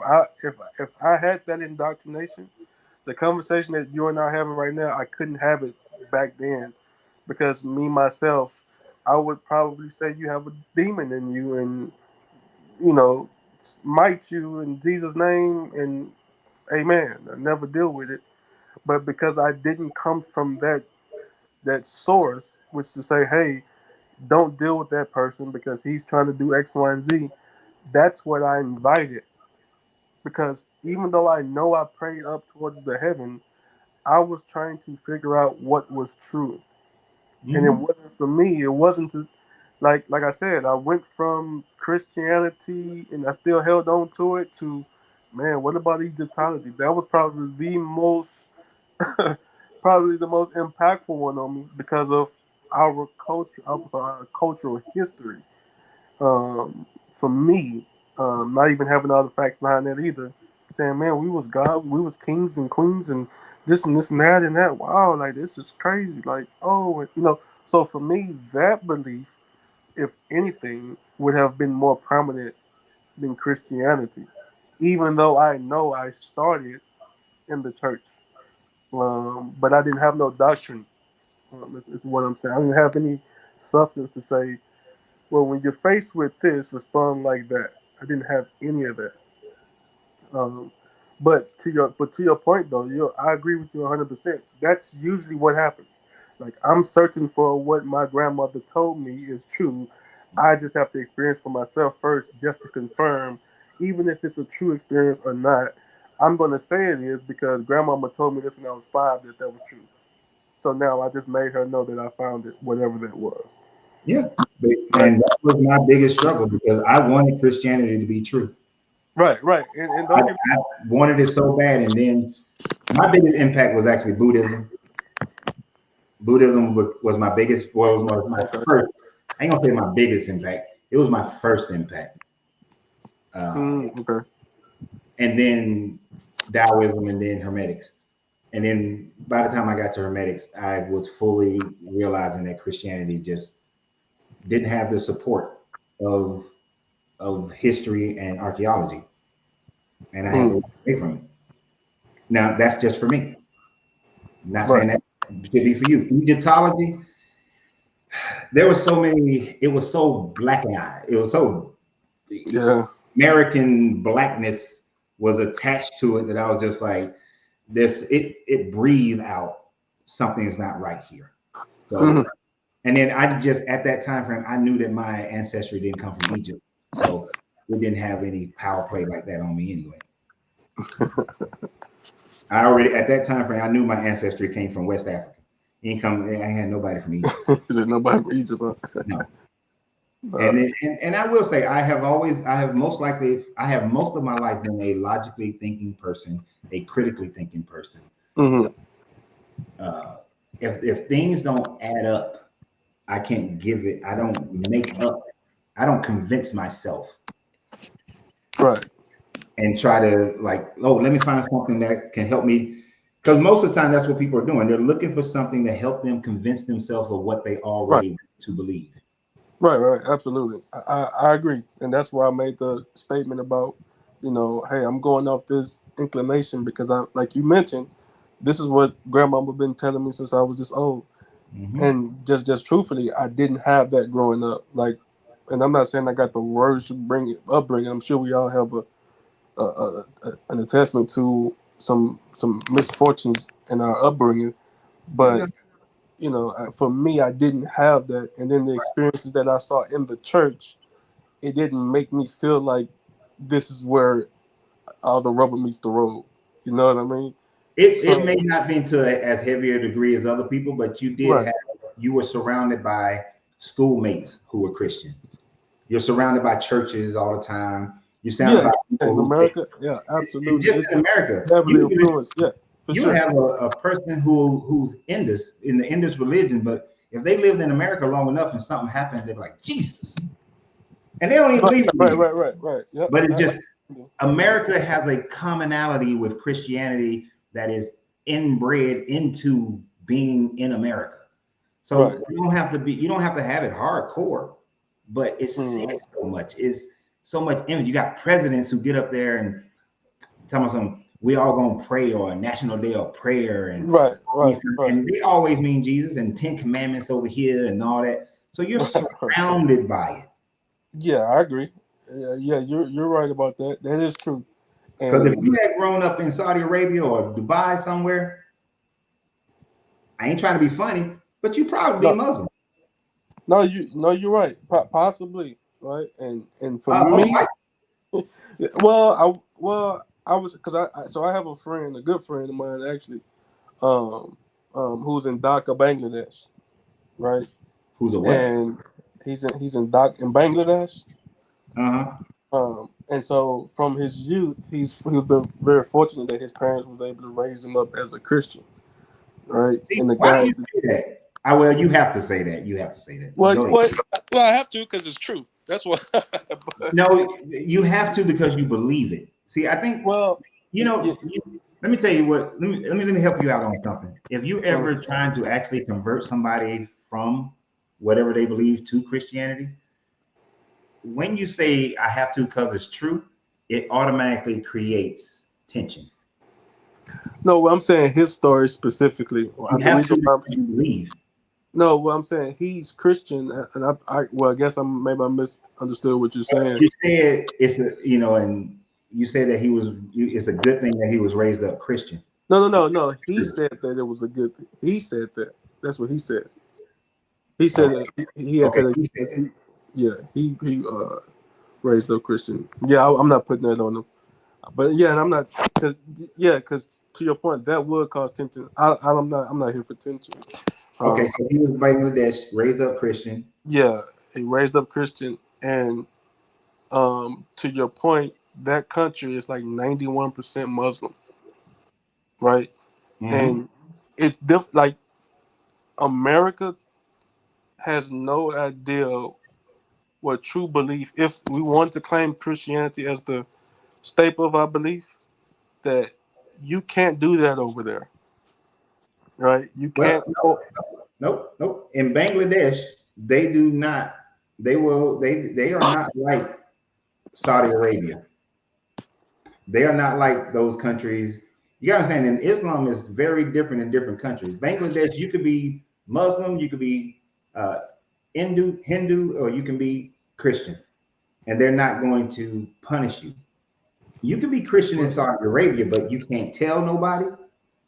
B: if I had that indoctrination, the conversation that you and I are having right now, I couldn't have it back then because me myself, I would probably say you have a demon in you and smite you in Jesus' name and amen. I never deal with it. But because I didn't come from that source, which to say, hey, don't deal with that person because he's trying to do X, Y, and Z, that's what I invited. Because even though I know I prayed up towards the heaven, I was trying to figure out what was true. And it
A: Mm-hmm.
B: wasn't for me. It wasn't to, like I said, I went from Christianity and I still held on to it to, man, what about Egyptology? That was probably the most probably the most impactful one on me because of our culture, our cultural history. Um, for me, not even having all the facts behind that either, saying, man, we was God, we was kings and queens and this and that and that. Wow, like this is crazy. Like, oh, so for me, that belief, if anything, would have been more prominent than Christianity, even though I know I started in the church. But I didn't have no doctrine. Is what I'm saying. I didn't have any substance to say, well, when you're faced with this, respond like that. I didn't have any of that. Um, but to your point though, I agree with you 100%. That's usually what happens. Like I'm searching for what my grandmother told me is true. I just have to experience for myself first, just to confirm, even if it's a true experience or not. I'm gonna say it is because grandmama told me this when I was 5 that was true. So now I just made her know that I found it, whatever that was.
A: Yeah.
B: Right.
A: And that was my biggest struggle because I wanted Christianity to be true.
B: Right, right. And
A: I,
B: don't get
A: I wanted it so bad. And then my biggest impact was actually Buddhism. Buddhism was my biggest, well, was my
B: okay.
A: first, I ain't gonna say my biggest impact. It was my first impact.
B: Okay.
A: And then Taoism and then Hermetics. And then by the time I got to Hermetics, I was fully realizing that Christianity just didn't have the support of history and archaeology. And I had to
B: Mm,
A: walk away from it. Now that's just for me. I'm not
B: right.
A: saying that should be for you. Egyptology, there were so many, it was so black and eye. It was so
B: Yeah.
A: American blackness was attached to it that I was just like, this, it breathed out something is not right here. So,
B: Mhm.
A: and then I just at that time frame, I knew that my ancestry didn't come from Egypt. So it didn't have any power play like that on me anyway. I already at that time frame, I knew my ancestry came from West Africa. I had nobody from Egypt.
B: Is there nobody from Egypt? Huh?
A: No.
B: Uh,
A: And I will say I have most likely I have most of my life been a logically thinking person, a critically thinking person. So
B: hmm
A: uh, if things don't add up, I can't give it. I don't make up. I don't convince myself
B: Right.
A: and try to like, oh, let me find something that can help me. Because most of the time, that's what people are doing. They're looking for something to help them convince themselves of what they
B: Right.
A: already to believe.
B: Right. Right. Absolutely. I agree, and that's why I made the statement about, hey, I'm going off this inclination because like you mentioned, this is what grandmama been telling me since I was this old,
A: Hmm.
B: and just truthfully, I didn't have that growing up. Like, and I'm not saying I got the worst upbringing. I'm sure we all have an attachment to some misfortunes in our upbringing, but for me, I didn't have that, and then the experiences that I saw in the church, it didn't make me feel like this is where all the rubber meets the road. You know what I mean?
A: It
B: So
A: may not be to as heavy a degree as other people, but
B: right,
A: you were surrounded by schoolmates who were Christian. You're surrounded by churches all the time. You sound about people
B: in
A: who
B: America, yeah,
A: and
B: absolutely.
A: just
B: It's
A: in America,
B: heavily influenced, yeah, for
A: you would
B: sure.
A: have a person who's in the Indus religion, but if they lived in America long enough and something happens, they're like Jesus, and they don't even believe in Jesus.
B: Right. Yep.
A: But it's just America has a commonality with Christianity that is inbred into being in America. So you don't have to have it hardcore, but it says so much. It's so much image. You got presidents who get up there and tell me something, we all gonna pray, or a national day of prayer, and
B: Right.
A: and they always mean Jesus and 10 commandments over here and all that. So you're surrounded by it.
B: Yeah, I agree. Yeah, you're right about that. That is true.
A: Because if
B: And
A: you had grown up in Saudi Arabia or Dubai somewhere, I ain't trying to be funny, but you probably be Muslim.
B: You're right. Possibly, right? And for
A: Most
B: me,
A: likely.
B: I was because I have a friend, a good friend of mine actually, um, who's in Dhaka, Bangladesh, right?
A: Who's a what?
B: And he's in Dhaka in Bangladesh.
A: Uh-huh.
B: And so from his youth, he's been very fortunate that his parents was able to raise him up as a Christian, right?
A: See,
B: And the
A: why do
B: guy,
A: you say that? Well, you have to say that. You have to say that.
B: well,
A: Go ahead.
B: I have to because it's true. That's why.
A: No, you have to because you believe it. See, I think
B: Well,
A: let me tell you what. Let me help you out on something. If you're ever trying to actually convert somebody from whatever they believe to Christianity, when you say I have to because it's true, it automatically creates tension.
B: no, what I'm saying his story specifically.
A: You
B: The
A: have to
B: reason why
A: because you believe.
B: no, what I'm saying he's Christian, and I guess I misunderstood what you're saying.
A: You said it's a and you said that it's a good thing that he was raised up Christian.
B: No. He said that it was a good thing. He said that. That's what he said. He said
A: Okay.
B: that he had
A: Okay.
B: that.
A: He said that.
B: Yeah, he raised up Christian. Yeah, I'm not putting that on him. But yeah, and I'm not because to your point, that would cause tension. I'm not here for tension.
A: Okay, so he was Bangladesh, raised up Christian.
B: Yeah, he raised up Christian, and to your point, that country is like 91% Muslim, right?
A: Mm-hmm.
B: And it's like America has no idea what true belief. If we want to claim Christianity as the staple of our belief, that you can't do that over there, right? You
A: Well,
B: can't.
A: nope. In Bangladesh, they do not. They are not like Saudi Arabia. They are not like those countries. You gotta understand, in Islam is very different in different countries. Bangladesh, you could be Muslim, you could be uh, Hindu, or you can be Christian, and they're not going to punish you. You can be Christian in Saudi Arabia, but you can't tell nobody.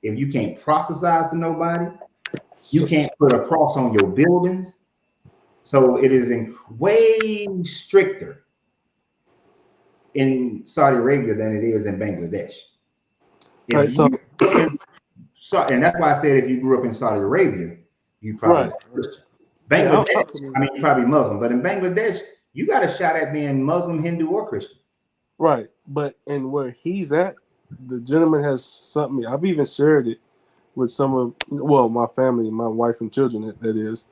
A: If you can't proselytize to nobody, you can't put a cross on your buildings. So it is way stricter in Saudi Arabia than it is in Bangladesh. If
B: Right. So
A: you and that's why I said if you grew up in Saudi Arabia, you probably
B: right.
A: Christian.
B: Yeah.
A: Bangladesh, I mean, you're probably Muslim, but in Bangladesh, you got a shot at being Muslim, Hindu, or Christian.
B: Right. But and where he's at, the gentleman has something. I've even shared it with some of my family, my wife and children. That is.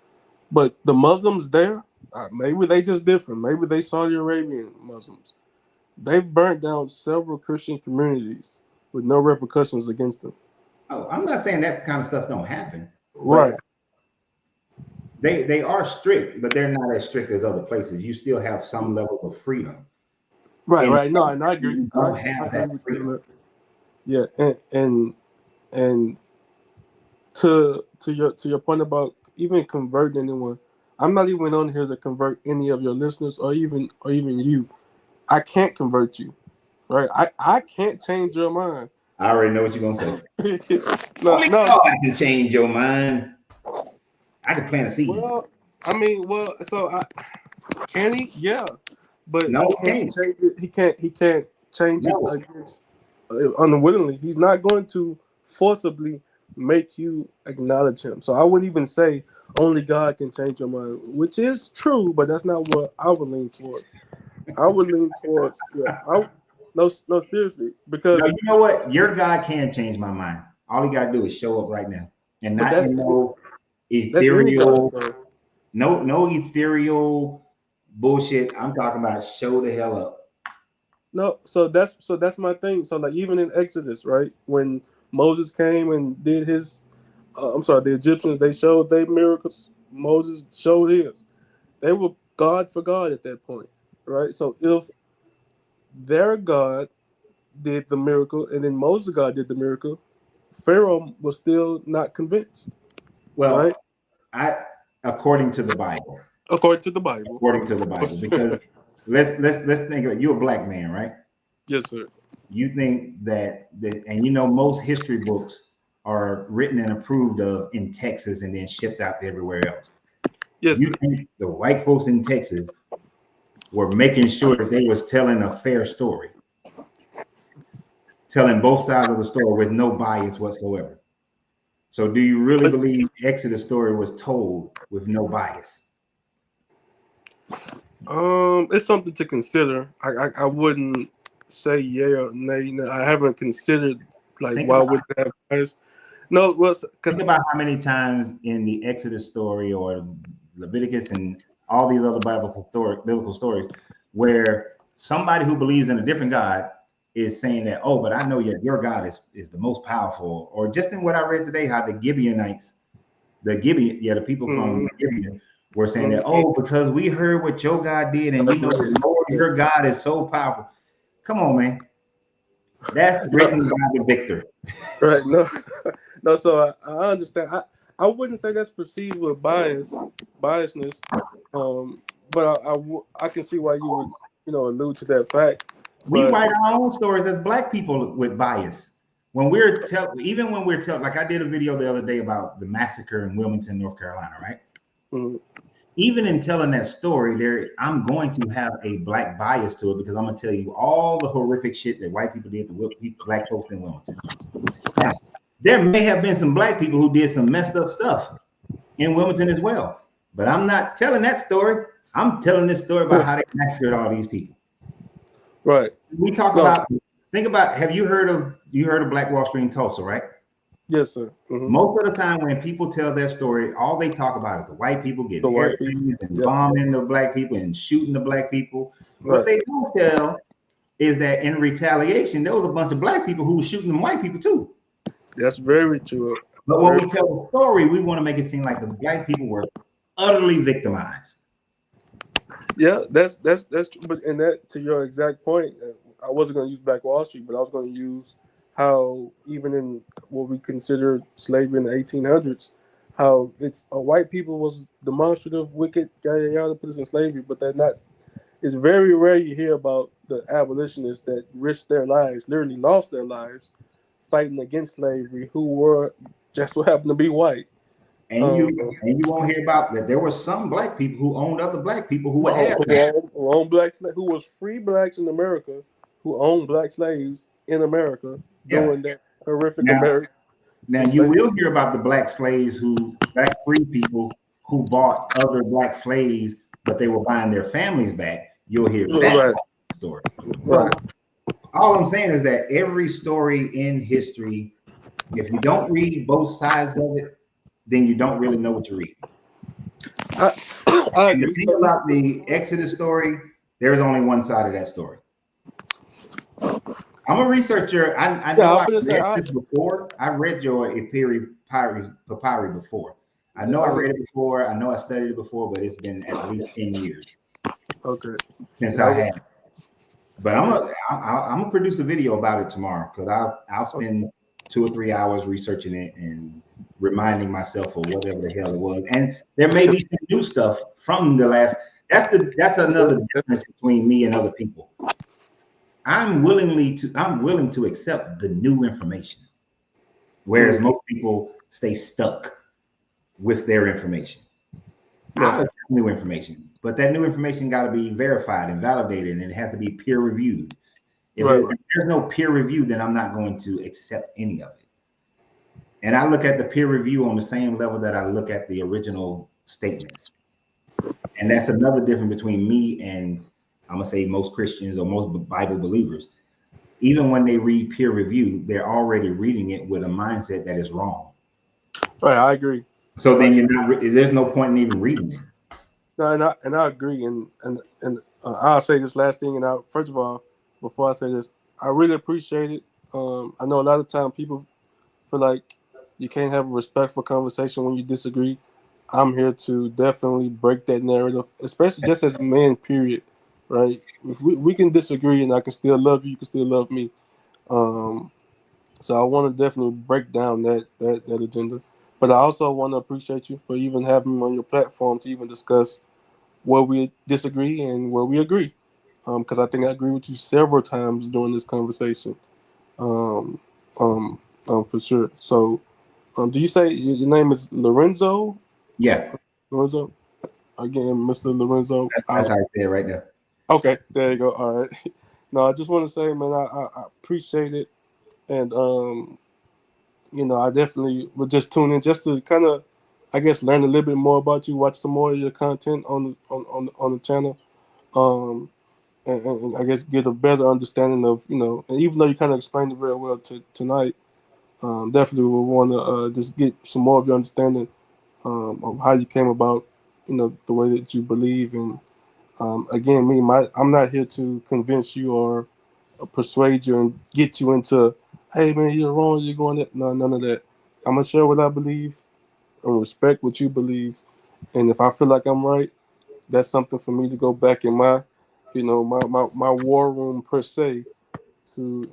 B: But the Muslims there, maybe they just different. Maybe they Saudi Arabian Muslims. They've burnt down several Christian communities with no repercussions against them.
A: Oh, I'm not saying that kind of stuff don't happen,
B: Right.
A: but they are strict, but they're not as strict as other places. You still have some level of freedom.
B: Right. No, and I agree.
A: You
B: I
A: don't have
B: agree
A: that
B: with you on
A: freedom.
B: that. Yeah, and to your point about even converting anyone, I'm not even on here to convert any of your listeners or even you. I can't convert you, right? I can't change your mind.
A: I already know what you're gonna say.
B: no,
A: Only
B: no.
A: God can change your mind. I can plant a seed.
B: Well, I mean, so can he? Yeah, but
A: No,
B: he
A: it
B: can't
A: can't.
B: change it. He can't change it
A: No.
B: against unwillingly. He's not going to forcibly make you acknowledge him. So I wouldn't even say only God can change your mind, which is true, but that's not what I would lean towards. I would lean towards no seriously
A: No,
B: because
A: you know what? Your God can change my mind. All he got to do is show up right now, and
B: but
A: not in no
B: that's any God
A: ethereal,
B: though.
A: no ethereal bullshit. I'm talking about show the hell up.
B: No, so that's my thing. So like even in Exodus, right, when Moses came and did his, I'm sorry, the Egyptians they showed their miracles. Moses showed his. They were God for God at that point, right? So if their God did the miracle and then Moses' God did the miracle, Pharaoh was still not convinced, right?
A: Well, I according to the Bible,
B: According to the Bible.
A: according to the
B: Of
A: Bible,
B: course.
A: because let's think of it. You're a black man, right?
B: Yes, sir.
A: You think and you know most history books are written and approved of in Texas and then shipped out to everywhere else.
B: Yes,
A: You
B: sir.
A: think the white folks in Texas were making sure that they was telling a fair story, telling both sides of the story with no bias whatsoever? So do you really believe Exodus story was told with no bias?
B: It's something to consider. I wouldn't say yeah or nay. No, I haven't considered like
A: Think
B: why
A: about
B: would they have bias. No, well, because
A: think about how many times in the Exodus story or Leviticus and all these other biblical stories where somebody who believes in a different God is saying that, oh, but I know yet your God is the most powerful. Or just in what I read today, how the Gibeonites, the people from Gibeon were saying that, oh, because we heard what your God did and we know the Lord, your God is so powerful. Come on, man. That's written by the victor.
B: right, no, no. So I understand. I wouldn't say that's perceived with biasness. But I can see why you would allude to that fact.
A: We
B: But
A: write our own stories as black people with bias. When we're even when we're like I did a video the other day about the massacre in Wilmington, North Carolina, right?
B: mm,
A: Even in telling that story, I'm going to have a black bias to it because I'm gonna tell you all the horrific shit that white people did to black folks in Wilmington. Now, there may have been some black people who did some messed up stuff in Wilmington as well, but I'm not telling that story. I'm telling this story about how they massacred all these people.
B: right,
A: We talk
B: no,
A: about think about have you heard of Black Wall Street in Tulsa, right?
B: yes, sir.
A: Most of the time when people tell their story, all they talk about is the white people
B: The
A: getting
B: white people,
A: airplanes and
B: yeah,
A: bombing the black people and shooting the black people. What
B: right.
A: they don't tell is that in retaliation, there was a bunch of black people who were shooting them white people too.
B: That's very true.
A: But when
B: Very,
A: we tell the story, we want to make it seem like the black people were utterly victimized.
B: yeah, that's true. But and that to your exact point, I wasn't going to use Black Wall Street, but I was going to use how even in what we consider slavery in the 1800s, how it's white people was demonstrative, wicked, yada yada, put us in slavery, but they're not. It's very rare you hear about the abolitionists that risked their lives, literally lost their lives, fighting against slavery, who were just so happened to be white.
A: And
B: Um,
A: you won't hear about that. There were some black people who owned other black people who were
B: who owned who was free blacks in America, who owned black slaves in America
A: yeah.
B: during that horrific
A: Now,
B: American
A: now you
B: enslavement.
A: will hear about the black free people who bought other black slaves, but they were buying their families back. You'll hear that
B: Right,
A: story.
B: right,
A: So all I'm saying is that every story in history, if you don't read both sides of it, then you don't really know what you're reading.
B: I, I
A: And the
B: agree.
A: thing about the Exodus story, there's only one side of that story. I'm a researcher. I
B: Yeah,
A: know
B: I'm
A: I've
B: gonna say
A: read this before. I read your Papyri before. I know I read it before. I know I studied it before, but it's been at least 10 years
B: okay.
A: since
B: Yeah,
A: I had. But I'm gonna produce a video about it tomorrow because I'll spend 2 or 3 hours researching it and reminding myself of whatever the hell it was. And there may be some new stuff from the last. That's another difference between me and other people. I'm willing to accept the new information, whereas most people stay stuck with their information. I'll accept new information, but that new information got to be verified and validated, and it has to be peer reviewed. If there's no peer review, then I'm not going to accept any of it. And I look at the peer review on the same level that I look at the original statements. And that's another difference between me and I'm gonna say most Christians or most Bible believers, even when they read peer review, they're already reading it with a mindset that is wrong.
B: Right, I agree.
A: So then you're not. There's no point in even reading it.
B: No, and I agree, and I'll say this last thing, and first of all, before I say this, I really appreciate it. I know a lot of time people feel like you can't have a respectful conversation when you disagree. I'm here to definitely break that narrative, especially just as men. Period. Right? If we can disagree, and I can still love you. You can still love me. Um, so I want to definitely break down that agenda. But I also want to appreciate you for even having me on your platform to even discuss where we disagree and where we agree. Because I think I agree with you several times during this conversation. Um, um, for sure. So, do you say your name is Lorenzo?
A: Yeah,
B: Lorenzo? Again, Mr. Lorenzo.
A: that's how I say it right there.
B: Okay, there you go. All right. No, I just want to say, man, I appreciate it. And, I definitely would just tune in just to kind of, I guess, learn a little bit more about you, watch some more of your content on the channel. Um, and I guess get a better understanding of, and even though you kind of explained it very well tonight, definitely we want to just get some more of your understanding of how you came about, the way that you believe. And again, I'm not here to convince you or persuade you and get you into, hey man, you're wrong, you're going that. No, none of that. I'm gonna share what I believe and respect what you believe. And if I feel like I'm right, that's something for me to go back in my, my war room per se to,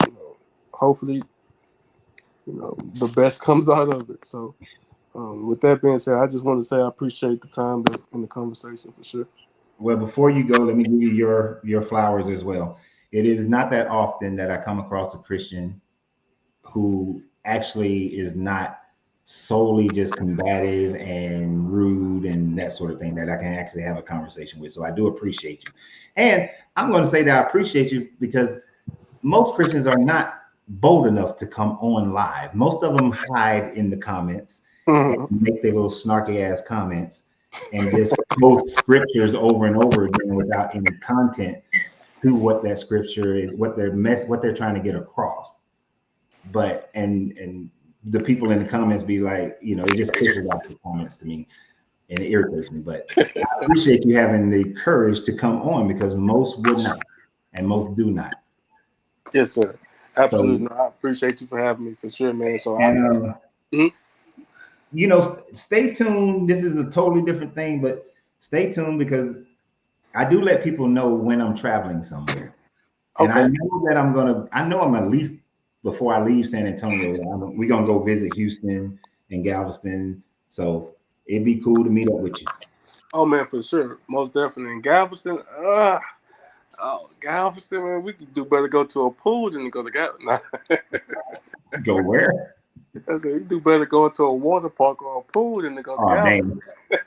B: hopefully, the best comes out of it. So, with that being said, I just want to say I appreciate the time and the conversation for sure.
A: Well, before you go, let me give you your flowers as well. It is not that often that I come across a Christian who actually is not solely just combative and rude and that sort of thing that I can actually have a conversation with. So I do appreciate you. And I'm going to say that I appreciate you because most Christians are not bold enough to come on live. Most of them hide in the comments and
B: Mhm.
A: make their little snarky ass comments and just post scriptures over and over again without any content to what that scripture is, what they're trying to get across. But and the people in the comments be like, it just pisses off the comments to me and it irritates me. But I appreciate you having the courage to come on because most would not and most do not.
B: Yes, sir.
A: So
B: Absolutely. No, I appreciate you for having me for sure, man. So
A: and
B: Mhm.
A: stay tuned. This is a totally different thing, but stay tuned because I do let people know when I'm traveling somewhere. And I
B: Okay.
A: know that I know I'm at least before I leave San Antonio, we're gonna go visit Houston and Galveston. So it'd be cool to meet up with you.
B: Oh man, for sure, most definitely. In Galveston, Galveston, man, we could do better go to a pool than to go to Galveston. Nah.
A: Go where?
B: I said, you do better go to a water park or a pool than to go to
A: Oh
B: Galveston.
A: dang.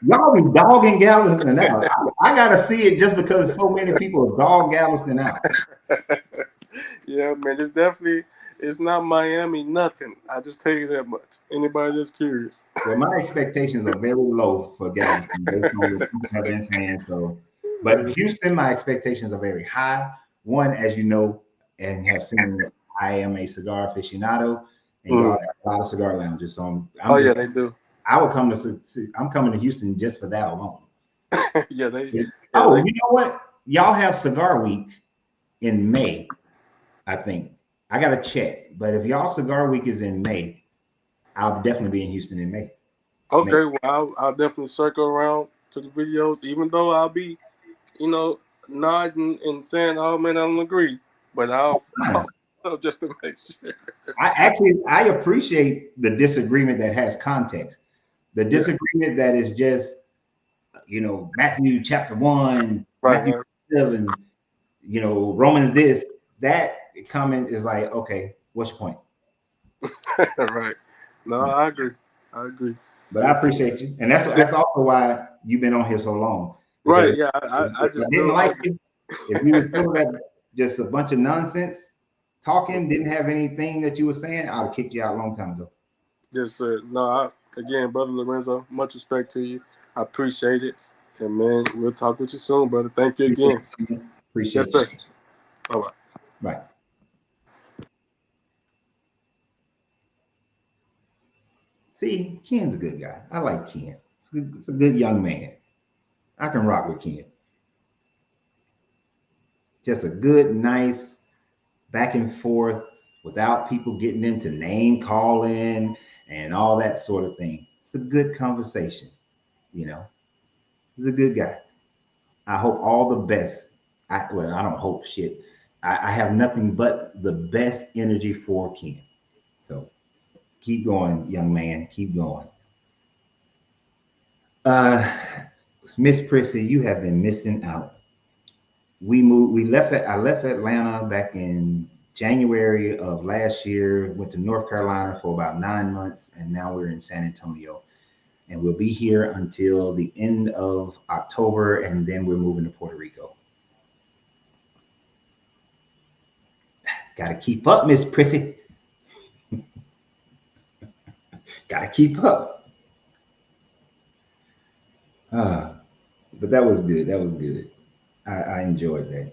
A: Y'all be dogging Galveston out. I gotta see it just because so many people dog Galveston out.
B: Yeah, man, it's not Miami, nothing. I just tell you that much. Anybody that's curious.
A: Well, my expectations are very low for Galveston based on what people have been saying. So, but Houston, my expectations are very high. One, as you know and have seen, I am a cigar aficionado, and y'all
B: Mm.
A: have a lot of cigar lounges. So
B: Oh
A: I'm
B: yeah,
A: just,
B: they do.
A: I will come to, I'm coming to Houston just for that alone.
B: yeah, they, yeah,
A: Oh,
B: they.
A: you know what? Y'all have Cigar Week in May, I think. I got to check, but if y'all Cigar Week is in May, I'll definitely be in Houston in May. May.
B: Okay, well, I'll definitely circle around to the videos, even though I'll be, you know, nodding and saying, "Oh man, I don't agree," but I'll just to make sure.
A: I appreciate the disagreement that has context. The
B: Yeah,
A: disagreement that is just, Matthew chapter 1,
B: right,
A: Matthew
B: right,
A: 7, Romans this, that comment is like, okay, what's your point?
B: right. No, I agree. I agree.
A: But I
B: Yes.
A: appreciate you. And that's also why you've been on here so long. Because
B: Right. Yeah. I
A: if I
B: just
A: didn't
B: knew.
A: like you, if you were feeling that just a bunch of nonsense talking, didn't have anything that you were saying, I'd have kicked you out a long time ago.
B: Yes, sir. No, again, brother Lorenzo, much respect to you. I appreciate it. And man, we'll talk with you soon, brother. Thank you again.
A: Appreciate
B: Yes,
A: you.
B: sir. Bye bye.
A: Bye. See, Ken's a good guy. I like Ken. It's a good young man. I can rock with Ken. Just a good, nice back and forth without people getting into name calling and all that sort of thing. It's a good conversation, you know. He's a good guy. I hope all the best. I don't hope shit. I have nothing but the best energy for Ken. So keep going, young man. Keep going. Uh, Miss Prissy, you have been missing out. We moved. We left. I left Atlanta back in January of last year. Went to North Carolina for about 9 months, and now we're in San Antonio. And we'll be here until the end of October, and then we're moving to Puerto Rico. Got to keep up, Miss Prissy. Got to keep up. Uh, but that was good. That was good. I enjoyed that.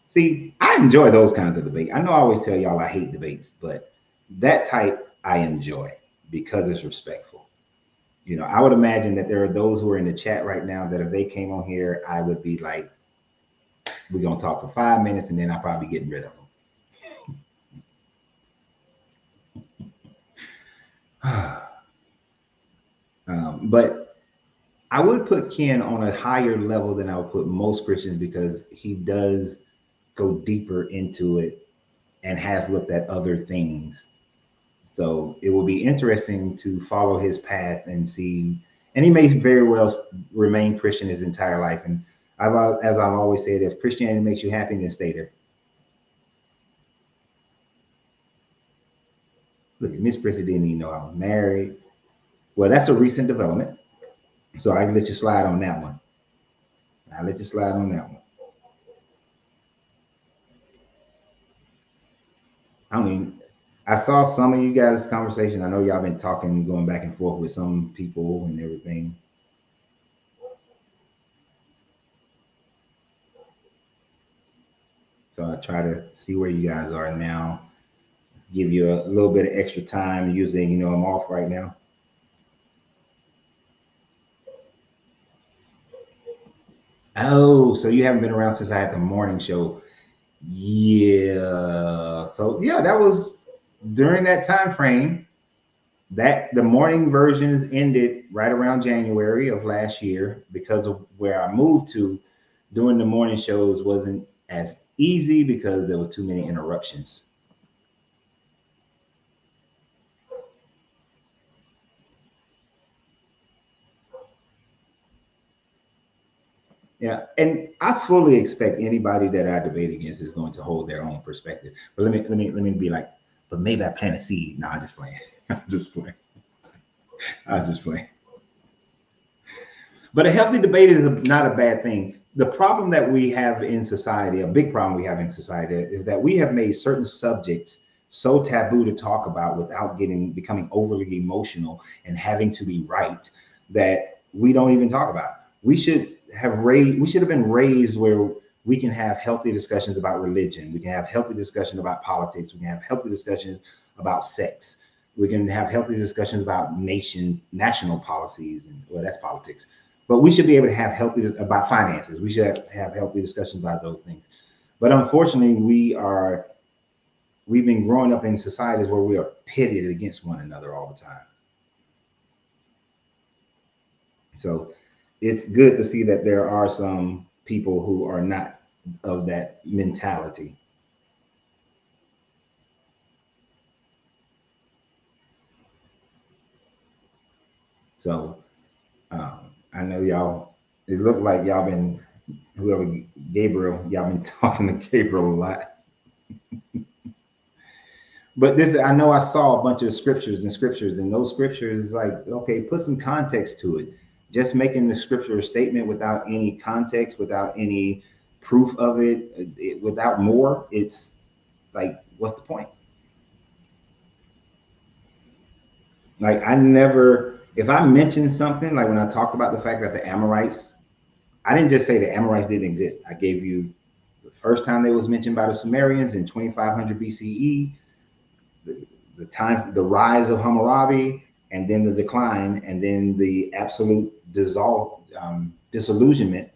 A: See, I enjoy those kinds of debate. I know I always tell y'all I hate debates, but that type I enjoy because it's respectful. You know, I would imagine that there are those who are in the chat right now that if they came on here, I would be like, we're gonna talk for 5 minutes and then I'll probably be getting rid of them. But I would put Ken on a higher level than I would put most Christians because he does go deeper into it and has looked at other things. So it will be interesting to follow his path and see. And he may very well remain Christian his entire life. And as I've always said, if Christianity makes you happy, then stay there. Look, Miss Prissy didn't even know I was married. Well, that's a recent development. So I can let you slide on that one. I'll let you slide on that one. I mean, I saw some of you guys' conversation. I know y'all been talking, going back and forth with some people and everything. So I try to see where you guys are now, give you a little bit of extra time. Usually, I'm off right now. Oh, so you haven't been around since I had the morning show. Yeah. So yeah, that was during that time frame that the morning versions ended right around January of last year because of where I moved to. Doing the morning shows wasn't as easy because there were too many interruptions. Yeah, and I fully expect anybody that I debate against is going to hold their own perspective. But let me be like, but maybe I plant a seed. No, I'm just playing. I'm just playing. I was just playing. But a healthy debate is not a bad thing. The problem that we have in society, a big problem we have in society, is that we have made certain subjects so taboo to talk about without becoming overly emotional and having to be right that we don't even talk about. We should have been raised where we can have healthy discussions about religion. We can have healthy discussions about politics. We can have healthy discussions about sex. We can have healthy discussions about national policies, and well, that's politics. But we should be able to have healthy about finances. We should have healthy discussions about those things. But unfortunately, we've been growing up in societies where we are pitted against one another all the time. So it's good to see that there are some people who are not of that mentality. So I know y'all. It looked like y'all been whoever Gabriel. Y'all been talking to Gabriel a lot. But this, I know I saw a bunch of scriptures, and those scriptures, like, okay, put some context to it. Just making the scripture a statement without any context, without any proof of without more, it's like, what's the point? Like, if I mentioned something, like when I talked about the fact that the Amorites I didn't just say the Amorites didn't exist. I gave you the first time they was mentioned by the Sumerians in 2500 BCE, the time, the rise of Hammurabi, and then the decline, and then the absolute dissolution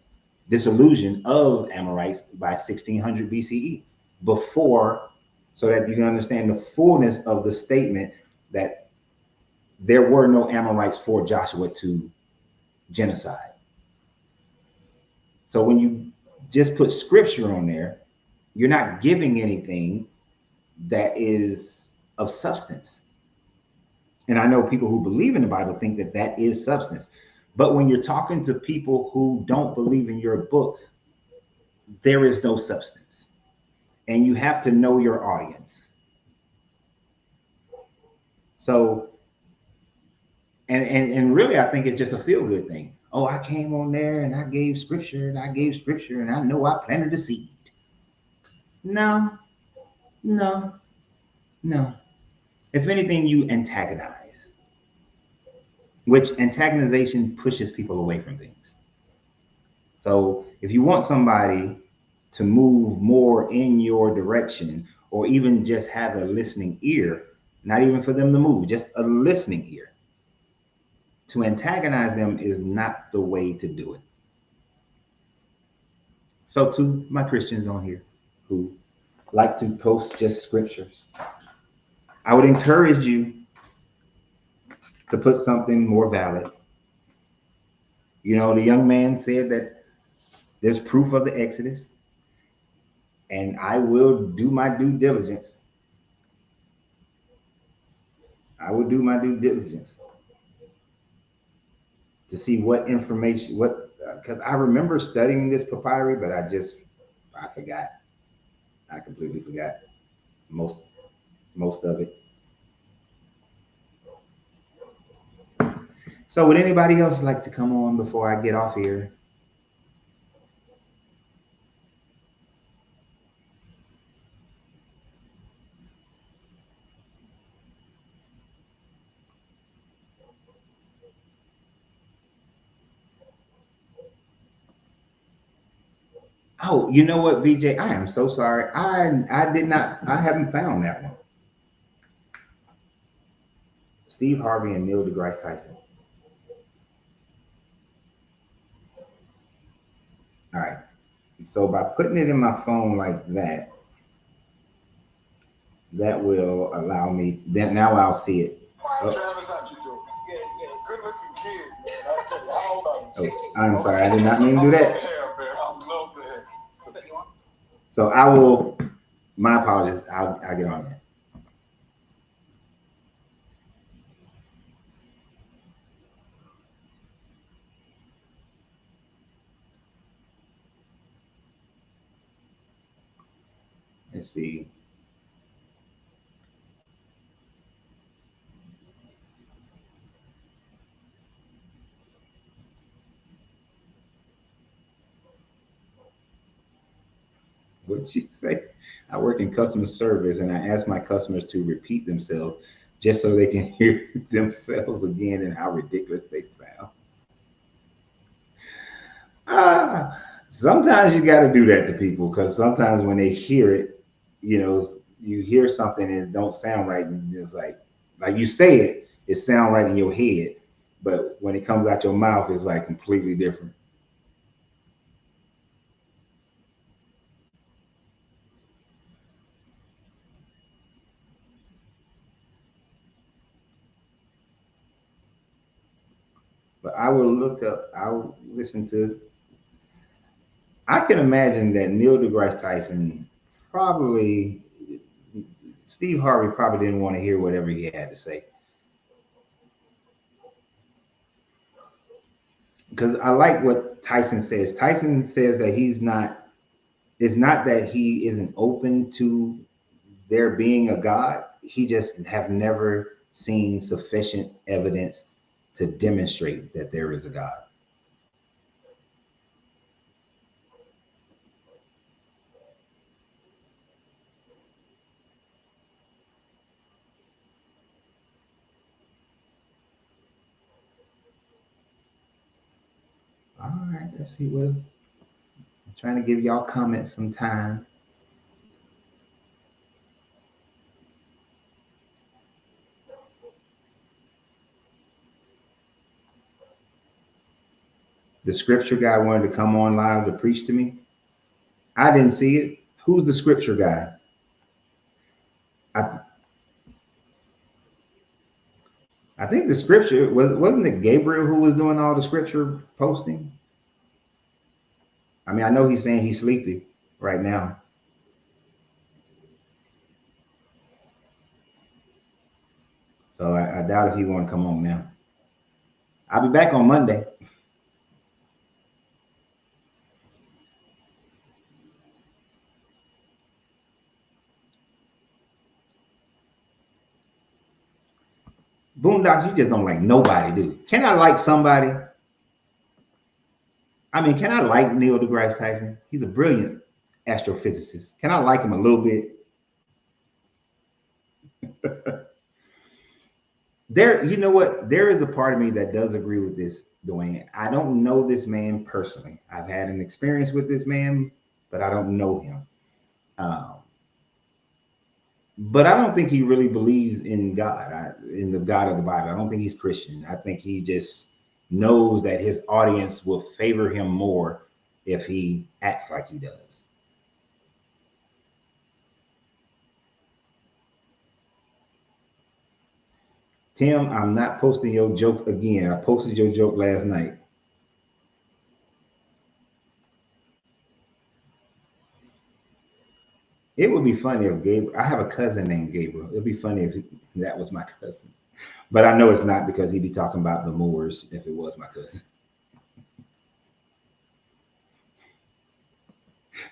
A: of Amorites by 1600 BCE. Before, so that you can understand the fullness of the statement that there were no Amorites for Joshua to genocide. So when you just put scripture on there, you're not giving anything that is of substance. And I know people who believe in the Bible think that that is substance. But when you're talking to people who don't believe in your book, there is no substance. And you have to know your audience. So, and really, I think it's just a feel-good thing. Oh, I came on there and I gave scripture and I gave scripture and I know I planted a seed. No, no, no. If anything, you antagonize, which antagonization pushes people away from things. So if you want somebody to move more in your direction, or even just have a listening ear, not even for them to move, just a listening ear, to antagonize them is not the way to do it. So to my Christians on here who like to post just scriptures, I would encourage you to put something more valid. You know, the young man said that there's proof of the Exodus, and I will do my due diligence. I will do my due diligence to see what information, because I remember studying this papyri, but I forgot. I completely forgot most of it. So would anybody else like to come on before I get off here? Oh, you know what, VJ? I am so sorry. I haven't found that one. Steve Harvey and Neil deGrasse Tyson. All right. So by putting it in my phone like that, that will allow me. Then now I'll see it. Oh. Travis, how you doing? Yeah, good looking kid, man. I tell you, how old are you? Oh, I'm sorry, I did not mean to do that. I love the hair. So I will. My apologies. I'll get on that. Let's see. What did she say? I work in customer service and I ask my customers to repeat themselves just so they can hear themselves again and how ridiculous they sound. Sometimes you got to do that to people because sometimes when they hear it, you know, you hear something and it don't sound right, and it's like you say it, it sound right in your head, but when it comes out your mouth, it's like completely different. But I will look up. I'll listen to. I can imagine that Neil deGrasse Tyson probably, Steve Harvey probably didn't want to hear whatever he had to say. Because I like what Tyson says. Tyson says that it's not that he isn't open to there being a God. He just have never seen sufficient evidence to demonstrate that there is a God. All right, let's see what. I'm trying to give y'all comments some time. The scripture guy wanted to come on live to preach to me. I didn't see it. Who's the scripture guy? I think the scripture wasn't it Gabriel who was doing all the scripture posting? I mean, I know he's saying he's sleepy right now. So I doubt if he want to come on now. I'll be back on Monday. Boondocks, you just don't like nobody, do you? Can I like somebody? I mean, can I like Neil deGrasse Tyson? He's a brilliant astrophysicist. Can I like him a little bit? There, you know what? There is a part of me that does agree with this, Dwayne. I don't know this man personally. I've had an experience with this man, but I don't know him. But I don't think he really believes in God, in the God of the Bible. I don't think he's Christian. I think he just knows that his audience will favor him more if he acts like he does. Tim, I'm not posting your joke again. I posted your joke last night. It would be funny if Gabriel, I have a cousin named Gabriel. It'd be funny if that was my cousin. But I know it's not because he'd be talking about the Moors if it was my cousin.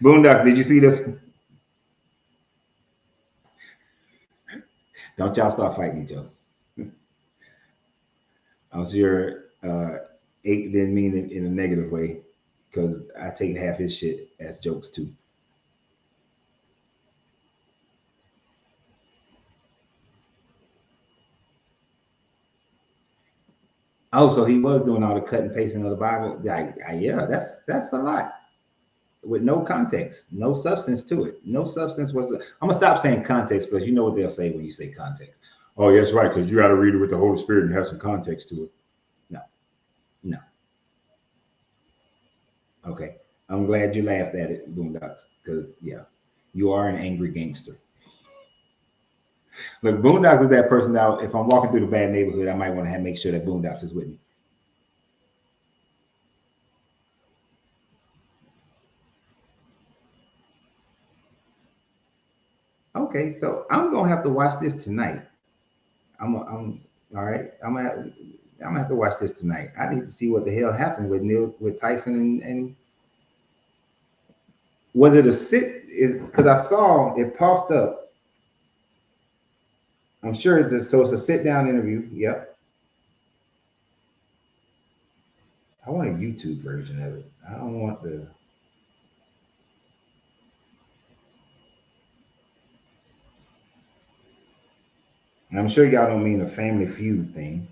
A: Boondock, did you see this? Don't y'all start fighting each other. I'm sure Ake didn't mean it in a negative way because I take half his shit as jokes too. Oh, so he was doing all the cut and pasting of the Bible. Yeah, that's a lot with no context, no substance to it. No substance was. I'm gonna stop saying context because you know what they'll say when you say context. Oh, yes, right, because you got to read it with the Holy Spirit and have some context to it. No, no. Okay, I'm glad you laughed at it, Boondocks, because yeah, you are an angry gangster. Look, Boondocks is that person now. If I'm walking through the bad neighborhood, I might want to make sure that Boondocks is with me. Okay, so I'm gonna have to watch this tonight. I'm all right. I'm gonna have to watch this tonight. I need to see what the hell happened with Neil, with Tyson, and was it a sit? Is because I saw it popped up. I'm sure so. It's a sit down interview. Yep. I want a YouTube version of it. I don't want the. I'm sure y'all don't mean a Family Feud thing.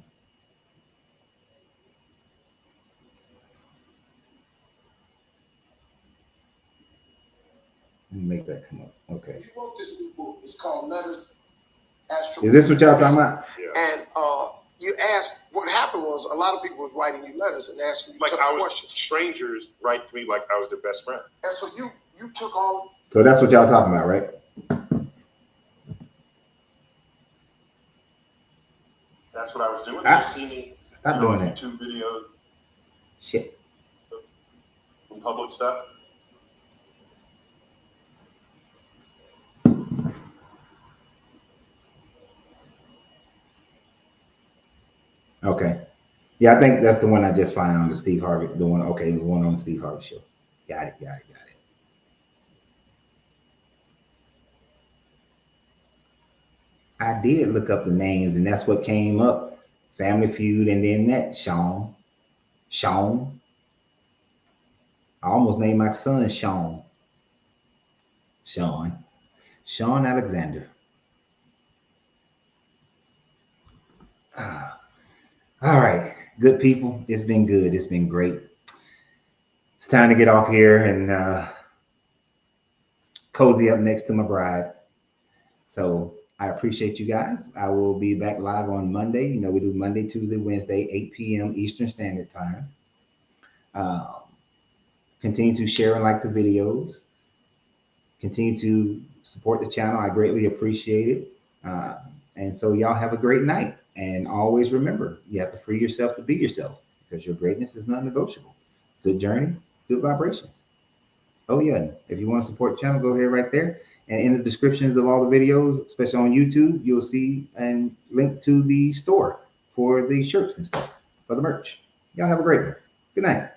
A: Let me make that come up. Okay.
C: He wrote this new book. It's called Letters.
A: Is this what y'all talking about?
C: Yeah. And you asked, what happened was a lot of people was writing you letters and asking you
D: like
C: tough questions.
D: Strangers write to me like I was their best friend.
C: And so you took all.
A: So that's what y'all talking about, right?
D: That's what I was doing. You see me
A: stop doing that.
D: YouTube video.
A: Shit.
D: Public stuff.
A: Okay. Yeah, I think that's the one I just found on the Steve Harvey. The one, okay, the one on the Steve Harvey show. Got it. I did look up the names, and that's what came up. Family Feud, and then that Sean. I almost named my son Sean. Sean Alexander. All right, good people. It's been good. It's been great. it's time to get off here and cozy up next to my bride. So I appreciate you guys. I will be back live on Monday. You know, we do Monday, Tuesday, Wednesday, 8 p.m. Eastern Standard Time. Continue to share and like the videos. Continue to support the channel. I greatly appreciate it. And so y'all have a great night. And always remember, you have to free yourself to be yourself because your greatness is non-negotiable. Good journey, good vibrations. Oh yeah, if you want to support the channel, go ahead right there. And in the descriptions of all the videos, especially on YouTube, you'll see and link to the store for the shirts and stuff, for the merch. Y'all have a great one. Good night.